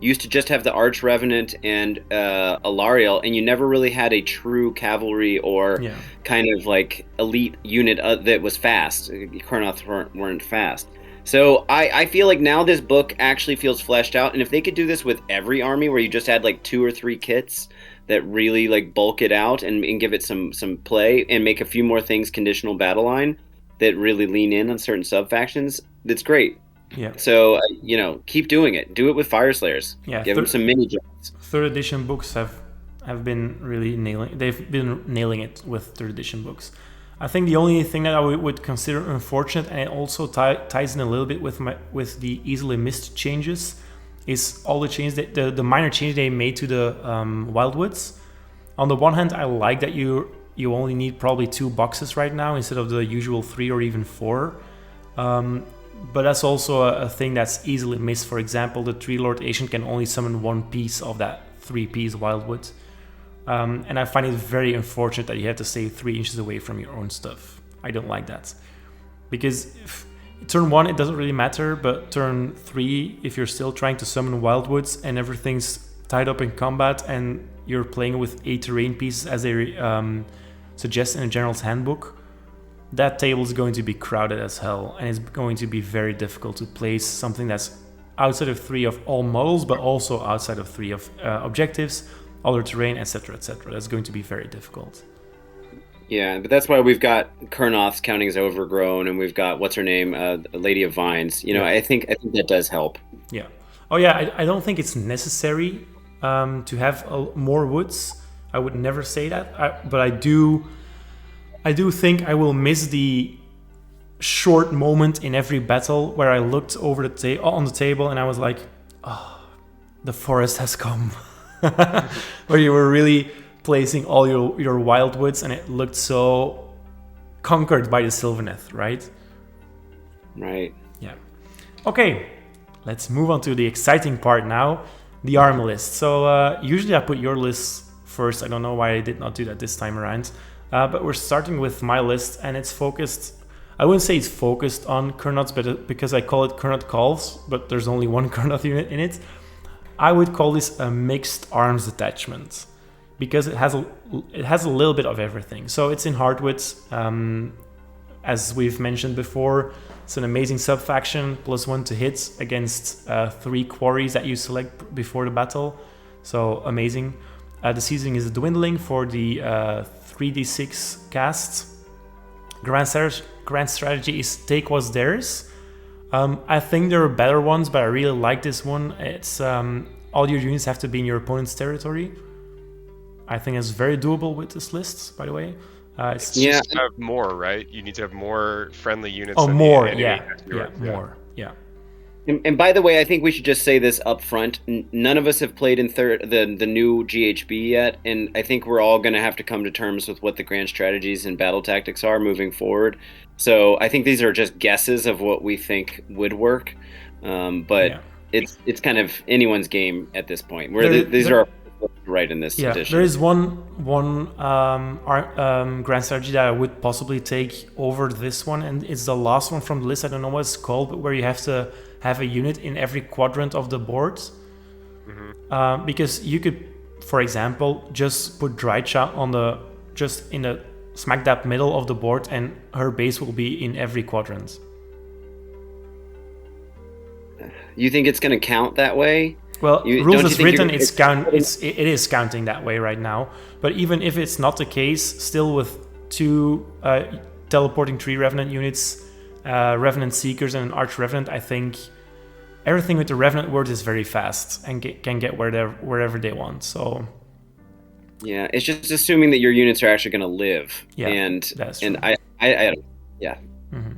Used to just have the Arch Revenant and Alariel, and you never really had a true cavalry or kind of like elite unit that was fast. Kurnoth weren't fast. So I feel like now this book actually feels fleshed out, and if they could do this with every army where you just had like 2 or 3 kits that really like bulk it out and give it some play and make a few more things conditional battle line that really lean in on certain sub-factions, that's great. Yeah. So, keep doing it. Do it with Fire Slayers. Yeah. Give them some mini jobs. Third edition books have been really nailing it with third edition books. I think the only thing that I would consider unfortunate, and it also ties in a little bit with the easily missed changes, is all the changes that the minor change they made to the Wildwoods. On the one hand, I like that you only need probably 2 boxes right now instead of the usual 3 or even 4. But that's also a thing that's easily missed. For example, the Tree Lord Ancient can only summon 1 piece of that 3-piece Wildwood. And I find it very unfortunate that you have to stay 3 inches away from your own stuff. I don't like that. Because turn 1, it doesn't really matter, but turn 3, if you're still trying to summon Wildwoods and everything's tied up in combat and you're playing with 8 terrain pieces as they suggest in a General's Handbook, that table is going to be crowded as hell, and it's going to be very difficult to place something that's outside of 3 of all models, but also outside of 3 of objectives, other terrain, etc., etc. That's going to be very difficult. Yeah, but that's why we've got Kurnoth's counting as overgrown, and we've got what's her name, Lady of Vines. You know, I think that does help. Yeah. Oh yeah, I don't think it's necessary to have more woods. I would never say that, but I do think I will miss the short moment in every battle where I looked over on the table and I was like, oh, the forest has come. Where you were really placing all your wildwoods, and it looked so conquered by the Sylvaneth, right? Right. Yeah. Okay, let's move on to the exciting part now, the army list. So usually I put your list first. I don't know why I did not do that this time around. But we're starting with my list, and it's focused... I wouldn't say it's focused on Kurnoths, but because I call it Kurnoth Calls, but there's only one Kurnoth unit in it, I would call this a mixed arms detachment, because it has a little bit of everything. So it's in hardwoods, as we've mentioned before. It's an amazing sub-faction, +1 to hit against 3 quarries that you select before the battle. So amazing. The seasoning is dwindling for the 3d6 casts. Grand strategy is take what's theirs. I think there are better ones, but I really like this one. It's all your units have to be in your opponent's territory. I think it's very doable with this list, by the way. It's just to have more, right? You need to have more friendly units. Oh, than more, the enemy yeah, more, yeah. And by the way, I think we should just say this up front. None of us have played in the new GHB yet, and I think we're all going to have to come to terms with what the grand strategies and battle tactics are moving forward. So I think these are just guesses of what we think would work, but it's kind of anyone's game at this point. These are right in this edition. There is one grand strategy that I would possibly take over this one, and it's the last one from the list. I don't know what it's called, but where you have to have a unit in every quadrant of the board. Mm-hmm. Because you could, for example, just put Drycha just in the smack dab middle of the board, and her base will be in every quadrant. You think it's going to count that way? Well, rules as written, it is counting that way right now. But even if it's not the case, still with 2 teleporting 3 Revenant units, Revenant Seekers and an Arch Revenant, I think everything with the Revenant word is very fast and can get wherever they want. So yeah, it's just assuming that your units are actually going to live. Yeah, and that's true. I yeah. Mm-hmm.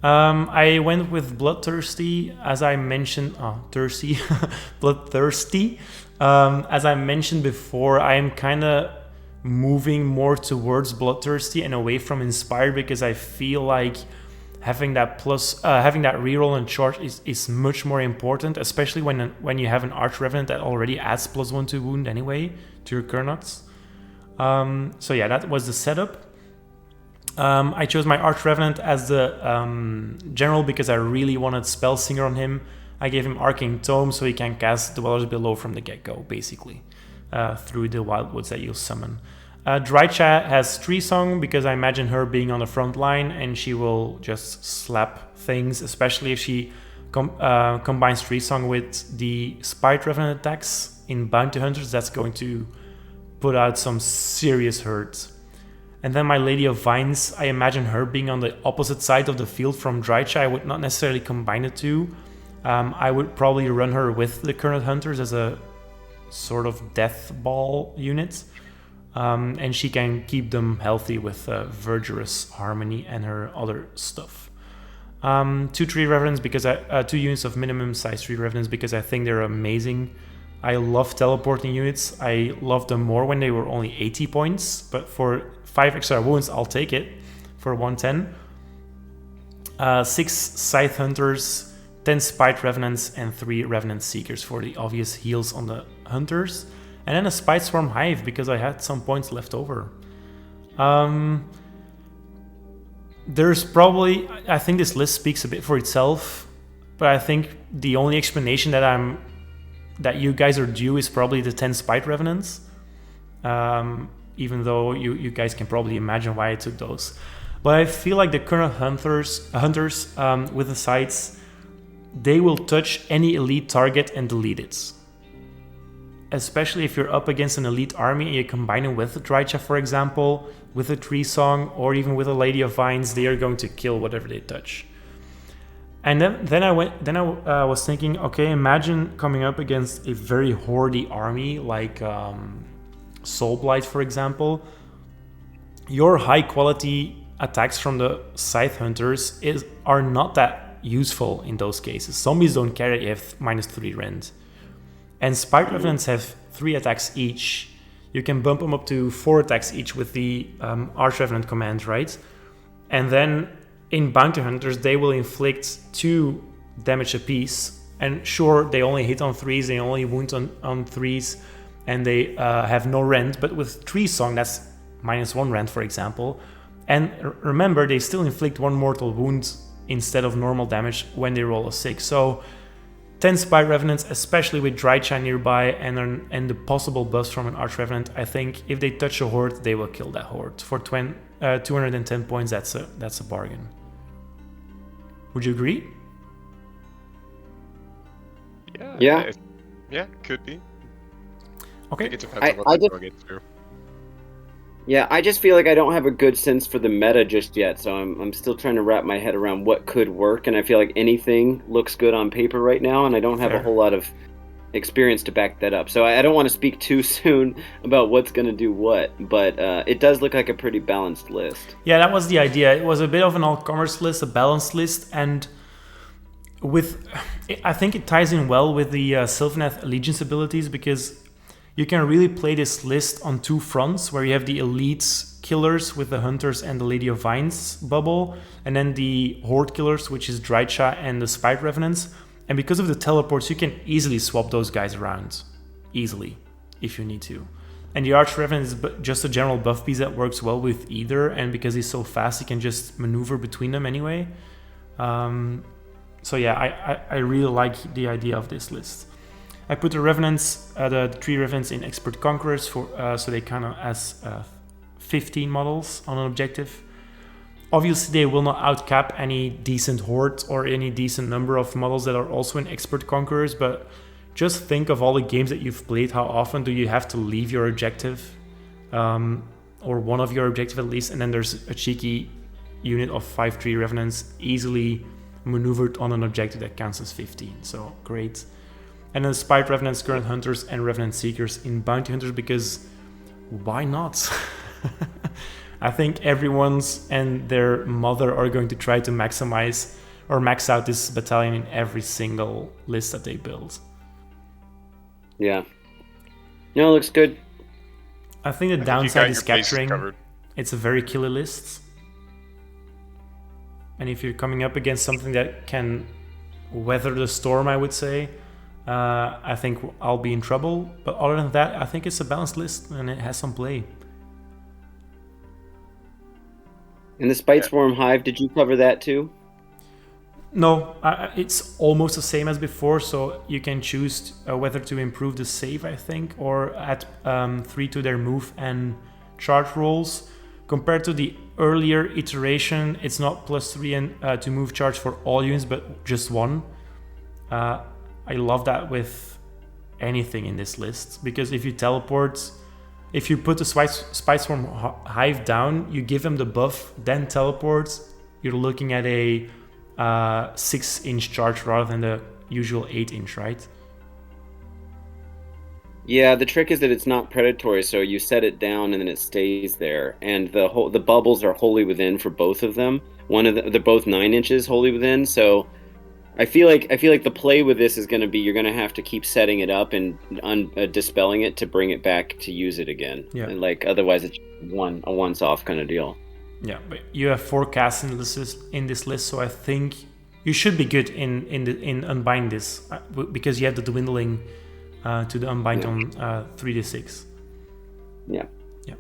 I went with Bloodthirsty, as I mentioned. Bloodthirsty. As I mentioned before, I am kind of moving more towards Bloodthirsty and away from Inspired, because I feel like having that reroll and charge is much more important, especially when you have an Arch Revenant that already adds +1 to wound anyway to your Kurnoths. So yeah, that was the setup. I chose my Arch Revenant as the general because I really wanted Spell Singer on him. I gave him Arcane Tome so he can cast Dwellers Below from the get-go, basically, through the Wildwoods that you'll summon. Drycha has Tree Song because I imagine her being on the front line and she will just slap things, especially if she combines Tree Song with the Spite Revenant attacks in Bounty Hunters. That's going to put out some serious hurt. And then my Lady of Vines, I imagine her being on the opposite side of the field from Drycha. I would not necessarily combine the two. I would probably run her with the Kurnoth Hunters as a sort of death ball unit. And she can keep them healthy with Verdurous Harmony and her other stuff. 2 Tree Revenants because 2 units of minimum size Tree Revenants because I think they're amazing. I love teleporting units. I loved them more when they were only 80 points, but for 5 extra wounds, I'll take it for 110. 6 Scythe Hunters, 10 Spite Revenants, and 3 Revenant Seekers for the obvious heals on the Hunters. And then a Spite Swarm Hive because I had some points left over. There's probably... I think this list speaks a bit for itself, but I think the only explanation that you guys are due is probably the 10 Spite Revenants. Even though you guys can probably imagine why I took those. But I feel like the Kurnoth hunters with the sights, they will touch any elite target and delete it. Especially if you're up against an elite army and you combine it with a Drycha, for example, with a Tree Song, or even with a Lady of Vines, they are going to kill whatever they touch. And then I was thinking, okay, imagine coming up against a very hoardy army like Soulblight, for example. Your high quality attacks from the Scythe Hunters are not that useful in those cases. Zombies don't care that you have -3 rend. And Spite Revenants have 3 attacks each. You can bump them up to 4 attacks each with the Arch Revenant command, right? And then in Bounty Hunters, they will inflict 2 damage apiece. And sure, they only hit on 3s, they only wound on 3s, and they have no rend. But with Tree Song, that's -1 rend, for example. And remember, they still inflict 1 mortal wound instead of normal damage when they roll a 6. So 10 Spite Revenants, especially with Drycha nearby and the possible buffs from an Arch Revenant, I think if they touch a Horde, they will kill that Horde. For 210 points, that's a bargain. Would you agree? Yeah. Yeah, could be. Okay. I think it depends on what they're going through. Yeah, I just feel like I don't have a good sense for the meta just yet, so I'm still trying to wrap my head around what could work, and I feel like anything looks good on paper right now, and I don't have a whole lot of experience to back that up. So I don't want to speak too soon about what's going to do what, but it does look like a pretty balanced list. Yeah, that was the idea. It was a bit of an all-comers list, a balanced list, and I think it ties in well with the Sylvaneth Allegiance abilities, because you can really play this list on 2 fronts, where you have the elite killers with the Hunters and the Lady of Vines bubble, and then the Horde killers, which is Drycha and the Spite Revenants. And because of the teleports, you can easily swap those guys around. Easily, if you need to. And the Arch Revenant is just a general buff piece that works well with either, and because he's so fast, you can just maneuver between them anyway. So yeah, I really like the idea of this list. I put the Revenants, the 3 Revenants in Expert Conquerors so they kind of as 15 models on an objective. Obviously, they will not outcap any decent Horde or any decent number of models that are also in Expert Conquerors, but just think of all the games that you've played. How often do you have to leave your objective, or one of your objective at least, and then there's a cheeky unit of 5-3 Revenants easily maneuvered on an objective that counts as 15. So great. And then Spite Revenants, Kurnoth Hunters, and Revenant Seekers in Bounty Hunters, because why not? I think everyone's and their mother are going to try to maximize or max out this battalion in every single list that they build. Yeah. No, it looks good. I think the downside is capturing. It's a very killer list. And if you're coming up against something that can weather the storm, I would say, I think I'll be in trouble. But other than that, I think it's a balanced list and it has some play. And the Spite Swarm Hive, did you cover that too? No, it's almost the same as before, so you can choose whether to improve the save, I think, or add 3 to their move and charge rolls. Compared to the earlier iteration, it's not +3 and to move charge for all units, but just 1. I love that with anything in this list, because if you teleport, if you put the Spite Swarm Hive down, you give them the buff, then teleport, you're looking at a 6-inch charge rather than the usual 8-inch, right? Yeah, the trick is that it's not predatory, so you set it down and then it stays there. And the bubbles are wholly within for both of them. They're both 9 inches wholly within, so I feel like the play with this is going to be you're going to have to keep setting it up and dispelling it to bring it back to use it again. Yeah. And otherwise it's a once-off kind of deal. Yeah, but you have 4 casts in this list, so I think you should be good in unbind this, because you have the dwindling to the unbind on 3d6. Yeah. Yeah.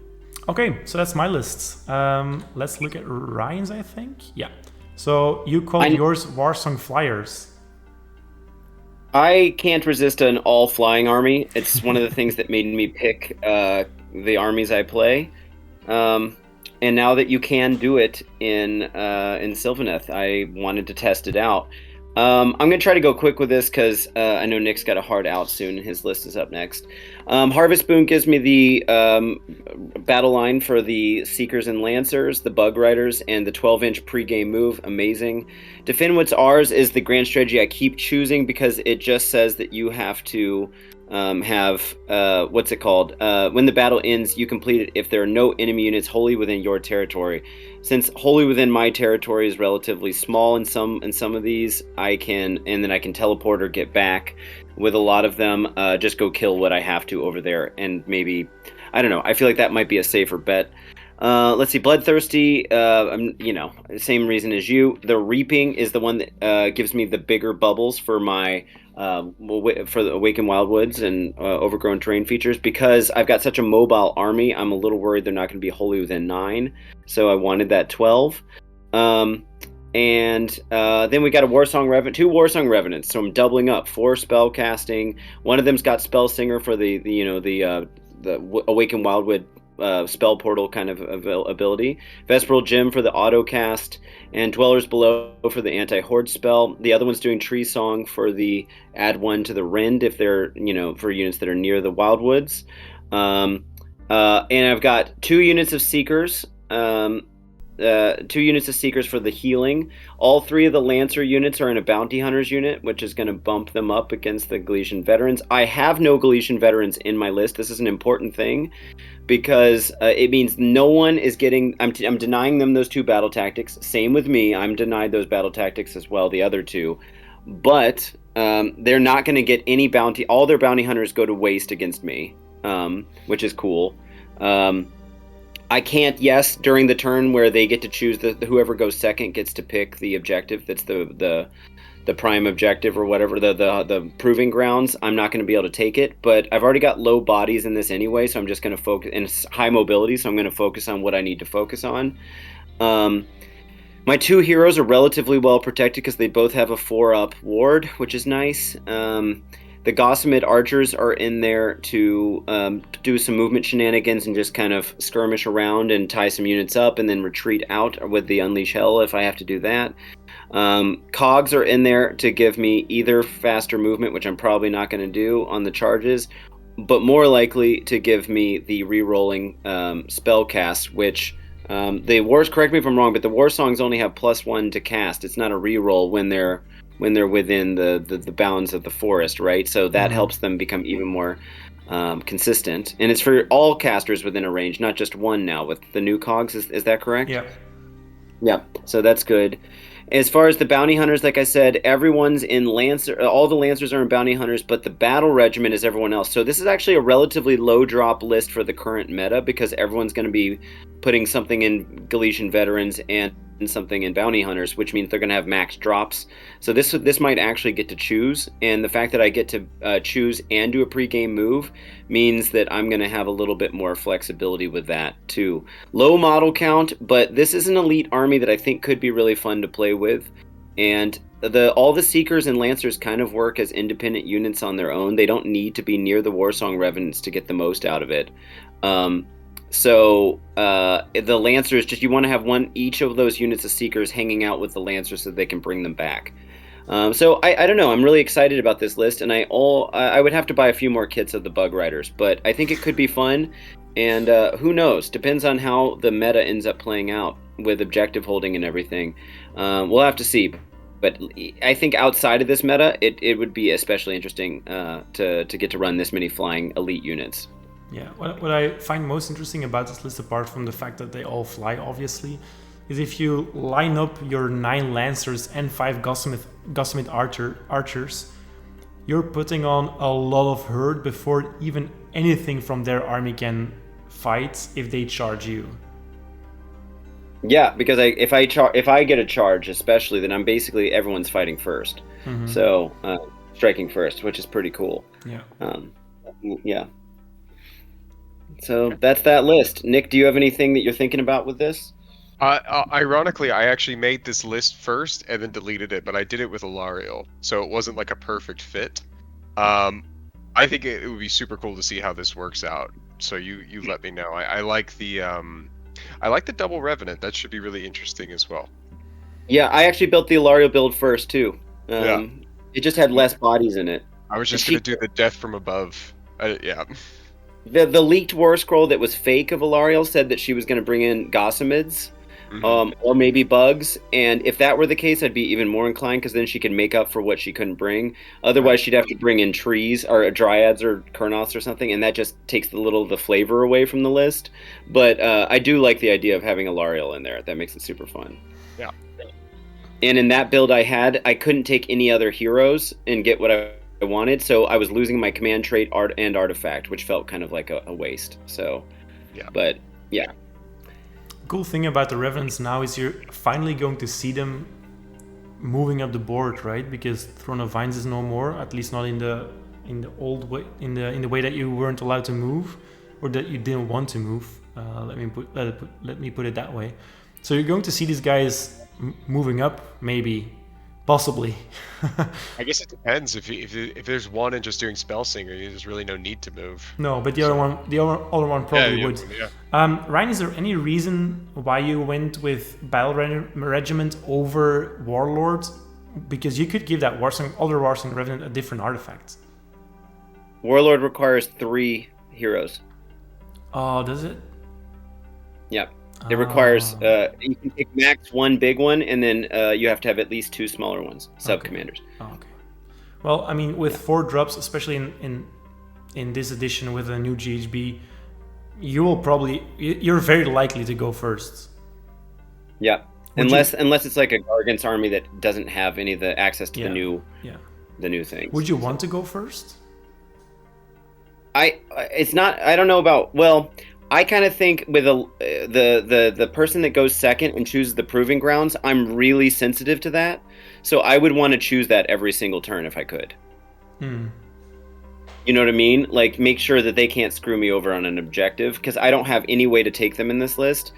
Okay, so that's my list. Let's look at Ryan's, I think. Yeah. So you called yours Warsong Flyers. I can't resist an all-flying army. It's one of the things that made me pick the armies I play. and now that you can do it in Sylvaneth, I wanted to test it out. I'm going to try to go quick with this because I know Nick's got a hard out soon. His list is up next. Harvest Boon gives me the battle line for the Seekers and Lancers, the Bug Riders, and the 12-inch pregame move. Amazing. Defend What's Ours is the grand strategy I keep choosing because it just says that you have to have, what's it called? When the battle ends, you complete it if there are no enemy units wholly within your territory. Since wholly within my territory is relatively small in some of these, I can teleport or get back. With a lot of them, just go kill what I have to over there, and maybe, I don't know, I feel like that might be a safer bet. Let's see, Bloodthirsty, same reason as you. The Reaping is the one that gives me the bigger bubbles for my for the Awakened Wildwoods and Overgrown Terrain features. Because I've got such a mobile army, I'm a little worried they're not going to be wholly within 9, so I wanted that 12. And then we got two Warsong Revenants, so I'm doubling up 4 spell casting. One of them's got Spell Singer for the Awakened Wildwood spell portal kind of ability, Vespral Gem for the auto cast, and Dwellers Below for the anti-horde spell. The other one's doing Tree Song for the add 1 to the rend if they're for units that are near the wildwoods. And I've got 2 units of Seekers. 2 units of Seekers for the healing. All 3 of the Lancer units are in a Bounty Hunters unit, which is going to bump them up against the Galician Veterans. I have no Galician Veterans in my list. This is an important thing because it means no one is getting... I'm denying them those 2 battle tactics. Same with me. I'm denied those battle tactics as well, the other 2. But they're not going to get any bounty... All their Bounty Hunters go to waste against me, which is cool. I can't, during the turn where they get to choose, whoever goes second gets to pick the objective. That's the prime objective or whatever, the proving grounds. I'm not going to be able to take it, but I've already got low bodies in this anyway, so I'm just going to focus, and high mobility, so I'm going to focus on what I need to focus on. My 2 heroes are relatively well protected because they both have a 4-up ward, which is nice. The Gossamed Archers are in there to do some movement shenanigans and just kind of skirmish around and tie some units up and then retreat out with the Unleash Hell if I have to do that. Cogs are in there to give me either faster movement, which I'm probably not going to do on the charges, but more likely to give me the re-rolling spell cast, which correct me if I'm wrong, but the War Songs only have +1 to cast. It's not a re-roll when they're within the bounds of the forest, right? So that helps them become even more consistent. And it's for all casters within a range, not just one now with the new cogs. Is that correct? Yeah. Yeah, so that's good. As far as the Bounty Hunters, like I said, everyone's in Lancer. All the Lancers are in Bounty Hunters, but the Battle Regiment is everyone else. So this is actually a relatively low drop list for the current meta because everyone's going to be putting something in Galician Veterans and something in Bounty Hunters, which means they're going to have max drops. So this might actually get to choose, and the fact that I get to choose and do a pregame move means that I'm going to have a little bit more flexibility with that too. Low model count, but this is an elite army that I think could be really fun to play with. And all the Seekers and Lancers kind of work as independent units on their own. They don't need to be near the Warsong Revenants to get the most out of it. So the Lancers, just you want to have each of those units of Seekers hanging out with the Lancers so they can bring them back. So I don't know. I'm really excited about this list, and I would have to buy a few more kits of the Bug Riders, but I think it could be fun. And who knows? Depends on how the meta ends up playing out with objective holding and everything. We'll have to see. But I think outside of this meta, it would be especially interesting to get to run this many flying elite units. Yeah, what I find most interesting about this list, apart from the fact that they all fly, obviously, is if you line up your 9 Lancers and 5 Gossamed Archers, you're putting on a lot of hurt before even anything from their army can fight if they charge you. Yeah, because if I get a charge, especially, then I'm basically everyone's fighting first. Mm-hmm. So striking first, which is pretty cool. Yeah. Yeah. So that's that list. Nick, do you have anything that you're thinking about with this? Ironically, I actually made this list first and then deleted it, but I did it with Alariel, so it wasn't like a perfect fit. I think it would be super cool to see how this works out. So you let me know. I like the I like the double Revenant. That should be really interesting as well. Yeah, I actually built the Ilario build first too. Yeah. It just had less bodies in it. I was just And going to do the Death from Above. Yeah. The leaked war scroll that was fake of Ilariel said that she was going to bring in Gossamids, or maybe bugs. And if that were the case, I'd be even more inclined, because then she could make up for what she couldn't bring. Otherwise, she'd have to bring in trees or dryads or Kurnoths or something, and that just takes the flavor away from the list. But I do like the idea of having Ilariel in there. That makes it super fun. Yeah. And in that build I couldn't take any other heroes and get what I wanted, so I was losing my command trait art and artifact, which felt kind of like a waste. So, yeah. But yeah. Cool thing about the Revenants now is you're finally going to see them moving up the board, right? Because Throne of Vines is no more, at least not in the old way, in the way that you weren't allowed to move, or that you didn't want to move. Let me put it that way. So you're going to see these guys moving up, maybe, possibly. I guess it depends. If there's one and just doing Spell Singer, there's really no need to move. No, but the other one probably would. Yeah. Ryan, is there any reason why you went with Battle Regiment over Warlord? Because you could give that other Warsinger Revenant a different artifact. Warlord requires 3 heroes. Oh, does it? Yep. It requires you can take max 1 big one, and then you have to have at least 2 smaller ones, sub-commanders. Okay. Well, I mean, with 4 drops, especially in this edition with a new GHB, you're very likely to go first. Yeah. Unless it's like a Gargant's army that doesn't have any of the access to the new things. Would you want to go first? I don't know about, well, I kind of think with the person that goes second and chooses the proving grounds, I'm really sensitive to that. So I would want to choose that every single turn if I could. You know what I mean? Like, make sure that they can't screw me over on an objective, because I don't have any way to take them in this list.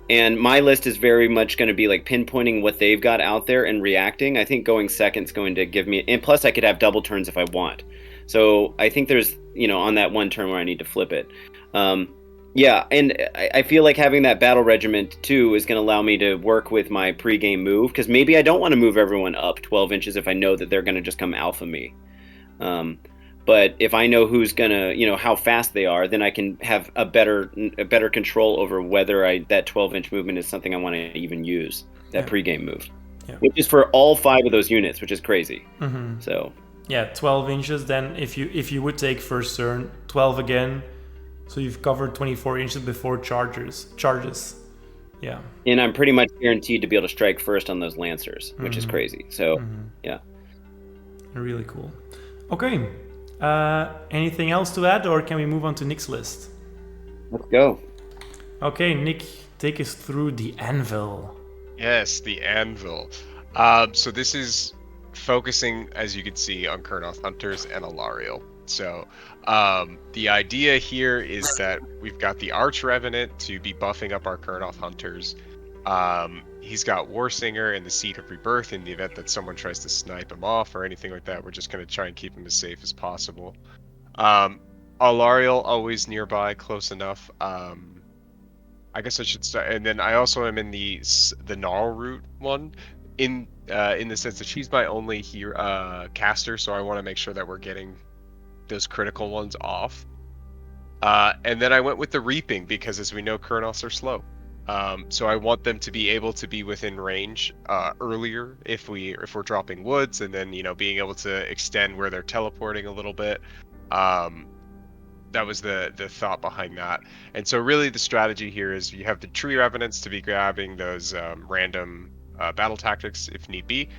And my list is very much going to be like pinpointing what they've got out there and reacting. I think going second's going to give me, and plus I could have double turns if I want. So I think there's, on that one turn where I need to flip it. Yeah, and I feel like having that battle regiment too is going to allow me to work with my pregame move, because maybe I don't want to move everyone up 12 inches if I know that they're going to just come alpha me. But if I know who's going to, how fast they are, then I can have a better control over whether that 12-inch movement is something I want to even use, that pregame move. Yeah. Which is for all 5 of those units, which is crazy. So yeah, 12 inches. Then if you would take first turn, 12 again. So you've covered 24 inches before charges. Yeah. And I'm pretty much guaranteed to be able to strike first on those Lancers, which is crazy. So, yeah. Really cool. Okay. Anything else to add, or can we move on to Nick's list? Let's go. Okay, Nick, take us through the Anvil. Yes, the Anvil. So this is focusing, as you can see, on Kurnoth Hunters and Ilariel. So the idea here is that we've got the Arch Revenant to be buffing up our Kurnoth Hunters. He's got Warsinger and the Seed of Rebirth in the event that someone tries to snipe him off or anything like that. We're just going to try and keep him as safe as possible. Ilariel always nearby, close enough. I guess I should start. And then I also am in the Gnarl route one, in the sense that she's my only caster, so I want to make sure that we're getting those critical ones off. And then I went with the Reaping, because as we know, Kurnoths are slow. So I want them to be able to be within range earlier if we're dropping woods, and then being able to extend where they're teleporting a little bit. That was the thought behind that. And so really the strategy here is you have the Tree Revenants to be grabbing those random battle tactics if need be,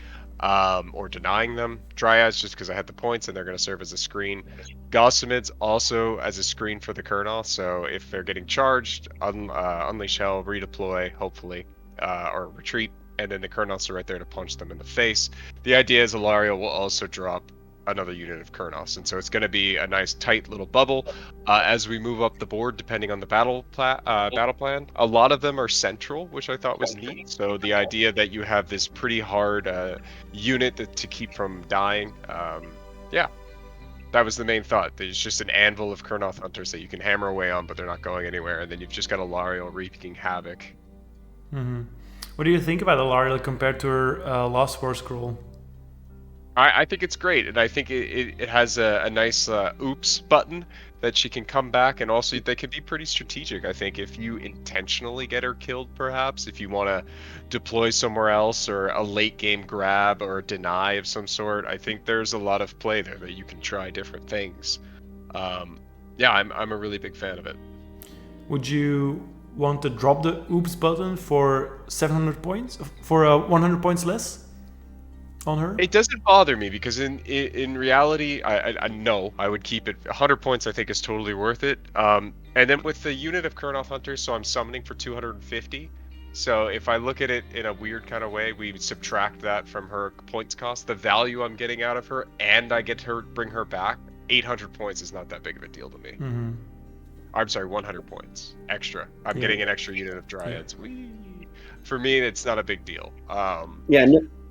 or denying them. Dryads just because I had the points and they're going to serve as a screen. Gossamids also as a screen for the Kurnoth, so if they're getting charged, Unleash Hell, redeploy, hopefully, or retreat, and then the Kurnoths are right there to punch them in the face. The idea is Ilariel will also drop another unit of Kurnoths, and so it's going to be a nice tight little bubble as we move up the board depending on the battle plan. A lot of them are central, which I thought was neat, so the idea that you have this pretty hard unit to keep from dying. Yeah. That was the main thought. There's just an anvil of Kurnoth Hunters that you can hammer away on, but they're not going anywhere, and then you've just got Alarielle wreaking havoc. Mm-hmm. What do you think about Alarielle compared to her last warscroll? I think it's great, and I think it has a nice oops button that she can come back, and also they can be pretty strategic. I think if you intentionally get her killed, perhaps, if you want to deploy somewhere else, or a late game grab or a deny of some sort, I think there's a lot of play there that you can try different things. Yeah, I'm a really big fan of it. Would you want to drop the oops button for 700 points, for 100 points less on her? It doesn't bother me because in reality, I know I would keep it. 100 points I think is totally worth it. And then with the unit of Kurnoth Hunters, so I'm summoning for 250. So if I look at it in a weird kind of way, we subtract that from her points cost, the value I'm getting out of her, and I get her bring her back. 800 points is not that big of a deal to me. Mm-hmm. I'm sorry, 100 points extra. I'm getting an extra unit of Dryads. Whee! For me, it's not a big deal.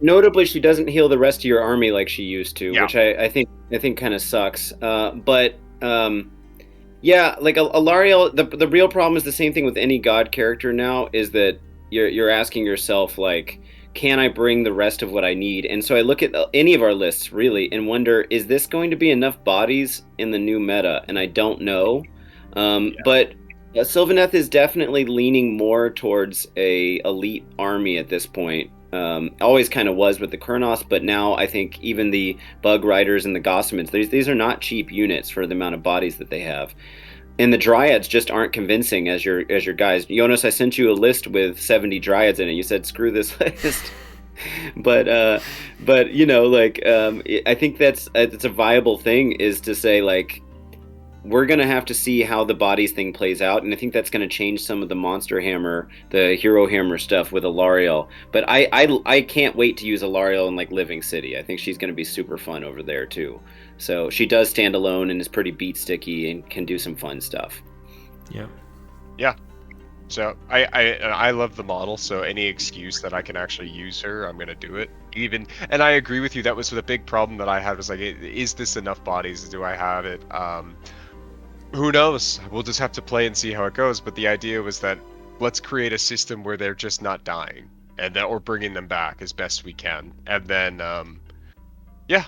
Notably, she doesn't heal the rest of your army like she used to, Yeah. which I think kind of sucks. Like Alarielle, the real problem is the same thing with any god character now, is that you're asking yourself, like, can I bring the rest of what I need? And so I look at any of our lists really and wonder, is this going to be enough bodies in the new meta? And I don't know. But Sylvaneth is definitely leaning more towards a elite army at this point. Always kind of was with the Kurnoth, but now I think even the Bug Riders and the Gossamins, these are not cheap units for the amount of bodies that they have. And the Dryads just aren't convincing as your guys. Jonas, I sent you a list with 70 Dryads in it. You said, screw this list. but you know, like, I think it's a viable thing, is to say, like, we're going to have to see how the bodies thing plays out, and I think that's going to change some of the Monster Hammer, the Hero Hammer stuff with Alarielle. But I can't wait to use Alarielle in, like, Living City. I think she's going to be super fun over there, too. So she does stand alone and is pretty beat sticky and can do some fun stuff. Yeah. Yeah. So I love the model, so any excuse that I can actually use her, I'm gonna do it. And I agree with you, that was the big problem that I had, was like, is this enough bodies? Do I have it? Who knows? We'll just have to play and see how it goes. But the idea was that let's create a system where they're just not dying, and that we're bringing them back as best we can. And then, yeah,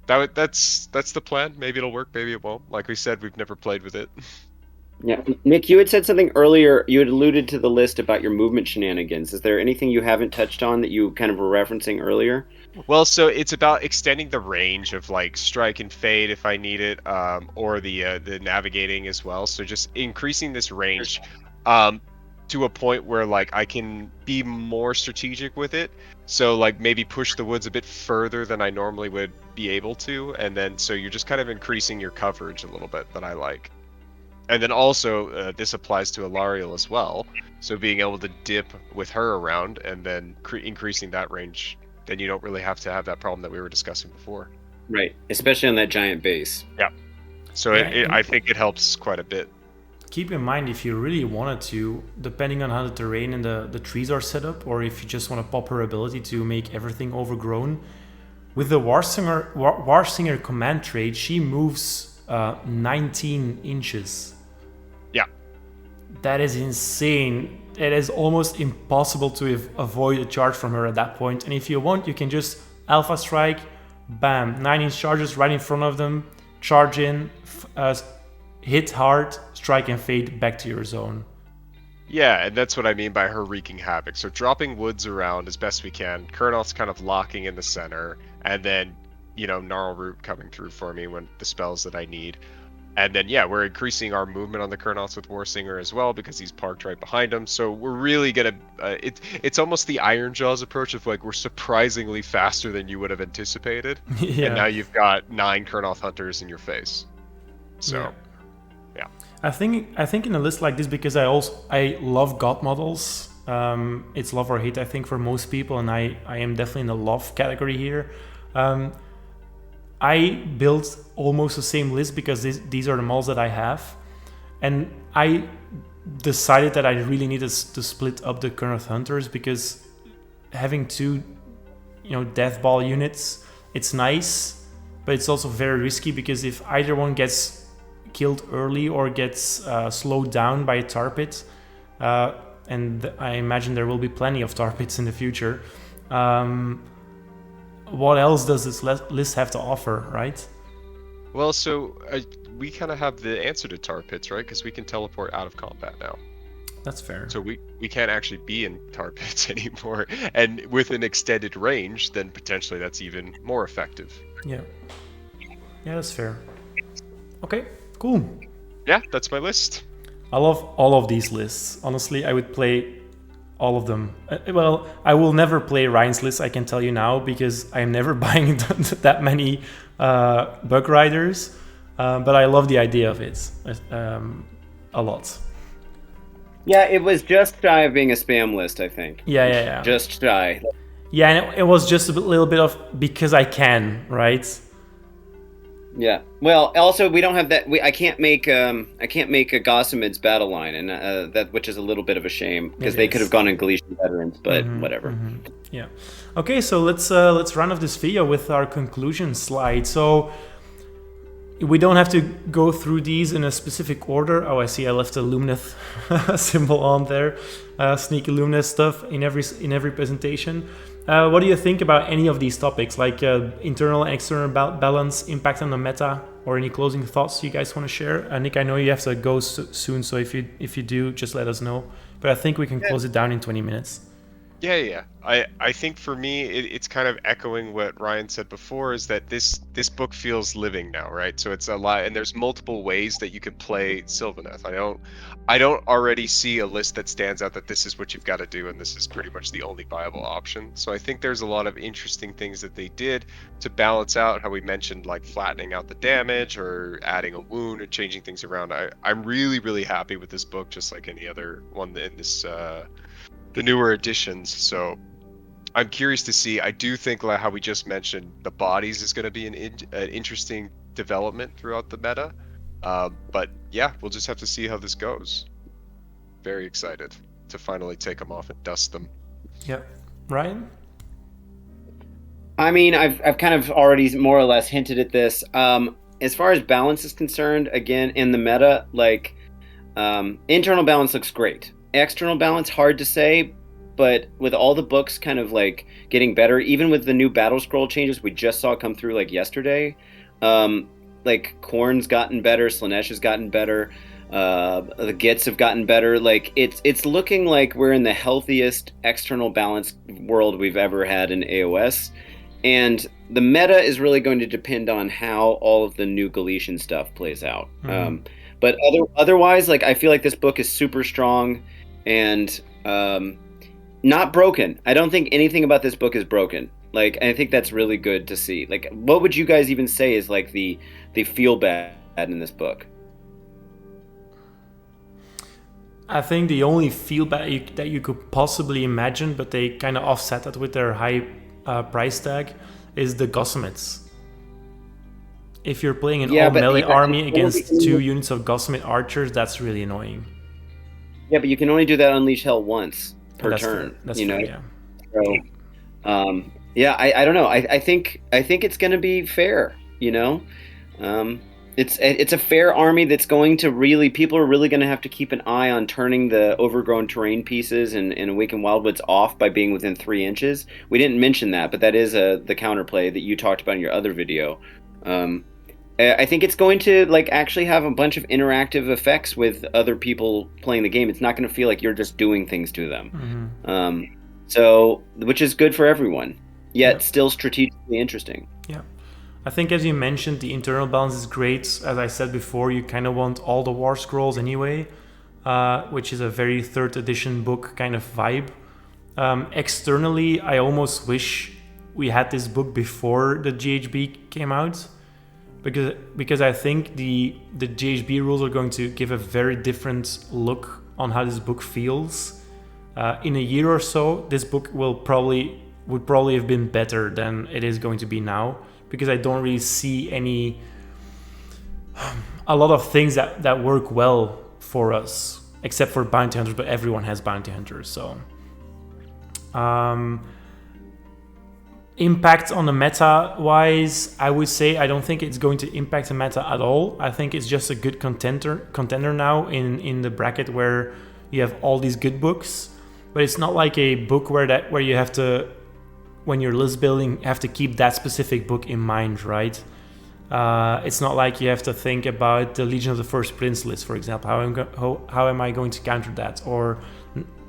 that's the plan. Maybe it'll work, maybe it won't. Like we said, we've never played with it. Yeah, Nick, you had said something earlier. You had alluded to the list about your movement shenanigans. Is there anything you haven't touched on that you kind of were referencing earlier? Well, so it's about extending the range of, like, strike and fade if I need it, or the navigating as well. So just increasing this range to a point where, like, I can be more strategic with it. So, like, maybe push the woods a bit further than I normally would be able to, and then so you're just kind of increasing your coverage a little bit, that I like. And then also, this applies to Alarielle as well. So being able to dip with her around and then increasing that range, then you don't really have to have that problem that we were discussing before. Right, especially on that giant base. Yeah. So I think it helps quite a bit. Keep in mind, if you really wanted to, depending on how the terrain and the trees are set up, or if you just want to pop her ability to make everything overgrown, with the Warsinger command trait, she moves 19 inches. Yeah. That is insane. It is almost impossible to avoid a charge from her at that point. And if you want, you can just Alpha Strike, bam, 9-inch charges right in front of them, charge in, hit hard, strike and fade back to your zone. Yeah, and that's what I mean by her wreaking havoc. So dropping woods around as best we can, Kurnoth's kind of locking in the center, and then, you know, Gnarl Root coming through for me when the spells that I need. And then, yeah, we're increasing our movement on the Kurnoths with Warsinger as well, because he's parked right behind him. So we're really gonna, it's almost the Iron Jaws approach of, like, we're surprisingly faster than you would have anticipated. Yeah. And now you've got 9 Kurnoth Hunters in your face. So, yeah. I think in a list like this, because I love god models. It's love or hate, I think, for most people, and I am definitely in the love category here. I built almost the same list because these are the models that I have, and I decided that I really needed to split up the Kurnoth Hunters, because having 2, Death Ball units, it's nice, but it's also very risky because if either one gets killed early or gets slowed down by a tar pit, and I imagine there will be plenty of tar pits in the future, what else does this list have to offer, right? Well, so we kind of have the answer to tar pits, right? Because we can teleport out of combat now. That's fair. So we can't actually be in tar pits anymore. And with an extended range, then potentially that's even more effective. Yeah. Yeah, that's fair. Okay, cool. Yeah, that's my list. I love all of these lists. Honestly, I would play all of them. Well, I will never play Ryan's list, I can tell you now, because I'm never buying that many bug riders. But I love the idea of it a lot. Yeah, it was just shy of being a spam list, I think. Yeah. Just shy. Yeah, and it was just a little bit of because I can, right? Yeah. Well, also we don't have that. I can't make a Gossamid's battle line, and that which is a little bit of a shame because they could have gone in Galician veterans, but whatever. Yeah. Okay, so let's run off this video with our conclusion slide. So we don't have to go through these in a specific order. Oh, I see. I left a Lumineth symbol on there. Sneaky Lumineth stuff in every presentation. What do you think about any of these topics, like internal and external balance, impact on the meta, or any closing thoughts you guys want to share? Nick, I know you have to go soon, so if you do, just let us know. But I think we can close it down in 20 minutes. Yeah. I think for me, it's kind of echoing what Ryan said before, is that this book feels living now, right? So it's a lot, and there's multiple ways that you could play Sylvaneth. I don't already see a list that stands out that this is what you've got to do, and this is pretty much the only viable option. So I think there's a lot of interesting things that they did to balance out how we mentioned, like flattening out the damage or adding a wound or changing things around. I'm really, really happy with this book, just like any other one in this the newer editions. So I'm curious to see. I do think, like how we just mentioned, the bodies is going to be an interesting development throughout the meta. But yeah, we'll just have to see how this goes. Very excited to finally take them off and dust them. Yeah. Ryan? I mean, I've kind of already more or less hinted at this. As far as balance is concerned, again, in the meta, like internal balance looks great. External balance, hard to say, but with all the books kind of like getting better, even with the new battle scroll changes we just saw come through like yesterday, like Khorne's gotten better, Slaanesh has gotten better, the Gits have gotten better. Like it's looking like we're in the healthiest external balance world we've ever had in AOS, and the meta is really going to depend on how all of the new Galician stuff plays out. But otherwise, like I feel like this book is super strong and not broken. I don't think anything about this book is broken. Like, I think that's really good to see. Like, what would you guys even say is like the feel bad in this book? I think the only feel bad that you could possibly imagine, but they kind of offset that with their high price tag, is the Gossamids. If you're playing an all-melee army against 2 units of Gossamid archers, that's really annoying. Yeah, but you can only do that Unleash Hell once per turn. Fair. That's you know? fair, yeah. So, yeah, I don't know. I think it's going to be fair. You know, it's a fair army that's going to really. People are really going to have to keep an eye on turning the overgrown terrain pieces and Awakened Wildwoods off by being within 3 inches. We didn't mention that, but that is the counterplay that you talked about in your other video. I think it's going to like actually have a bunch of interactive effects with other people playing the game. It's not going to feel like you're just doing things to them. So, which is good for everyone, yet still strategically interesting. Yeah. I think, as you mentioned, the internal balance is great. As I said before, you kind of want all the war scrolls anyway, which is a very 3rd edition book kind of vibe. Externally, I almost wish we had this book before the GHB came out. Because I think the GHB rules are going to give a very different look on how this book feels. In a year or so, this book would probably have been better than it is going to be now, because I don't really see a lot of things that work well for us, except for bounty hunters. But everyone has bounty hunters, so. Impact on the meta wise, I would say I don't think it's going to impact the meta at all. I think it's just a good contender now in the bracket where you have all these good books, but it's not like a book where you have to, when you're list building, have to keep that specific book in mind, right? It's not like you have to think about the Legion of the First Prince list, for example. How am I going to counter that? Or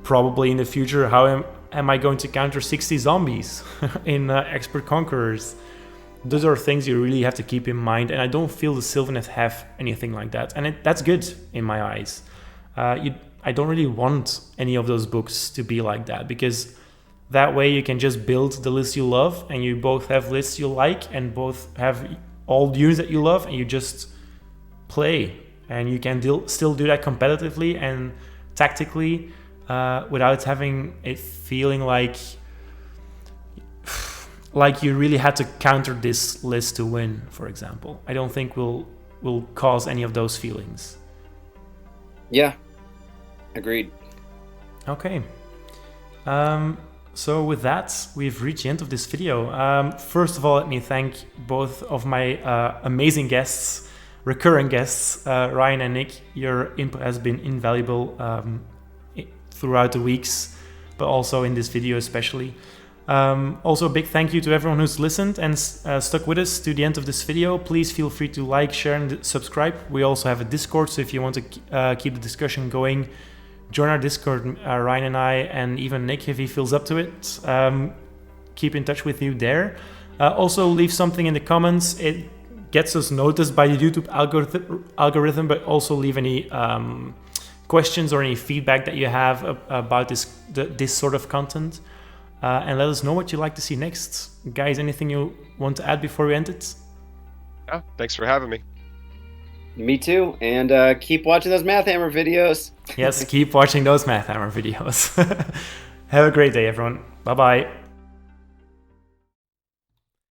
probably in the future, how am I going to counter 60 zombies in Expert Conquerors? Those are things you really have to keep in mind, and I don't feel the Sylvaneth have anything like that, and that's good in my eyes. I don't really want any of those books to be like that, because that way you can just build the list you love, and you both have lists you like, and both have all the units that you love, and you just play, and you can still do that competitively and tactically, without having it feeling like you really had to counter this list to win, for example. I don't think will cause any of those feelings. Yeah, agreed. Okay. So with that, we've reached the end of this video. First of all, let me thank both of my amazing guests, recurring guests, Ryan and Nick. Your input has been invaluable throughout the weeks, but also in this video especially. Also a big thank you to everyone who's listened and stuck with us to the end of this video. Please feel free to like, share and subscribe. We also have a Discord, so if you want to keep the discussion going, join our Discord, Ryan and I, and even Nick if he feels up to it. Keep in touch with you there. Also leave something in the comments. It gets us noticed by the YouTube algorithm, but also leave any questions or any feedback that you have about this sort of content, and let us know what you'd like to see next. Guys, anything you want to add before we end it? Yeah, thanks for having me. Me too, and keep watching those Math Hammer videos. Yes, keep watching those Math Hammer videos. Have a great day, everyone. Bye-bye.